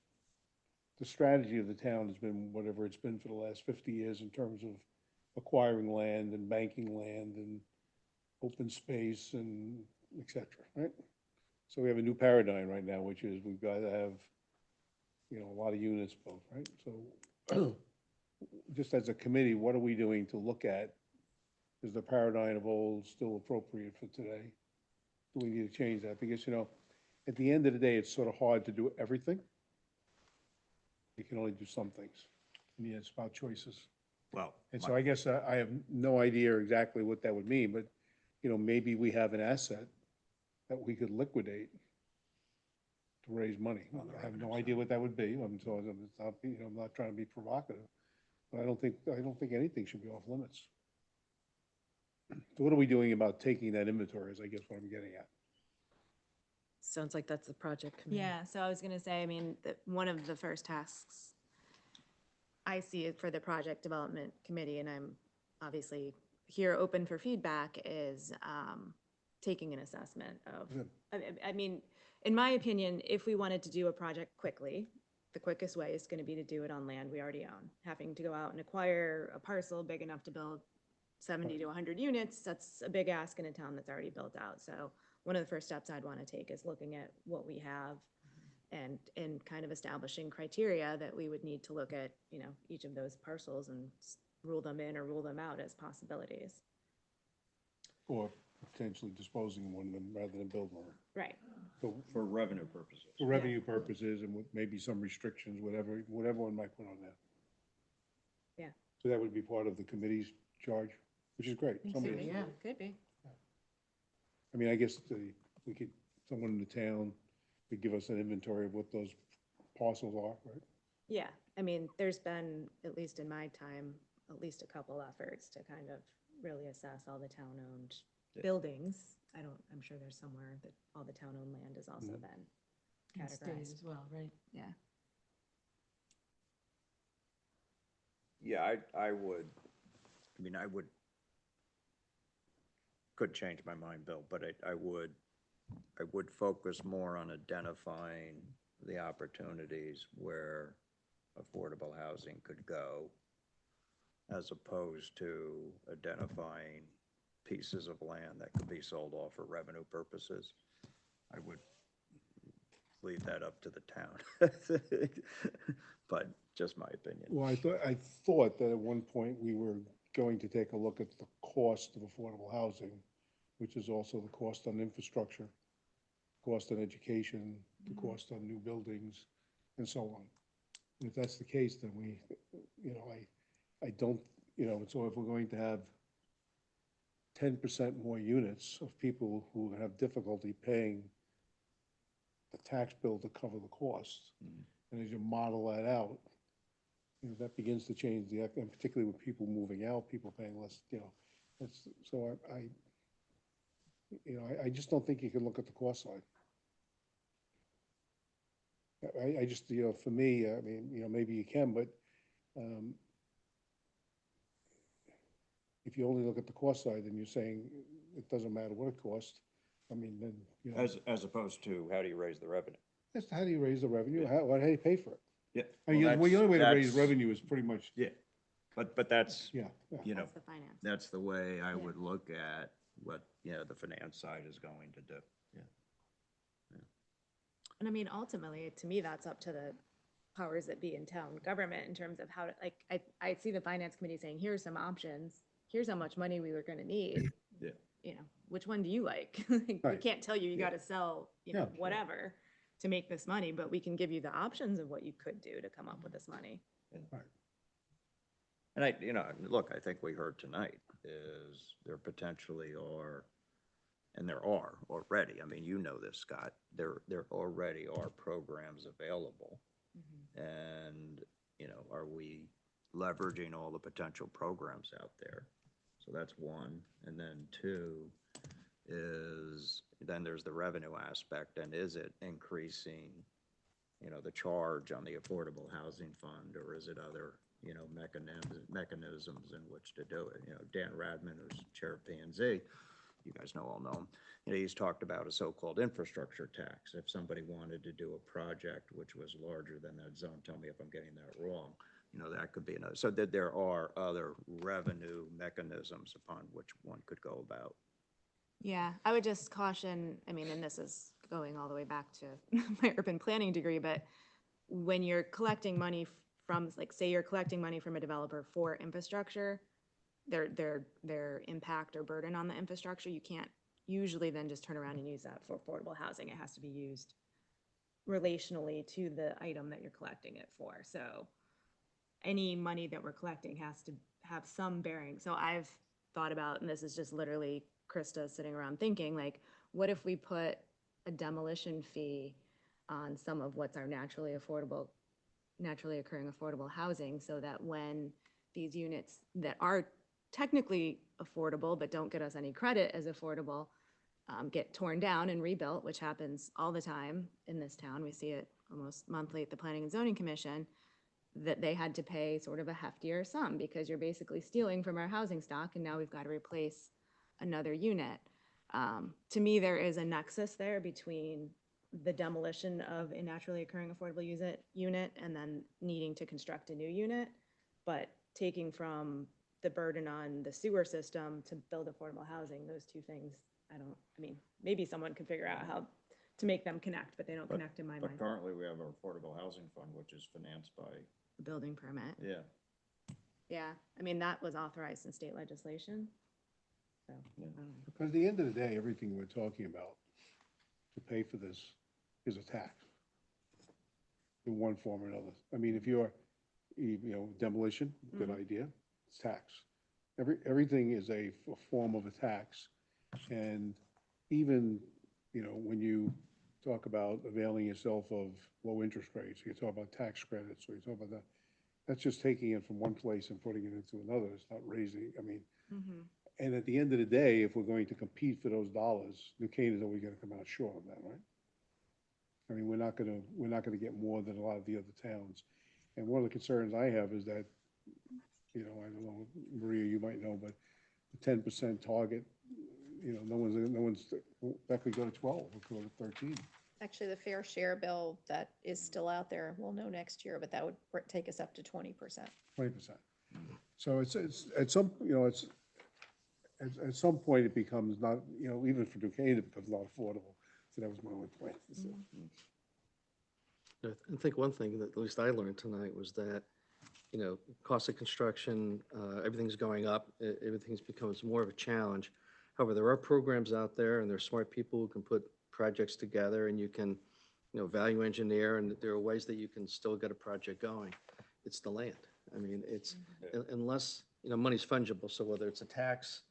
the strategy of the town has been whatever it's been for the last 50 years in terms of acquiring land and banking land and open space and et cetera, right? So we have a new paradigm right now, which is we've got to have, a lot of units built, right? So just as a committee, what are we doing to look at? Is the paradigm of old still appropriate for today? Do we need to change that? Because, at the end of the day, it's sort of hard to do everything. You can only do some things. And yeah, it's about choices. Well, And so I guess I have no idea exactly what that would mean, but, maybe we have an asset that we could liquidate to raise money. I have no idea what that would be. I'm not, I'm not trying to be provocative, but I don't think anything should be off limits. So what are we doing about taking that inventory, is I guess what I'm getting at. Sounds like that's the project committee. Yeah, so I was gonna say, I mean, one of the first tasks I see it for the project development committee, and I'm obviously here open for feedback, is taking an assessment of, I mean, in my opinion, if we wanted to do a project quickly, the quickest way is gonna be to do it on land we already own. Having to go out and acquire a parcel big enough to build 70 to 100 units, that's a big ask in a town that's already built out. So one of the first steps I'd want to take is looking at what we have and kind of establishing criteria that we would need to look at, each of those parcels and rule them in or rule them out as possibilities. Or potentially disposing of one of them rather than build one. Right. for revenue purposes. For revenue purposes and with maybe some restrictions, whatever one might put on that. Yeah. So that would be part of the committee's charge, which is great. Somebody has to do it. Could be. I mean, I guess someone in the town could give us an inventory of what those parcels are, right? Yeah, I mean, there's been, at least in my time, at least a couple efforts to kind of really assess all the town-owned buildings. I'm sure there's somewhere that all the town-owned land has also been categorized. as well, right? Yeah. Yeah, I would, could change my mind, Bill, but I would focus more on identifying the opportunities where affordable housing could go, as opposed to identifying pieces of land that could be sold off for revenue purposes. I would leave that up to the town. But just my opinion. Well, I thought that at one point we were going to take a look at the cost of affordable housing, which is also the cost on infrastructure, cost on education, the cost on new buildings, and so on. And if that's the case, then I don't, so if we're going to have 10% more units of people who have difficulty paying the tax bill to cover the costs, and as you model that out, that begins to change and particularly with people moving out, people paying less, that's, so I just don't think you can look at the cost side. I just, for me, I mean, maybe you can, but if you only look at the cost side, then you're saying it doesn't matter what it costs. I mean, then, As opposed to, how do you raise the revenue? that's how do you raise the revenue? How do you pay for it? Yeah. I mean, the only way to raise revenue is pretty much, Yeah, but that's, yeah. That's the finance. that's the way I would look at what, the finance side is going to do. And I mean, ultimately, to me, that's up to the powers that be in town government in terms of how to, like, I see the finance committee saying, here's some options, here's how much money we were gonna need. Yeah. Which one do you like? We Right. can't tell you, you gotta sell, Yeah. whatever to make this money, but we can give you the options of what you could do to come up with this money. And look, I think we heard tonight is there potentially are, and there are already, I mean, this, Scott, there already are programs available. And, are we leveraging all the potential programs out there? So that's one. And then two is, then there's the revenue aspect, and is it increasing, the charge on the Affordable Housing Fund, or is it other, mechanisms in which to do it? Dan Radman, who's chair of P&Z, you guys all know him, he's talked about a so-called infrastructure tax. If somebody wanted to do a project which was larger than that zone, tell me if I'm getting that wrong, that could be another. So that there are other revenue mechanisms upon which one could go about. Yeah, I would just caution, I mean, and this is going all the way back to my urban planning degree, but when you're collecting money from, like, say you're collecting money from a developer for infrastructure, their impact or burden on the infrastructure, you can't usually then just turn around and use that for affordable housing. It has to be used relationally to the item that you're collecting it for. So any money that we're collecting has to have some bearing. So I've thought about, and this is just literally Krista sitting around thinking, like, what if we put a demolition fee on some of what's our naturally occurring affordable housing, so that when these units that are technically affordable but don't get us any credit as affordable get torn down and rebuilt, which happens all the time in this town. We see it almost monthly at the Planning and Zoning Commission, that they had to pay sort of a heftier sum because you're basically stealing from our housing stock, and now we've got to replace another unit. To me, there is a nexus there between the demolition of a naturally occurring affordable unit and then needing to construct a new unit, but taking from the burden on the sewer system to build affordable housing, those two things, I mean, maybe someone could figure out how to make them connect, but they don't connect in my mind. But currently, we have our Affordable Housing Fund, which is financed by, The building permit. yeah. Yeah, I mean, that was authorized in state legislation. So, Yeah. I don't know. Because at the end of the day, everything we're talking about to pay for this is a tax in one form or another. I mean, if you're, demolition, good idea, it's tax. Everything is a form of a tax. And even, when you talk about availing yourself of low interest rates, you talk about tax credits, or you talk about that. That's just taking it from one place and putting it into another. It's not raising, I mean, and at the end of the day, if we're going to compete for those dollars, New Canaan is always gonna come out short of that, right? I mean, we're not gonna get more than a lot of the other towns. And one of the concerns I have is that, you know, I don't know, Maria, you might know, but the 10% target, you know, no one's, that could go to 12, it could go to 13. Actually, the fair share bill that is still out there, we'll know next year, but that would take us up to 20%. 20%. So it's at some, you know, it's at some point it becomes not, you know, even for New Canaan, it becomes not affordable. So that was my only point. So, I think one thing that at least I learned tonight was that, you know, cost of construction, everything's going up, everything's becomes more of a challenge. However, there are programs out there and there's smart people who can put projects together and you can, you know, value engineer, and there are ways that you can still get a project going. It's the land. I mean, it's, unless, you know, money's fungible, so whether it's a tax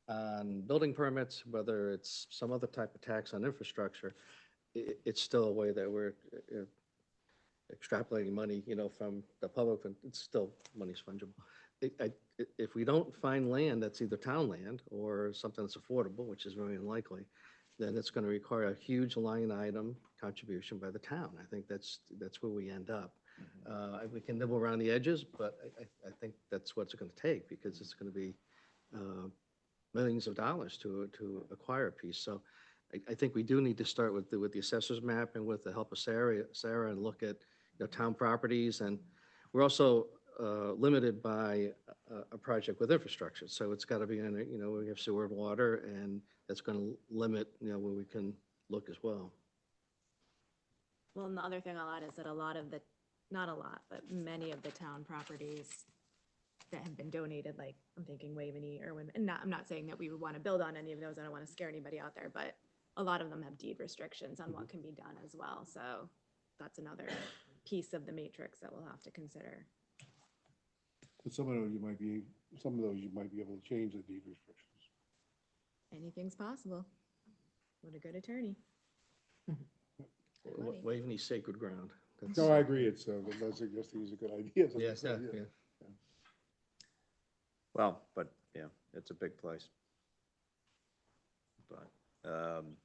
on building permits, whether it's some other type of tax on infrastructure, it's still a way that we're extrapolating money, you know, from the public, and it's still money's fungible. If we don't find land that's either town land or something that's affordable, which is very unlikely, then it's going to require a huge line item contribution by the town. I think that's where we end up. We can nibble around the edges, but I think that's what it's going to take, because it's going to be millions of dollars to acquire a piece. So I think we do need to start with the assessor's map and with the help of Sarah, and look at, you know, town properties. And we're also limited by a project with infrastructure. So it's got to be in, you know, we have sewer and water, and that's going to limit, you know, where we can look as well. Well, and the other thing I'll add is that a lot of the, not a lot, but many of the town properties that have been donated, like I'm thinking Waveney, Irwin, and I'm not saying that we would want to build on any of those. I don't want to scare anybody out there, but a lot of them have deed restrictions on what can be done as well. So that's another piece of the matrix that we'll have to consider. but some of those you might be able to change the deed restrictions. Anything's possible with a good attorney. Money. Waveney sacred ground. That's- No, I agree. It's, I'm not suggesting it's a good idea. Yes, yeah. Well, but yeah, it's a big place. But, I'm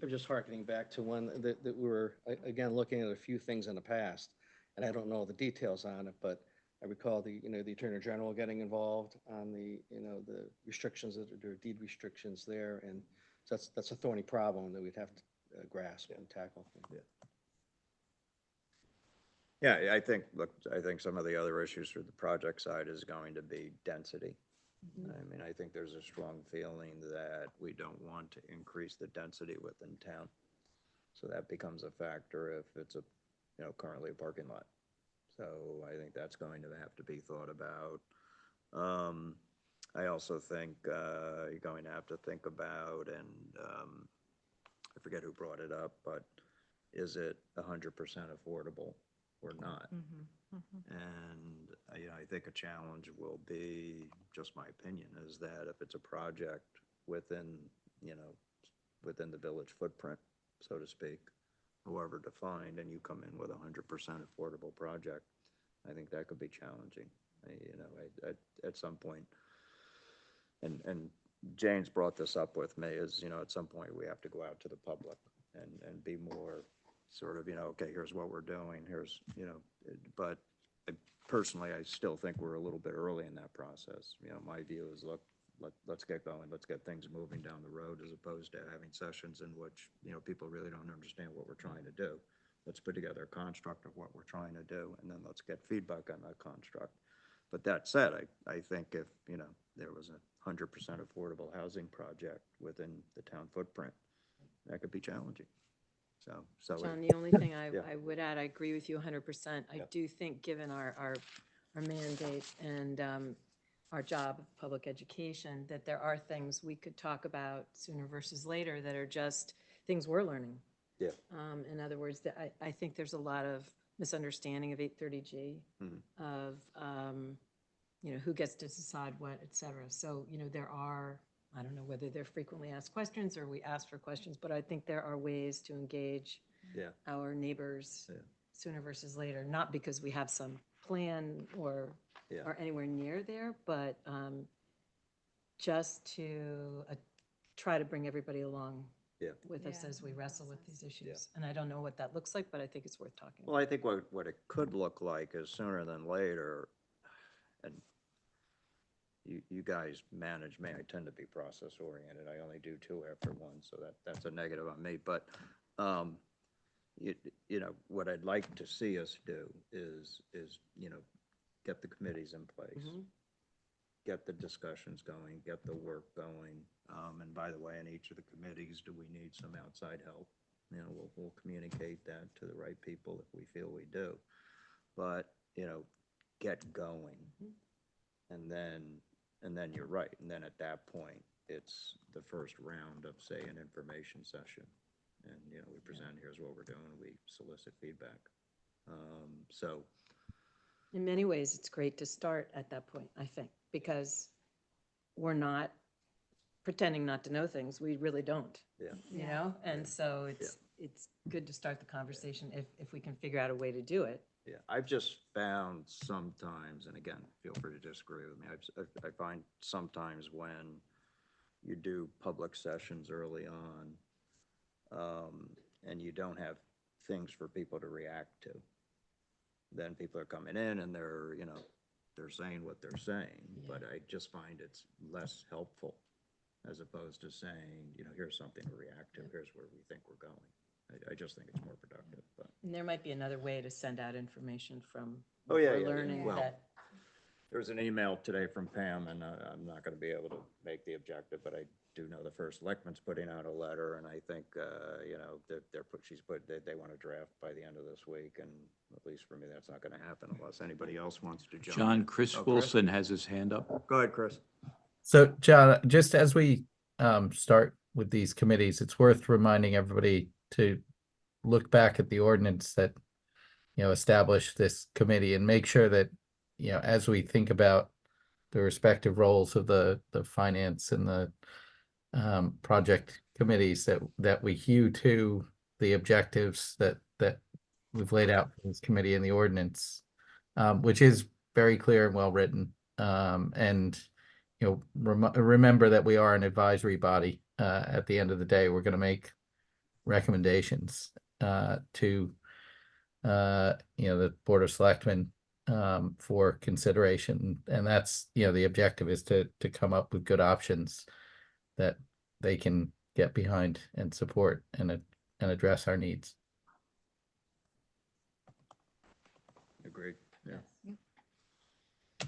just hearkening back to one that we were, again, looking at a few things in the past, and I don't know the details on it, but I recall the Attorney General getting involved on the restrictions, that there are deed restrictions there, and so that's a thorny problem that we'd have to grasp and tackle. Yeah, I think some of the other issues for the project side is going to be density. I mean, I think there's a strong feeling that we don't want to increase the density within town. So that becomes a factor if it's currently a parking lot. So I think that's going to have to be thought about. I also think you're going to have to think about, and I forget who brought it up, but is it 100% affordable or not? And I think a challenge will be, just my opinion, is that if it's a project within the village footprint, so to speak, however defined, and you come in with 100% affordable project, I think that could be challenging. At some point, and James brought this up with me, is, at some point we have to go out to the public and be more sort of, okay, here's what we're doing, here's, but personally, I still think we're a little bit early in that process. My view is, look, let's get going, let's get things moving down the road, as opposed to having sessions in which, people really don't understand what we're trying to do. Let's put together a construct of what we're trying to do, and then let's get feedback on that construct. But that said, I think if, there was a 100% affordable housing project within the town footprint, that could be challenging. So John, the only thing Yeah. I would add, I agree with you 100%. I do think, given our mandate and our job of public education, that there are things we could talk about sooner versus later that are just things we're learning. Yeah. In other words, I think there's a lot of misunderstanding of 830G, of who gets to decide what, et cetera. So, there are I don't know whether they're frequently asked questions or we ask for questions, but I think there are ways to engage Yeah. our neighbors Yeah. sooner versus later, not because we have some plan or Yeah. are anywhere near there, but just to try to bring everybody along Yeah. with us Yeah, as we that wrestle makes with these sense. issues. And I don't know what that looks like, but I think it's worth talking Well, about. I think what it could look like is sooner than later, and you guys manage me, I tend to be process oriented. I only do two after one, so that's a negative on me. But, you, you know, what I'd like to see us do is, you know, get the committees in place. Mhm. Get the discussions going, get the work going. And by the way, in each of the committees, do we need some outside help? You know, we'll communicate that to the right people if we feel we do. But, you know, get going. And then you're right. And then at that point, it's the first round of, say, an information session. And, you know, we present, here's what we're doing, we solicit feedback. So, In many ways, it's great to start at that point, I think, because we're not pretending not to know things. We really don't. yeah. You Yeah. know, and so it's good to start the conversation if we can figure out a way to do it. Yeah, I've just found sometimes, and again, feel free to disagree with me, I find sometimes when you do public sessions early on, and you don't have things for people to react to, then people are coming in and they're, you know, they're saying what they're saying, but I just find it's less helpful as opposed to saying, you know, here's something to react to, here's where we think we're going. I just think it's more productive, but. And there might be another way to send out information from Oh, what yeah, we're yeah, yeah. learning Well, that, there was an email today from Pam, and I'm not going to be able to make the objective, but I do know the first selectman's putting out a letter, and I think, you know, they want to draft by the end of this week, and at least for me, that's not going to happen unless anybody else wants to jump in. John, Chris Oh, Wilson has his hand up. Go ahead, Chris. So, John, just as we start with these committees, it's worth reminding everybody to look back at the ordinance that, you know, established this committee and make sure that, you know, as we think about the respective roles of the finance and the project committees, that we hew to the objectives that we've laid out for this committee in the ordinance, which is very clear and well written. And you know, remember that we are an advisory body. At the end of the day, we're going to make recommendations to you know, the Board of Selectmen for consideration, and that's, you know, the objective is to come up with good options that they can get behind and support and address our needs. Agreed, yeah.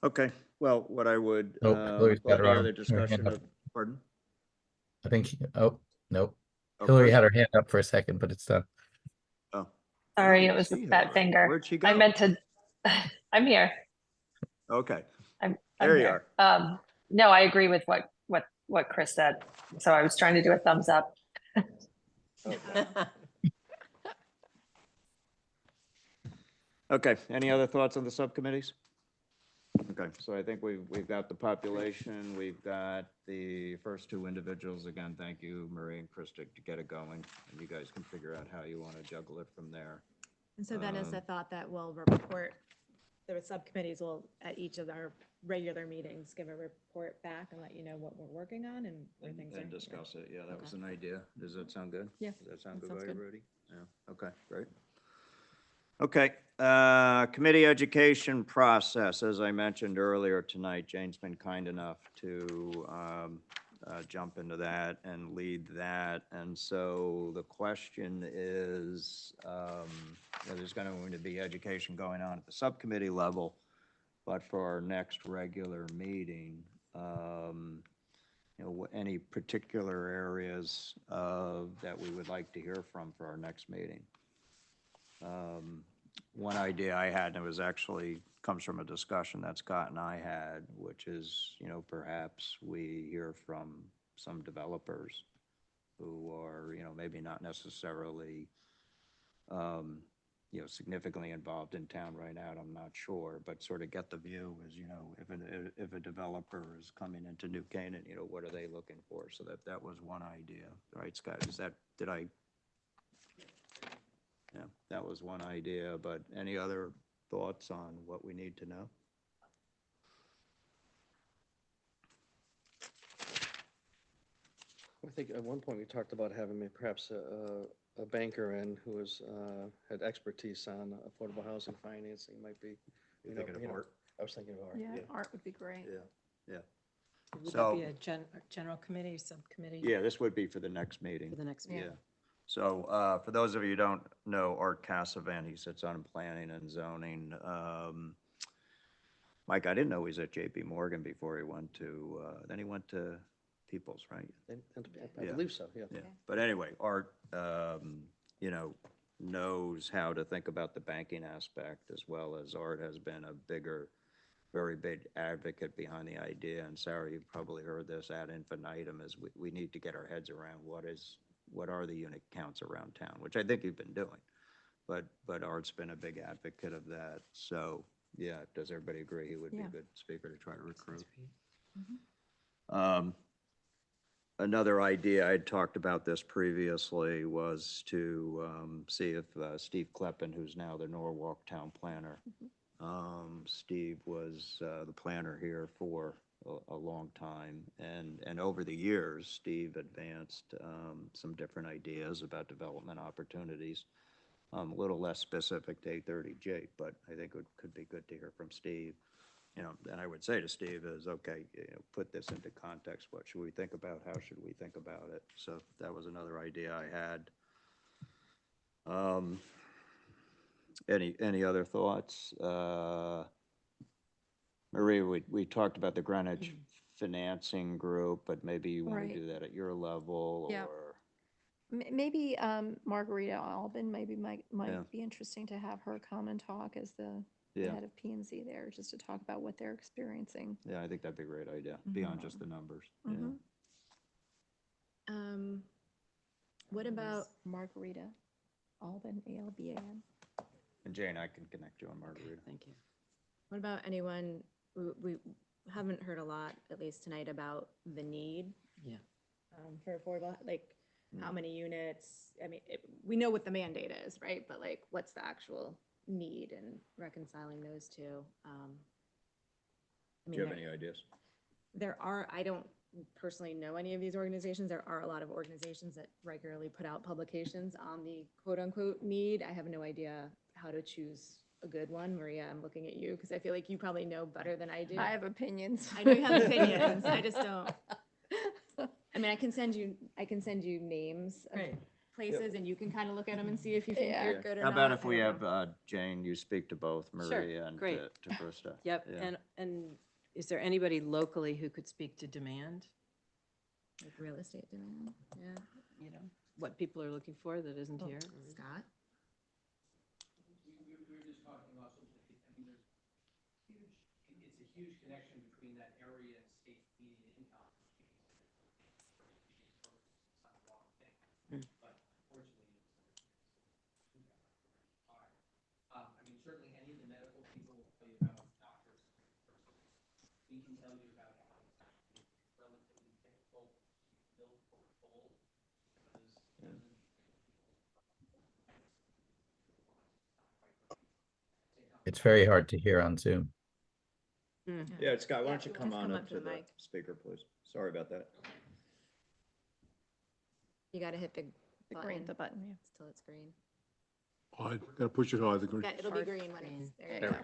Okay, well, what I would, Oh, Hillary's got any her other hand discussion up. of, pardon? I think, oh, nope. Oh, Hillary Chris? had her hand up for a second, but it's done. Oh. Sorry, I it don't was see that Hillary. finger. Where'd she I go? meant to, I'm here. Okay, I'm there you here. are. No, I agree with what Chris said. So I was trying to do a thumbs up. Okay, any other thoughts on the subcommittees? Okay, so I think we've got the population, we've got the first two individuals. Again, thank you, Marie and Chris, to get it going. And you guys can figure out how you want to juggle it from there. And so then is the thought that we'll report, the subcommittees will, at each of our regular meetings, give a report back and let you know what we're working on and where things are. And discuss it, yeah, that was an idea. Does that sound good? Yeah, Does that sound that good, sounds by you, good. Rudy? Yeah, okay, great. Okay, committee education process, as I mentioned earlier tonight, Jane's been kind enough to jump into that and lead that. And so the question is, there's going to be education going on at the subcommittee level, but for our next regular meeting, you know, any particular areas that we would like to hear from for our next meeting? One idea I had, and it was actually comes from a discussion that Scott and I had, which is, you know, perhaps we hear from some developers who are, you know, maybe not necessarily, you significantly involved in town right now, I'm not sure, but sort of get the view is, if a developer is coming into New Canaan, what are they looking for? So that was one idea, right, Scott? Yeah, that was one idea, but any other thoughts on what we need to know? I think at one point we talked about having perhaps a banker in who had expertise on affordable housing financing might be. You thinking of Art? I was thinking of Art. Yeah, art would be great. Yeah. Would So- that be a general committee, subcommittee? Yeah, this would be for the next meeting. For the next Yeah. meeting. So for those of you who don't know, Art Cassavant, he sits on planning and zoning. Mike, I didn't know he was at JP Morgan before he went to, then he went to People's, right? I Yeah. believe so, yeah. Yeah, but anyway, Art, knows how to think about the banking aspect, as well as Art has been a very big advocate behind the idea. And Sarah, you've probably heard this ad infinitum, is we need to get our heads around what are the unit counts around town, which I think you've been doing. But Art's been a big advocate of that. So, yeah, does everybody agree he would be a good speaker to try to recruit? Another idea, I'd talked about this previously, was to see if Steve Kleppen, who's now the Norwalk town planner, Steve was the planner here for a long time, and over the years, Steve advanced some different ideas about development opportunities. A little less specific to 830J, but I think it could be good to hear from Steve. And I would say to Steve is, okay, put this into context. What should we think about? How should we think about it? So that was another idea I had. Any other thoughts? Maria, we talked about the Greenwich financing group, but maybe you want Right. to do that at your level, Yeah. or? Maybe Margarita Albin, might Yeah. be interesting to have her come and talk as the Yeah. head of P&Z there, just to talk about what they're experiencing. Yeah, I think that'd be a great idea, beyond just the numbers. Mhm. What about, Margarita Albin, ALBAN. And Jane, I can connect you on Margarita. Thank you. what about anyone, we haven't heard a lot, at least tonight, about the need Yeah. for affordable, like, how many units? I mean, we know what the mandate is, right? But like, what's the actual need, and reconciling those two? Do you have any ideas? I don't personally know any of these organizations. There are a lot of organizations that regularly put out publications on the quote-unquote need. I have no idea how to choose a good one. Maria, I'm looking at you because I feel like you probably know better than I do. I have opinions. I know you have opinions. I just don't. I mean, I can send you names of Great. places, and you can kind of look at them and see if you think Yeah. they're good or How not. about if I we don't know. have Jane, you speak to both Maria and great. to Krista? Yep, Yeah. and is there anybody locally who could speak to demand? Like real estate demand, yeah. What people are looking for that isn't here? Scott? We were just talking also, I mean, it's a huge connection between that area and state median income. But unfortunately, I mean, certainly any of the medical people will tell you about doctors. We can tell you about how it's actually relatively difficult to build full because it doesn't. It's very hard to hear on Zoom. Yeah, Scott, why Yeah, don't you just come on come up to the mic. speaker, please? Sorry about that. You gotta hit the The button button, yeah. till it's green. I gotta push it hard. Yeah, it'll be green when it's, there you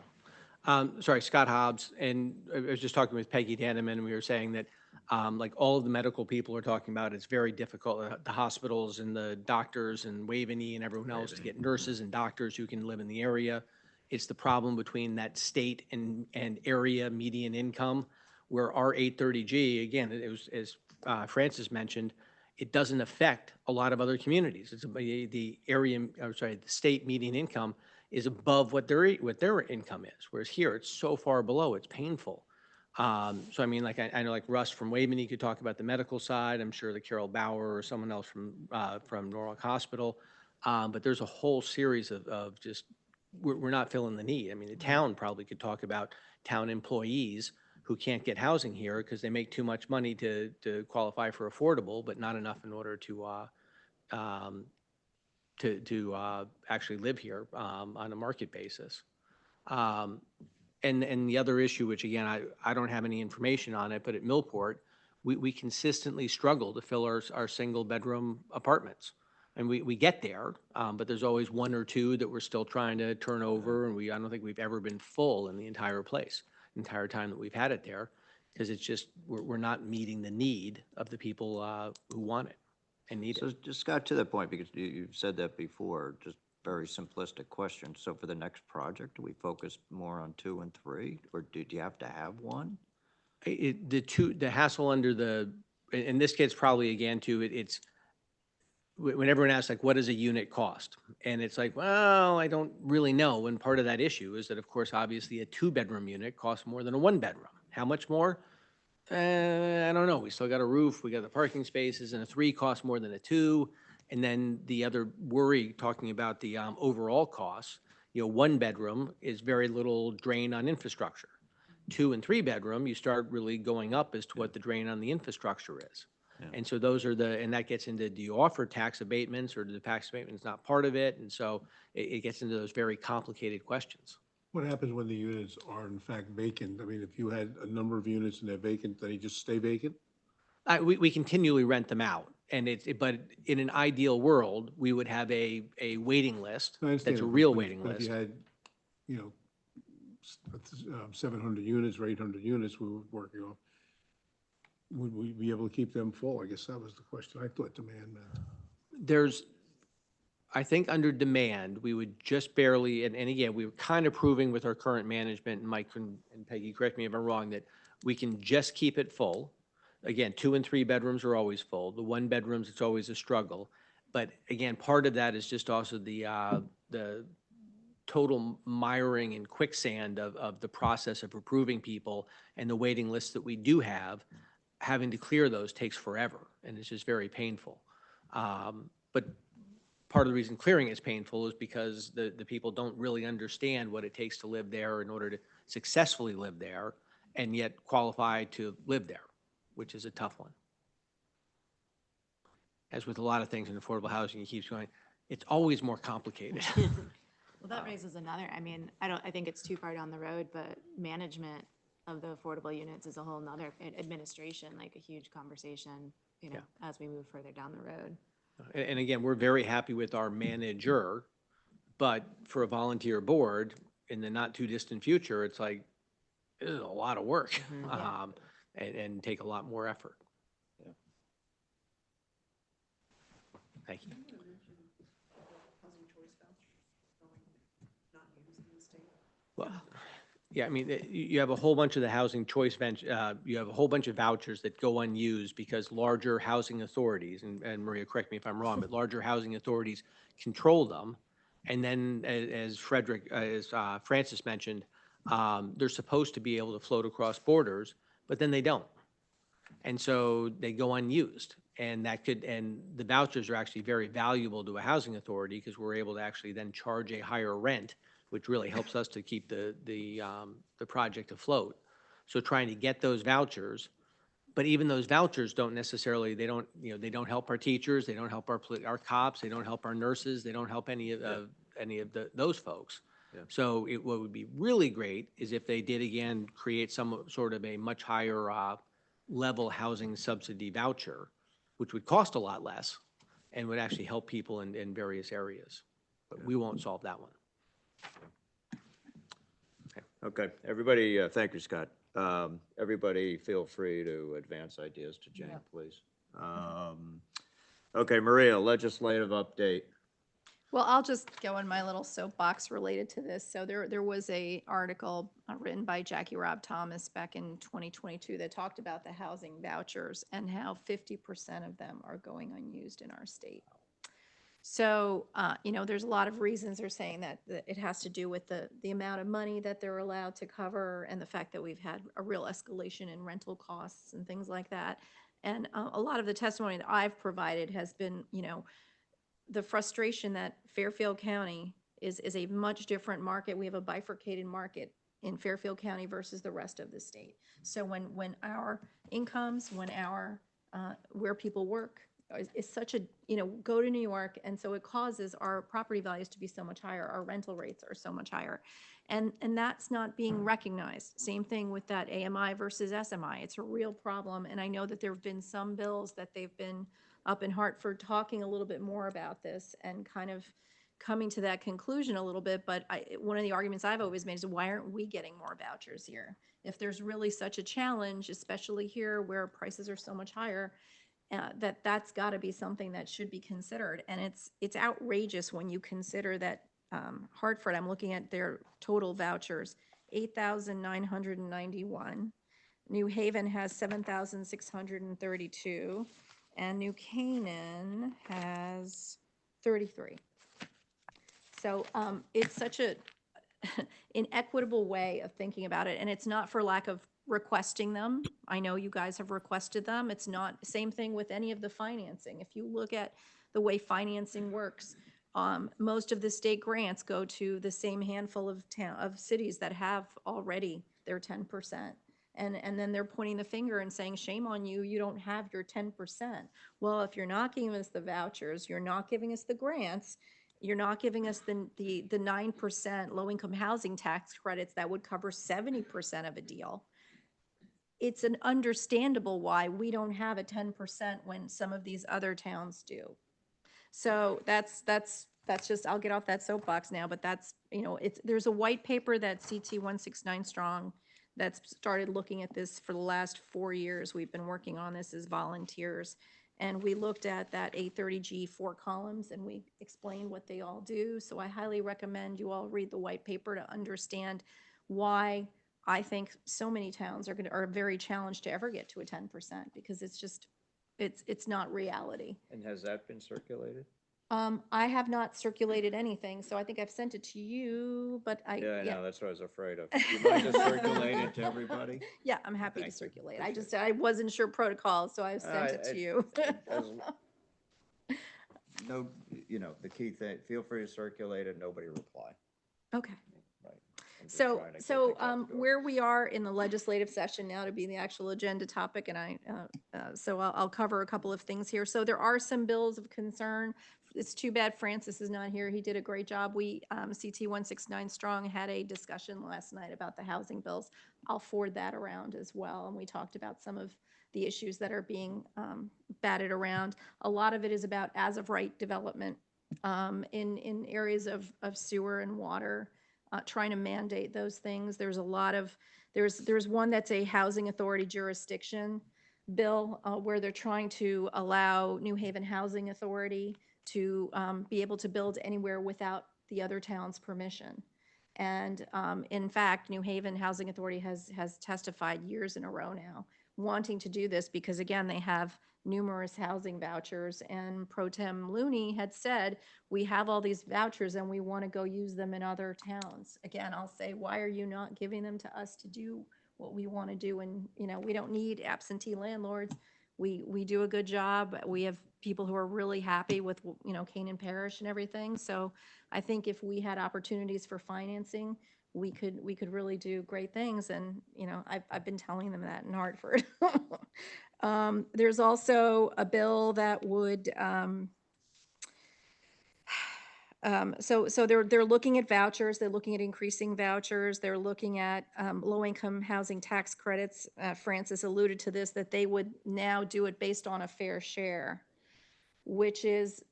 go. Sorry, Scott Hobbs, and I was just talking with Peggy Danneman, and we were saying that, like, all of the medical people are talking about, it's very difficult, the hospitals and the doctors and Waveney and everyone else to get nurses and doctors who can live in the area. It's the problem between that state and area median income, where our 830G, again, it was, as Francis mentioned, it doesn't affect a lot of other communities. It's the state median income is above what their income is, whereas here it's so far below, it's painful. So I mean, like I know, like Russ from Waveney could talk about the medical side. I'm sure that Carol Bauer or someone else from Norwalk Hospital. But there's a whole series of just we're not filling the need. I mean, the town probably could talk about town employees who can't get housing here because they make too much money to qualify for affordable, but not enough in order um, to actually live here on a market basis. Um, and the other issue, which again, I don't have any information on it, but at Millport, we consistently struggle to fill our single bedroom apartments. And we get there, but there's always one or two that we're still trying to turn over, and I don't think we've ever been full in the entire place, entire time that we've had it there, because it's just, we're not meeting the need of the people who want it and need So it. just got to that point, because you've said that before, just very simplistic question. So for the next project, do we focus more on 2 and 3, or do you have to have one? The hassle under in this case, probably again too, it's, when everyone asks like, what does a unit cost? And it's like, well, I don't really know. And part of that issue is that, of course, obviously a 2-bedroom unit costs more than a 1-bedroom. How much more? I don't know. We still got a roof, we got the parking spaces, and a 3 costs more than a 2. And then the other worry, talking about the overall costs, 1-bedroom is very little drain on infrastructure. 2 and 3-bedroom, you start really going up as to what the drain on the infrastructure is. And so those are and that gets into, do you offer tax abatements, or do the tax abatements not part of it? And so it gets into those very complicated questions. What happens when the units are in fact vacant? I mean, if you had a number of units and they're vacant, they just stay vacant? We continually rent them out, and but in an ideal world, we would have a waiting list. I understand That's a that, real but waiting If list. you had, 700 units or 800 units we were working on, would we be able to keep them full? I guess that was the question. I thought demand meant. I think under demand, we would just barely, and again, we were kind of proving with our current management, and Mike and Peggy, correct me if I'm wrong, that we can just keep it full. Again, 2 and 3 bedrooms are always full. The 1-bedrooms, it's always a struggle. But again, part of that is just also the total miring and quicksand of the process of approving people, and the waiting lists that we do have. Having to clear those takes forever, and it's just very painful. But part of the reason clearing is painful is because the people don't really understand what it takes to live there in order to successfully live there and yet qualify to live there, which is a tough one. As with a lot of things in affordable housing, it keeps going, it's always more complicated. Well, that raises another, I mean, I think it's too far down the road, but management of the affordable units is a whole nother, administration, like a huge conversation, as we move further down the road. And again, we're very happy with our manager, but for a volunteer board, in the not too distant future, it's like, this is a lot of work, and take a lot more effort. Thank you. Well, yeah, I mean, you have a whole bunch of the housing choice you have a whole bunch of vouchers that go unused because larger housing authorities, and Maria, correct me if I'm wrong, but larger housing authorities control them. And then as Francis mentioned, they're supposed to be able to float across borders, but then they don't. And so they go unused. And the vouchers are actually very valuable to a housing authority because we're able to actually then charge a higher rent, which really helps us to keep the project afloat. So trying to get those vouchers, but even those vouchers don't necessarily, they don't help our teachers, they don't help our cops, they don't help our nurses, they don't help any of those folks. Yeah. So what would be really great is if they did again create some sort of a much higher level housing subsidy voucher, which would cost a lot less and would actually help people in various areas. But we won't solve that one. Okay, everybody, thank you, Scott. Everybody feel free to advance ideas to Jane, please. Okay, Maria, legislative update. Well, I'll just go in my little soapbox related to this. So there was a article written by Jackie Robb Thomas back in 2022 that talked about the housing vouchers and how 50% of them are going unused in our state. So, there's a lot of reasons they're saying that it has to do with the amount of money that they're allowed to cover and the fact that we've had a real escalation in rental costs and things like that. And a lot of the testimony that I've provided has been, the frustration that Fairfield County is a much different market. We have a bifurcated market in Fairfield County versus the rest of the state. So when our incomes, when our, where people work is such a, go to New York, and so it causes our property values to be so much higher, our rental rates are so much higher. And that's not being recognized. Same thing with that AMI versus SMI. It's a real problem, and I know that there have been some bills that they've been up in Hartford talking a little bit more about this and kind of coming to that conclusion a little bit, but one of the arguments I've always made is why aren't we getting more vouchers here? If there's really such a challenge, especially here where prices are so much higher, that's got to be something that should be considered. And it's outrageous when you consider that Hartford, I'm looking at their total vouchers, 8,991. New Haven has 7,632, and New Canaan has 33. So it's such a inequitable way of thinking about it, and it's not for lack of requesting them. I know you guys have requested them. It's not, same thing with any of the financing. If you look at the way financing works, most of the state grants go to the same handful of cities that have already their 10%. And then they're pointing the finger and saying, shame on you, you don't have your 10%. Well, if you're not giving us the vouchers, you're not giving us the grants, you're not giving us the 9% low-income housing tax credits that would cover 70% of a deal. It's an understandable why we don't have a 10% when some of these other towns do. So that's just, I'll get off that soapbox now, but that's, there's a white paper that CT 169 Strong that's started looking at this for the last 4 years. We've been working on this as volunteers. And we looked at that 830G 4 columns and we explained what they all do. So I highly recommend you all read the white paper to understand why I think so many towns are very challenged to ever get to a 10%, because it's just, it's not reality. And has that been circulated? I have not circulated anything, so I think I've sent it to you, but Yeah, I know, that's what I was afraid of. Do you mind to circulate it to everybody? Yeah, I'm happy to Thank you. circulate. Appreciate I wasn't sure protocol, so I sent it to you. No, the key thing, feel free to circulate it, nobody reply. Okay. Right. I'm just So, trying to get things out the door. where we are in the legislative session now to be the actual agenda topic, and so I'll cover a couple of things here. So there are some bills of concern. It's too bad Francis is not here. He did a great job. We, CT 169 Strong had a discussion last night about the housing bills. I'll forward that around as well, and we talked about some of the issues that are being batted around. A lot of it is about as-of-right development in areas of sewer and water. Trying to mandate those things. There's a lot of, there's one that's a housing authority jurisdiction bill where they're trying to allow New Haven Housing Authority to be able to build anywhere without the other town's permission. And in fact, New Haven Housing Authority has testified years in a row now wanting to do this because, again, they have numerous housing vouchers, and Pro Tem Looney had said, we have all these vouchers and we want to go use them in other towns. Again, I'll say, why are you not giving them to us to do what we want to do? And, we don't need absentee landlords. We do a good job. We have people who are really happy with, Canaan Parish and everything. So I think if we had opportunities for financing, we could really do great things. And, I've been telling them that in Hartford. There's also a bill that would, so they're looking at vouchers, they're looking at increasing vouchers, they're looking at low-income housing tax credits. Francis alluded to this, that they would now do it based on a fair share, which is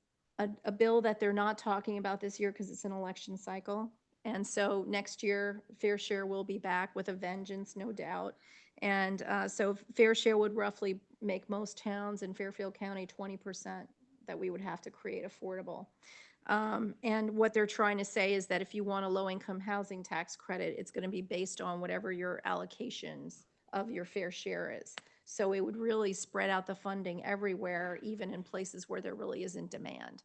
a bill that they're not talking about this year because it's an election cycle. And so next year, fair share will be back with a vengeance, no doubt. And so fair share would roughly make most towns in Fairfield County 20% that we would have to create affordable. And what they're trying to say is that if you want a low-income housing tax credit, it's going to be based on whatever your allocations of your fair share is. So it would really spread out the funding everywhere, even in places where there really isn't demand,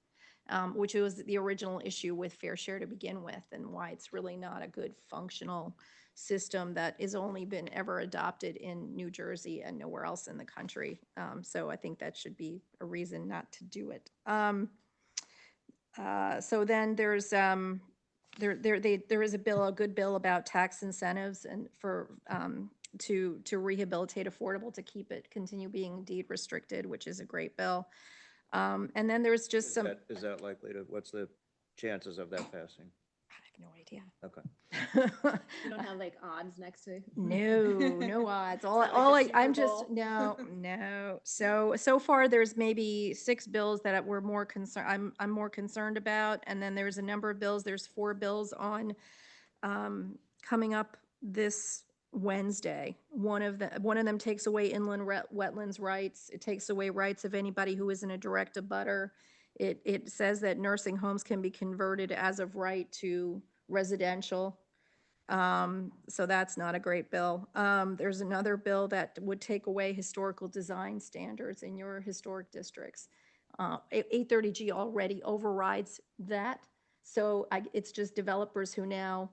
which was the original issue with fair share to begin with, and why it's really not a good functional system that has only been ever adopted in New Jersey and nowhere else in the country. So I think that should be a reason not to do it. So then there's there is a bill, a good bill about tax incentives and for, to rehabilitate affordable, to keep it, continue being deed restricted, which is a great bill. And then there's just Is some, that, is that likely to, what's the chances of that passing? I have no idea. Okay. You don't have like odds next to. No odds. All, not like all the I, Super I'm just, Bowl. no. So far, there's maybe 6 bills that we're more concerned, I'm more concerned about. And then there's a number of bills, there's 4 bills on, coming up this Wednesday. One of them takes away inland wetlands rights. It takes away rights of anybody who isn't a direct abutter. It says that nursing homes can be converted as of right to residential. So that's not a great bill. There's another bill that would take away historical design standards in your historic districts. 830G already overrides that. So it's just developers who now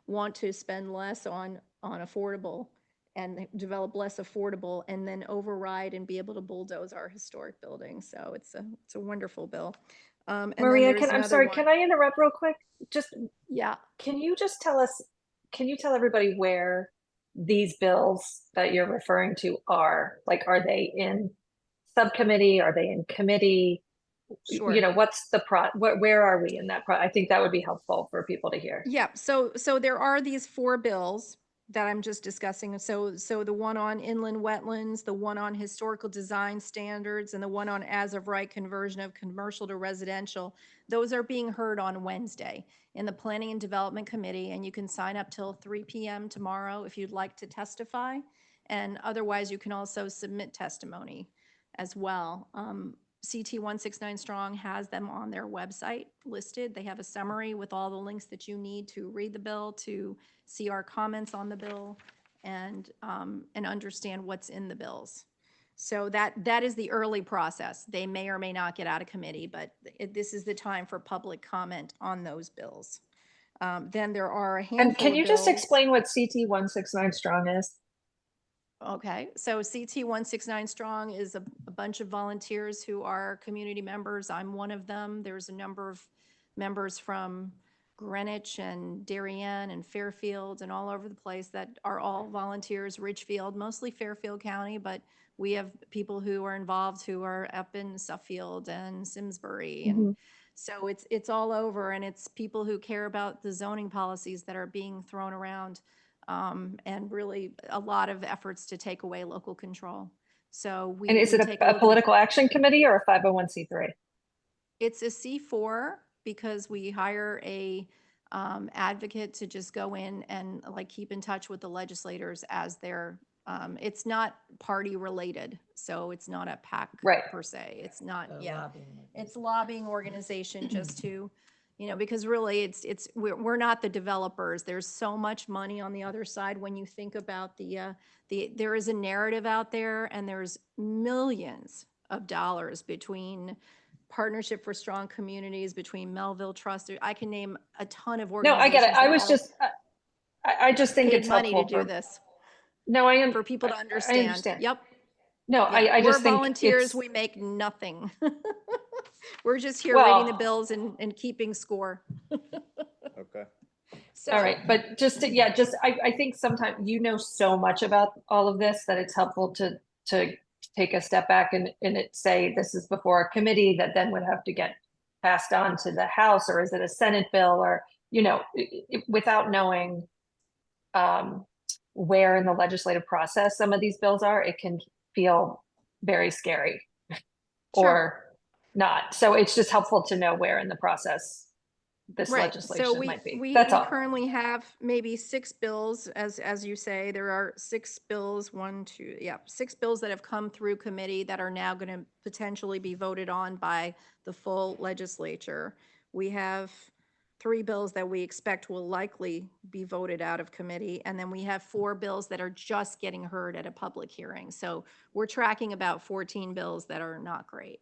want to spend less on affordable and develop less affordable and then override and be able to bulldoze our historic buildings. So it's a wonderful bill. And then Maria, there's I'm another sorry, one. can I interrupt real quick? Just, Yeah. can you just tell us, can you tell everybody where these bills that you're referring to are? Like, are they in subcommittee? Are they in committee? Sure. You know, what's the where are we in that I think that would be helpful for people to hear. Yeah, so there are these 4 bills that I'm just discussing. So the one on inland wetlands, the one on historical design standards, and the one on as of right conversion of commercial to residential, those are being heard on Wednesday in the Planning and Development Committee, and you can sign up till 3 p.m. tomorrow if you'd like to testify. And otherwise, you can also submit testimony as well. CT 169 Strong has them on their website listed. They have a summary with all the links that you need to read the bill, to see our comments on the bill, and understand what's in the bills. So that is the early process. They may or may not get out of committee, but this is the time for public comment on those bills. Then there are a handful And can you of just bills. explain what CT 169 Strong is? Okay, so CT 169 Strong is a bunch of volunteers who are community members. I'm one of them. There's a number of members from Greenwich and Darien and Fairfield and all over the place that are all volunteers, Ridgefield, mostly Fairfield County, but we have people who are involved who are up in Suffield and Simsbury. And so it's all over, and it's people who care about the zoning policies that are being thrown around. And really a lot of efforts to take away local control. So And is it take a over political action committee or a 501c3? It's a C4 because we hire a advocate to just go in and like keep in touch with the legislators as they're, it's not party related. So it's not a PAC Right. per se. It's not, A yeah. lobbying It's lobbying organization just to, because really we're not the developers. There's so much money on the other side when you think about there is a narrative out there, and there's millions of dollars between Partnership for Strong Communities, between Melville Trust. I can name a ton of No, organizations. I get it. I that was all just, I just think paid it's money to helpful do for, this, no, for people to I understand. understand. Yep. No, Yeah. I We're just think volunteers. it's, We make nothing. We're just here Well- reading the bills and keeping score. Okay. So, all right, but just, I think sometimes you know so much about all of this that it's helpful to take a step back and it say this is before a committee that then would have to get passed on to the House, or is it a Senate bill, or, without knowing where in the legislative process some of these bills are, it can feel very scary or not. So it's just helpful to know where in the process this right. legislation So might be. we That's all. currently have maybe 6 bills, as you say. There are 6 bills, 6 bills that have come through committee that are now going to potentially be voted on by the full legislature. We have 3 bills that we expect will likely be voted out of committee, and then we have 4 bills that are just getting heard at a public hearing. So we're tracking about 14 bills that are not great.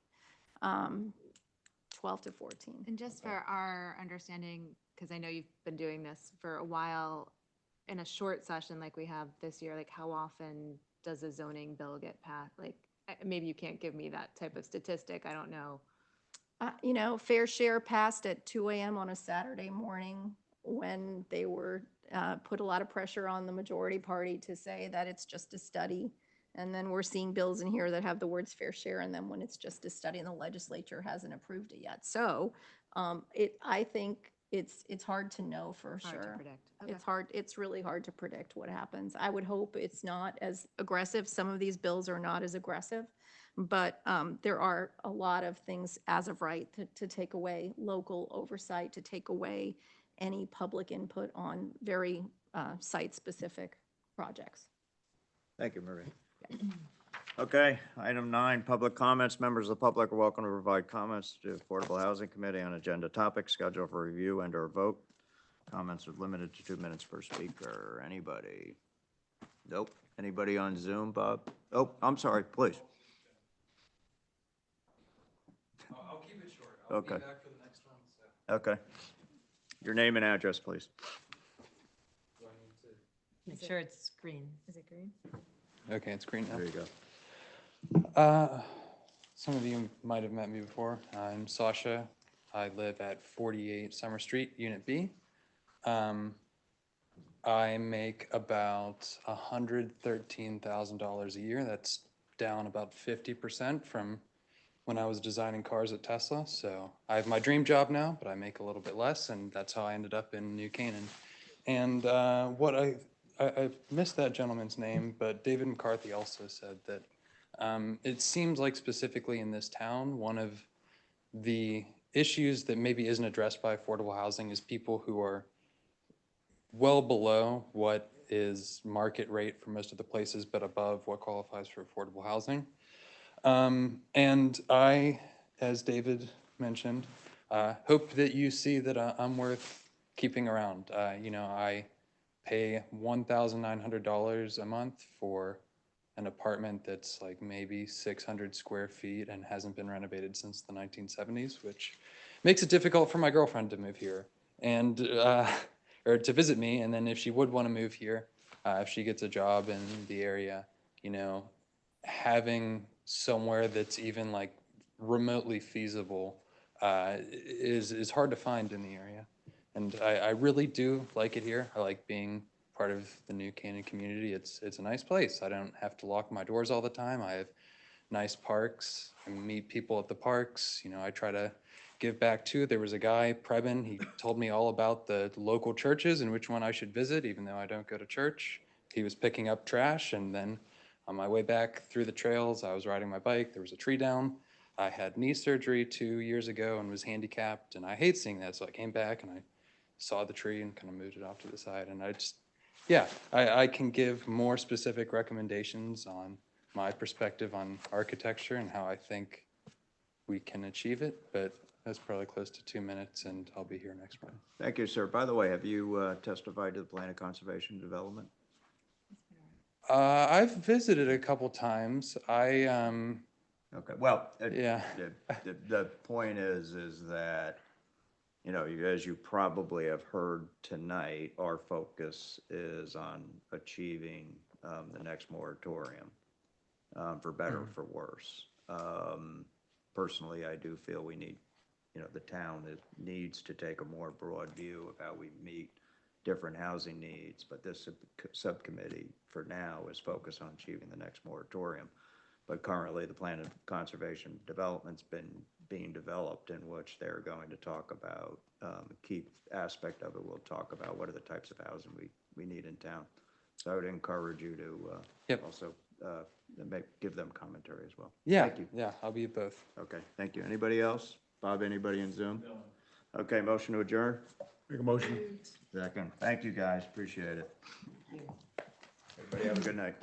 12 to 14. And just for our understanding, because I know you've been doing this for a while, in a short session like we have this year, like how often does a zoning bill get passed? Like maybe you can't give me that type of statistic. I don't know. You know, fair share passed at 2 a.m. on a Saturday morning when they were, put a lot of pressure on the majority party to say that it's just a study. And then we're seeing bills in here that have the words fair share in them when it's just a study and the legislature hasn't approved it yet. So I think it's hard to know for Hard to sure. predict. Okay. It's really hard to predict what happens. I would hope it's not as aggressive. Some of these bills are not as aggressive. But there are a lot of things as of right to take away local oversight, to take away any public input on very site-specific projects. Thank you, Marie. Okay, item 9, public comments. Members of the public are welcome to provide comments to Affordable Housing Committee on agenda topics scheduled for review and/or vote. Comments are limited to 2 minutes per speaker. Anybody? Nope. Anybody on Zoom, Bob? Oh, I'm sorry, please. I'll keep it short. Okay. Be back for the next one, so. Okay. Your name and address, please. Do I need to? Make sure it's green. Is it green? Okay, it's green There you go. now. Some of you might have met me before. I'm Sasha. I live at 48 Summer Street, Unit B. I make about $113,000 a year. That's down about 50% from when I was designing cars at Tesla. So I have my dream job now, but I make a little bit less, and that's how I ended up in New Canaan. And what I missed that gentleman's name, but David McCarthy also said that it seems like specifically in this town, one of the issues that maybe isn't addressed by affordable housing is people who are well below what is market rate for most of the places, but above what qualifies for affordable housing. And I, as David mentioned, hope that you see that I'm worth keeping around. You know, I pay $1,900 a month for an apartment that's like maybe 600 square feet and hasn't been renovated since the 1970s, which makes it difficult for my girlfriend to move here and or to visit me. And then if she would want to move here, if she gets a job in the area, you know, having somewhere that's even like remotely feasible is hard to find in the area. And I really do like it here. I like being part of the New Canaan community. It's a nice place. I don't have to lock my doors all the time. I have nice parks. I meet people at the parks. You know, I try to give back too. There was a guy, Prebin, he told me all about the local churches and which one I should visit, even though I don't go to church. He was picking up trash, and then on my way back through the trails, I was riding my bike. There was a tree down. I had knee surgery 2 years ago and was handicapped, and I hate seeing that. So I came back and I saw the tree and kind of moved it off to the side. And I just, yeah, I can give more specific recommendations on my perspective on architecture and how I think we can achieve it, but that's probably close to 2 minutes, and I'll be here next month. Thank you, sir. By the way, have you testified to the Plan of Conservation and Development? I've visited a couple times. Okay, well, Yeah. the point is that, you know, as you probably have heard tonight, our focus is on achieving the next moratorium, for better or for worse. Personally, I do feel we need, you know, the town needs to take a more broad view of how we meet different housing needs, but this subcommittee for now is focused on achieving the next moratorium. But currently, the Plan of Conservation Development's being developed, in which they're going to talk about, a key aspect of it, we'll talk about what are the types of housing we need in town. So I would encourage you to Yep. also give them commentary as well. Yeah, Thank you. yeah, I'll be at both. Okay, thank you. Anybody else? Bob, anybody in Zoom? No. Okay, motion to adjourn? Make a motion. Second. Thank you, guys. Appreciate it. Everybody have a good night.